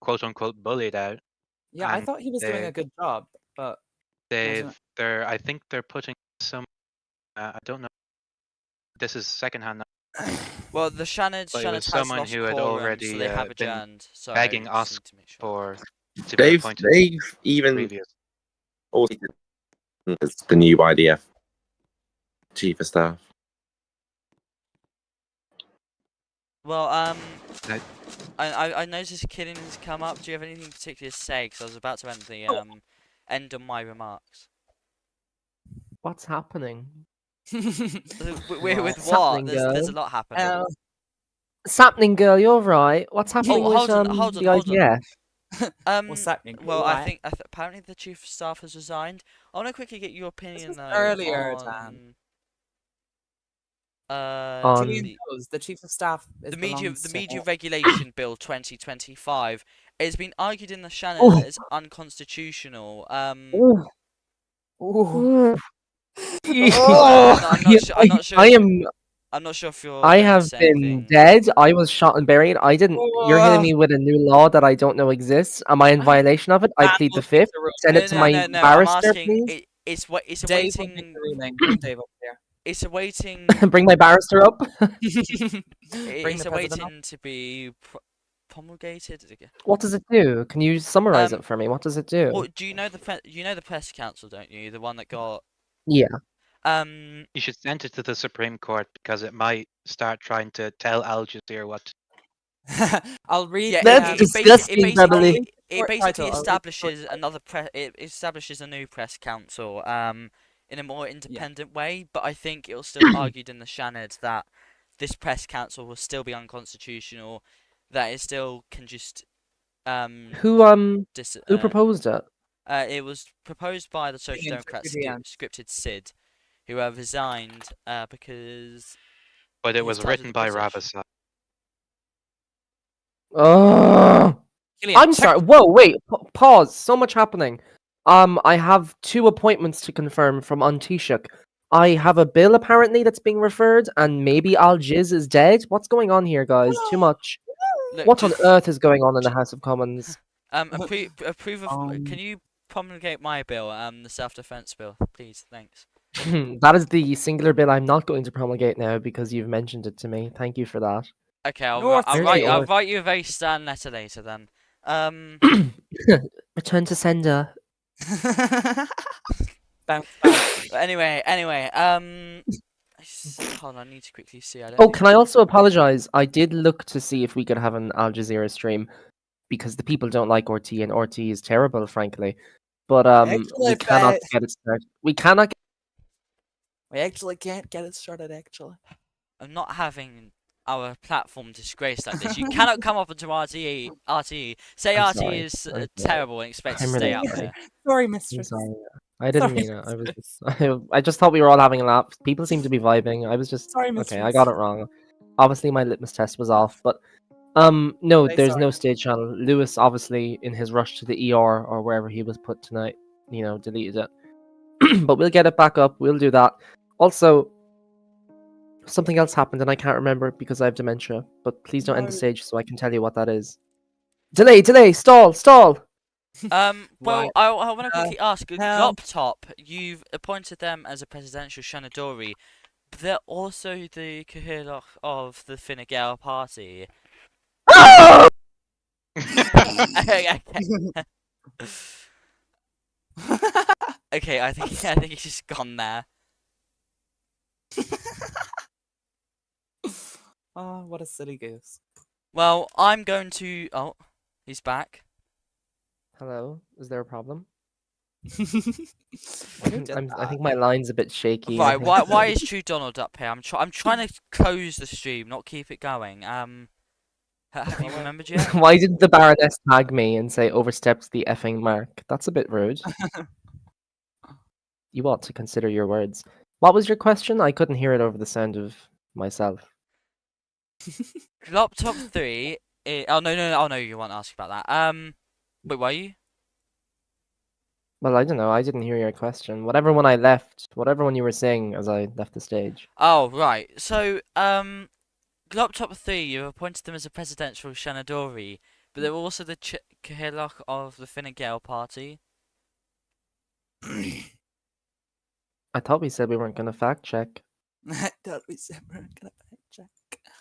[SPEAKER 7] quote unquote bullied out.
[SPEAKER 2] Yeah, I
[SPEAKER 7] And
[SPEAKER 2] thought he was doing a good job, but
[SPEAKER 7] I think they're putting some I don't know. This is secondhand knowledge,
[SPEAKER 1] Well, the Shannon
[SPEAKER 7] but it was
[SPEAKER 1] has
[SPEAKER 7] someone
[SPEAKER 1] lost
[SPEAKER 7] who had
[SPEAKER 1] quorum,
[SPEAKER 7] already
[SPEAKER 1] so they have
[SPEAKER 7] been
[SPEAKER 1] adjourned. Sorry,
[SPEAKER 7] begging
[SPEAKER 1] just
[SPEAKER 7] us
[SPEAKER 1] need to make sure.
[SPEAKER 7] for to be appointed
[SPEAKER 6] They've even
[SPEAKER 7] previous.
[SPEAKER 6] also as the new IDF chief of staff.
[SPEAKER 1] Well,
[SPEAKER 7] Right.
[SPEAKER 1] I noticed killing has come up. Do you have anything particular to say? Because I was about to end the end on my remarks.
[SPEAKER 8] What's happening?
[SPEAKER 1] We're with
[SPEAKER 8] What's
[SPEAKER 1] what?
[SPEAKER 8] happening,
[SPEAKER 1] There's a
[SPEAKER 8] girl?
[SPEAKER 1] lot happening.
[SPEAKER 8] What's happening, girl? You're right. What's happening with
[SPEAKER 1] hold on, hold on,
[SPEAKER 8] the
[SPEAKER 1] hold on.
[SPEAKER 8] IDF?
[SPEAKER 2] what's happening?
[SPEAKER 1] Well, I
[SPEAKER 2] Right.
[SPEAKER 1] think apparently the chief of staff has resigned. I want to quickly get your opinion
[SPEAKER 2] was
[SPEAKER 1] though
[SPEAKER 2] earlier,
[SPEAKER 1] on
[SPEAKER 2] Julian
[SPEAKER 1] the
[SPEAKER 2] knows the chief of staff is
[SPEAKER 1] the media
[SPEAKER 2] to
[SPEAKER 1] regulation bill 2025. It's been argued in the Shannon
[SPEAKER 8] Oh.
[SPEAKER 1] that it's unconstitutional.
[SPEAKER 8] Ooh.
[SPEAKER 2] Ooh.
[SPEAKER 8] Ooh.
[SPEAKER 1] Well, I'm not sure. I'm not sure.
[SPEAKER 8] I am.
[SPEAKER 1] I'm not sure if you're
[SPEAKER 8] I
[SPEAKER 1] going to
[SPEAKER 8] have
[SPEAKER 1] say
[SPEAKER 8] been
[SPEAKER 1] anything.
[SPEAKER 8] dead. I was shot and buried. I didn't. You're hitting me with a new law that I don't know exists. Am I in violation of it? I
[SPEAKER 2] Dan
[SPEAKER 8] plead
[SPEAKER 2] will
[SPEAKER 8] the
[SPEAKER 2] make
[SPEAKER 8] fifth.
[SPEAKER 2] the ruling.
[SPEAKER 8] Send it to my
[SPEAKER 1] No. I'm
[SPEAKER 8] barrister,
[SPEAKER 1] asking.
[SPEAKER 8] please.
[SPEAKER 1] It's
[SPEAKER 2] Dave will make
[SPEAKER 1] awaiting.
[SPEAKER 2] the ruling. Bring Dave up here.
[SPEAKER 1] It's awaiting.
[SPEAKER 8] Bring my barrister up.
[SPEAKER 2] Bring
[SPEAKER 1] It's
[SPEAKER 2] the president up.
[SPEAKER 1] awaiting to be promulgated.
[SPEAKER 8] What does it do? Can you summarize
[SPEAKER 1] Um,
[SPEAKER 8] it for me? What does it do?
[SPEAKER 1] Well, do you know the press council, don't you? The one that got
[SPEAKER 8] Yeah.
[SPEAKER 7] You should send it to the Supreme Court because it might start trying to tell Al Jazeera what.
[SPEAKER 2] I'll read.
[SPEAKER 1] Yeah,
[SPEAKER 8] That's disgusting, Beverly.
[SPEAKER 1] it basically
[SPEAKER 2] I'll read the short
[SPEAKER 1] establishes
[SPEAKER 2] title.
[SPEAKER 1] it establishes a new press council in a more independent way, but I think it was still argued in the Shannon that this press council will still be unconstitutional, that it still can just
[SPEAKER 8] Who proposed it?
[SPEAKER 1] it was proposed by the Social
[SPEAKER 2] Julian,
[SPEAKER 1] Democrat
[SPEAKER 2] take your DM.
[SPEAKER 1] scripted Sid, who resigned because
[SPEAKER 7] But it
[SPEAKER 1] he
[SPEAKER 7] was
[SPEAKER 1] started
[SPEAKER 7] written
[SPEAKER 1] the
[SPEAKER 7] by
[SPEAKER 1] British.
[SPEAKER 7] Rabasai.
[SPEAKER 8] Oh,
[SPEAKER 2] Julian,
[SPEAKER 8] I'm
[SPEAKER 2] check-
[SPEAKER 8] sorry. Whoa, wait. Pause. So much happening. I have 2 appointments to confirm from Antishuk. I have a bill apparently that's being referred, and maybe Al Jiz is dead. What's going on here, guys? Too much.
[SPEAKER 1] Look,
[SPEAKER 8] What on
[SPEAKER 1] just-
[SPEAKER 8] earth is going on in the House of Commons?
[SPEAKER 1] Approve of. Can you promulgate my bill? The self-defense bill, please. Thanks.
[SPEAKER 8] That is the singular bill I'm not going to promulgate now because you've mentioned it to me. Thank you for that.
[SPEAKER 1] Okay, I'll
[SPEAKER 2] North
[SPEAKER 8] Where's the
[SPEAKER 1] I'll
[SPEAKER 8] order?
[SPEAKER 1] write you a very stern letter later then.
[SPEAKER 8] Return to sender.
[SPEAKER 2] Bounce back.
[SPEAKER 1] But anyway, hold on, I need to quickly see. I don't
[SPEAKER 8] Oh,
[SPEAKER 1] think
[SPEAKER 8] can I also apologize? I did look to see if we could have an Al Jazeera stream because the people don't like RT and RT is terrible, frankly. But we
[SPEAKER 2] Actually,
[SPEAKER 8] cannot
[SPEAKER 2] but-
[SPEAKER 8] get it started. We cannot.
[SPEAKER 2] We actually can't get it started. Actually,
[SPEAKER 1] I'm not having our platform disgraced like this. You cannot come up into RTE, say
[SPEAKER 8] I'm
[SPEAKER 1] RTE
[SPEAKER 8] sorry.
[SPEAKER 1] is
[SPEAKER 8] I'm sorry.
[SPEAKER 1] terrible and expect to
[SPEAKER 8] I'm
[SPEAKER 1] stay
[SPEAKER 8] really
[SPEAKER 1] up
[SPEAKER 8] sorry.
[SPEAKER 1] there.
[SPEAKER 2] sorry,
[SPEAKER 8] I'm
[SPEAKER 2] mistress.
[SPEAKER 8] sorry. I didn't
[SPEAKER 2] Sorry,
[SPEAKER 8] mean it. I was
[SPEAKER 2] mistress.
[SPEAKER 8] just. I just thought we were all having a laugh. People seem to be vibing. I was just.
[SPEAKER 2] Sorry,
[SPEAKER 8] Okay,
[SPEAKER 2] mistress.
[SPEAKER 8] I got it wrong. Obviously, my litmus test was off, but no,
[SPEAKER 2] Very
[SPEAKER 8] there's
[SPEAKER 2] sorry.
[SPEAKER 8] no stage channel. Lewis, obviously, in his rush to the ER or wherever he was put tonight, deleted it. But we'll get it back up. We'll do that. Also, something else happened and I can't remember it because I have dementia. But please don't end the
[SPEAKER 2] No.
[SPEAKER 8] stage so I can tell you what that is. Delay, stall.
[SPEAKER 1] Well,
[SPEAKER 2] Right.
[SPEAKER 1] I want to quickly ask.
[SPEAKER 2] help.
[SPEAKER 1] Top, you've appointed them as a presidential Shanadori, but they're also the Kahilach of the Fine Gael party. Okay. Okay, I think he's just gone there.
[SPEAKER 2] Oh, what a silly goose.
[SPEAKER 1] Well, I'm going to. Oh, he's back.
[SPEAKER 8] Hello, is there a problem?
[SPEAKER 2] Who did
[SPEAKER 8] I
[SPEAKER 2] that?
[SPEAKER 8] think my line's a bit shaky. I
[SPEAKER 1] Right,
[SPEAKER 8] think.
[SPEAKER 1] why is True Donald up here? I'm trying to close the stream, not keep it going. Have you remembered yet?
[SPEAKER 8] Why didn't the Baroness tag me and say overstepped the effing mark? That's a bit rude. You ought to consider your words. What was your question? I couldn't hear it over the sound of myself.
[SPEAKER 1] Glop top 3. Oh no, oh no, you won't ask about that. Wait, were you?
[SPEAKER 8] Well, I don't know. I didn't hear your question. Whatever one I left, whatever one you were saying as I left the stage.
[SPEAKER 1] Oh right. So Glop top 3. You've appointed them as a presidential Shanadori, but they're also the Cahilloch of the Fine Gael party.
[SPEAKER 8] I thought we said we weren't going to fact check.
[SPEAKER 2] I thought we said we were gonna fact check.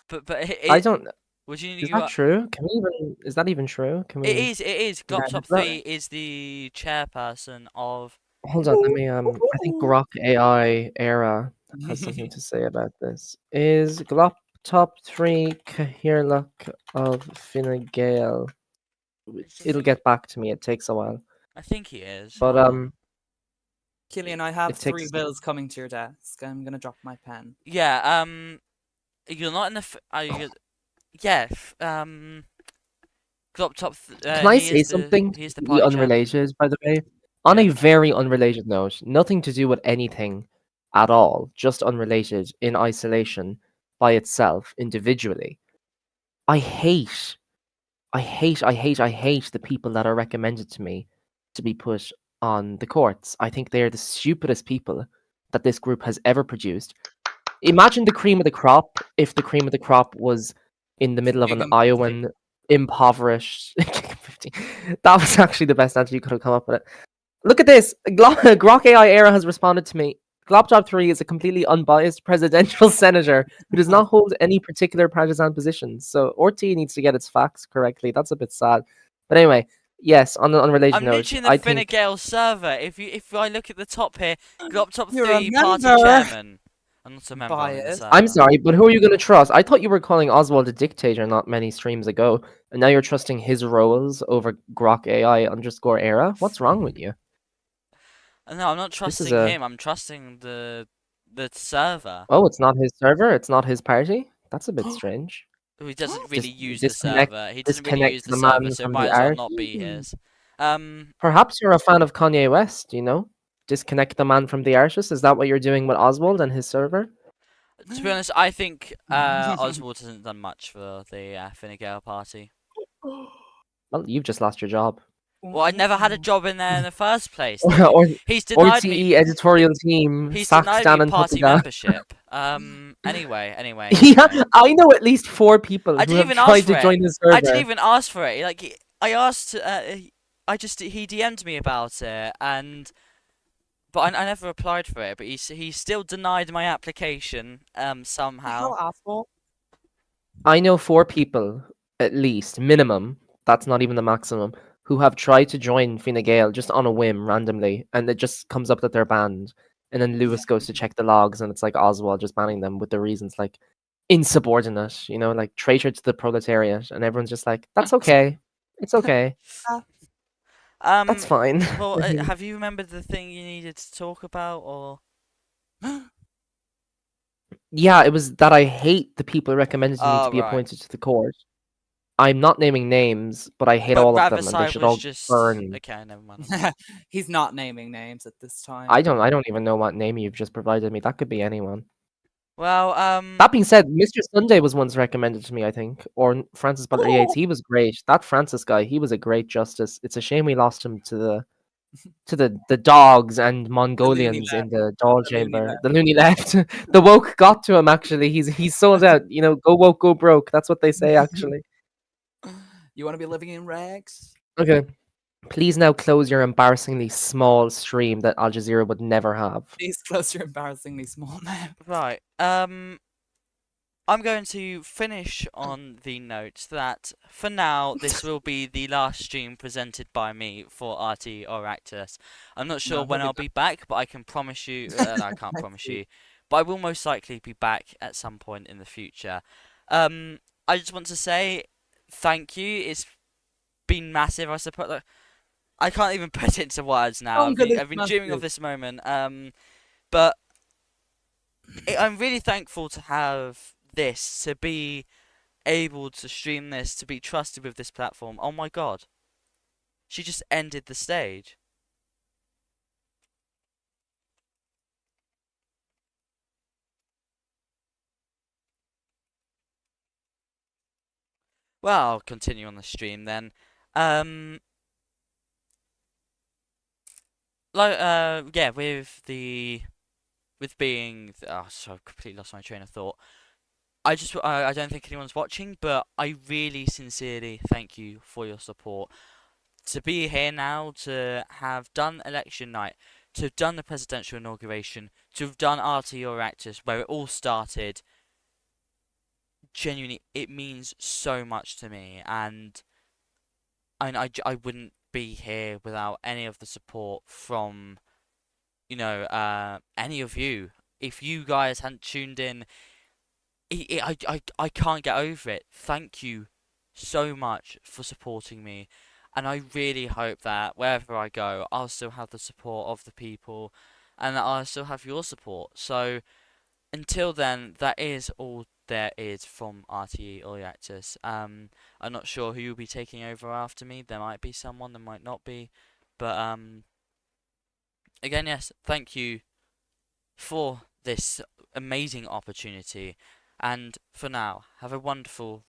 [SPEAKER 1] But
[SPEAKER 8] I don't.
[SPEAKER 1] Would you?
[SPEAKER 8] Is that true? Can we even? Is that even true? Can we?
[SPEAKER 1] It is. It is. Glop
[SPEAKER 8] Yeah,
[SPEAKER 1] top
[SPEAKER 8] is that-
[SPEAKER 1] 3 is the chairperson of.
[SPEAKER 8] Hold on. Let me. I think Grok AI era has something to say about this. Is Glop top 3 Cahirloch of Fine Gael? It'll get back to me. It takes a while.
[SPEAKER 1] I think he is.
[SPEAKER 8] But
[SPEAKER 1] Hold on.
[SPEAKER 2] Killian, I have
[SPEAKER 8] It
[SPEAKER 2] 3
[SPEAKER 8] takes-
[SPEAKER 2] bills coming to your desk. I'm gonna drop my pen.
[SPEAKER 1] Yeah. You're not in the. Yeah. Glop top.
[SPEAKER 8] Can I
[SPEAKER 1] he
[SPEAKER 8] say
[SPEAKER 1] is the-
[SPEAKER 8] something
[SPEAKER 1] He is the
[SPEAKER 8] completely
[SPEAKER 1] party chairman.
[SPEAKER 8] unrelated, by the way? On a very unrelated note, nothing to do with anything at all, just unrelated in isolation by itself, individually. I hate the people that are recommended to me to be put on the courts. I think they are the stupidest people that this group has ever produced. Imagine the cream of the crop if the cream of the crop was in the middle of an
[SPEAKER 2] Giggle
[SPEAKER 8] Iowan impoverished. That was actually the best answer you could have come up with. Look at this. Grok AI era has responded to me. Gloptop 3 is a completely unbiased presidential senator who does not hold any particular partisan positions. So RT needs to get its facts correctly. That's a bit sad. But anyway, yes, on an unrelated
[SPEAKER 1] I'm
[SPEAKER 8] note,
[SPEAKER 1] literally in
[SPEAKER 8] I
[SPEAKER 1] the Fine
[SPEAKER 8] think
[SPEAKER 1] Gael server. If I look at the top here, Glop top
[SPEAKER 2] You're a
[SPEAKER 1] 3 party
[SPEAKER 2] member.
[SPEAKER 1] chairman. I'm not a member. I'm in the
[SPEAKER 2] Biased.
[SPEAKER 1] server.
[SPEAKER 8] I'm sorry, but who are you going to trust? I thought you were calling Oswald a dictator not many streams ago, and now you're trusting his roles over Grok AI underscore era. What's wrong with you?
[SPEAKER 1] No, I'm not
[SPEAKER 8] This is
[SPEAKER 1] trusting
[SPEAKER 8] a-
[SPEAKER 1] him. I'm trusting the server.
[SPEAKER 8] Oh, it's not his server. It's not his party. That's a bit strange.
[SPEAKER 1] He doesn't really
[SPEAKER 8] Dis-
[SPEAKER 1] use the
[SPEAKER 8] disconnect-
[SPEAKER 1] server. He doesn't really
[SPEAKER 8] disconnect
[SPEAKER 1] use the
[SPEAKER 8] the
[SPEAKER 1] server,
[SPEAKER 8] man
[SPEAKER 1] so it
[SPEAKER 8] from
[SPEAKER 1] might
[SPEAKER 8] the
[SPEAKER 1] as well
[SPEAKER 8] art.
[SPEAKER 1] not be his.
[SPEAKER 8] Perhaps you're a fan of Kanye West. You know, disconnect the man from the artist. Is that what you're doing with Oswald and his server?
[SPEAKER 1] To be honest, I think Oswald hasn't done much for the Fine Gael party.
[SPEAKER 8] Well, you've just lost your job.
[SPEAKER 1] Well, I never had a job in there in the first place.
[SPEAKER 8] or
[SPEAKER 1] He's denied
[SPEAKER 8] RTE
[SPEAKER 1] me.
[SPEAKER 8] editorial team.
[SPEAKER 1] He's
[SPEAKER 8] sacked
[SPEAKER 1] denied
[SPEAKER 8] Dan
[SPEAKER 1] me
[SPEAKER 8] and
[SPEAKER 1] party
[SPEAKER 8] Tuckaga.
[SPEAKER 1] membership. Anyway.
[SPEAKER 8] Yeah, I know at least 4 people
[SPEAKER 1] I
[SPEAKER 8] who
[SPEAKER 1] didn't
[SPEAKER 8] have
[SPEAKER 1] even
[SPEAKER 8] tried
[SPEAKER 1] ask for
[SPEAKER 8] to
[SPEAKER 1] it.
[SPEAKER 8] join the server.
[SPEAKER 1] I didn't even ask for it. Like I asked. He DM'd me about it, but I never applied for it. But he still denied my application. Somehow.
[SPEAKER 2] How asshole.
[SPEAKER 8] I know 4 people, at least, minimum, that's not even the maximum, who have tried to join Fine Gael just on a whim randomly, and it just comes up that they're banned. And then Lewis goes to check the logs, and it's like Oswald just banning them with the reasons like insubordinate, you know, like traitor to the proletariat. And everyone's just like, that's okay. It's okay. That's fine.
[SPEAKER 1] Well, have you remembered the thing you needed to talk about, or?
[SPEAKER 8] Yeah, it was that I hate the people recommended to me
[SPEAKER 1] Oh,
[SPEAKER 8] to be
[SPEAKER 1] right.
[SPEAKER 8] appointed to the court. I'm not naming names, but I hate
[SPEAKER 1] But
[SPEAKER 8] all of them, and they
[SPEAKER 1] Ravasai
[SPEAKER 8] should
[SPEAKER 1] was
[SPEAKER 8] all
[SPEAKER 1] just
[SPEAKER 8] burn.
[SPEAKER 1] okay. Never mind.
[SPEAKER 2] He's not naming names at this time.
[SPEAKER 8] I don't even know what name you've just provided me. That could be anyone.
[SPEAKER 1] Well,
[SPEAKER 8] That being said, Mr. Sunday was once recommended to me, I think, or Francis Butler Yates. He was great. That Francis guy, he was a great justice. It's a shame we lost him to the dogs and Mongolians in the doll
[SPEAKER 2] The loony
[SPEAKER 8] chamber.
[SPEAKER 2] left.
[SPEAKER 8] The loony left. The woke got to him. Actually, he's sold out. You know, go woke, go broke. That's what they say. Actually.
[SPEAKER 2] You want to be living in rags?
[SPEAKER 8] Okay. Please now close your embarrassingly small stream that Al Jazeera would never have.
[SPEAKER 2] Please close your embarrassingly small mouth.
[SPEAKER 1] right. I'm going to finish on the note that for now this will be the last stream presented by me for RT Oireachtas. I'm not sure
[SPEAKER 2] No,
[SPEAKER 1] when
[SPEAKER 2] he'll
[SPEAKER 1] I'll
[SPEAKER 2] be
[SPEAKER 1] be back, but I can promise you. No, I can't promise you, but I will most likely be back at some point in the future. I just want to say thank you. It's been massive. I suppose. I can't even put it into words now. I've been dreaming of this moment. But I'm really thankful to have this, to be able to stream this, to be trusted with this platform. Oh my god. She just ended the stage. Well, I'll continue on the stream then. Yeah, with being, oh, so I've completely lost my train of thought. I don't think anyone's watching, but I really sincerely thank you for your support. To be here now, to have done election night, to have done the presidential inauguration, to have done RT Oireachtas, where it all started, genuinely, it means so much to me, and I wouldn't be here without any of the support from, any of you. If you guys hadn't tuned in, I can't get over it. Thank you so much for supporting me, and I really hope that wherever I go, I'll still have the support of the people, and that I'll still have your support. So until then, that is all there is from RTE Oireachtas. I'm not sure who will be taking over after me. There might be someone, there might not be, but again, yes, thank you for this amazing opportunity. And for now, have a wonderful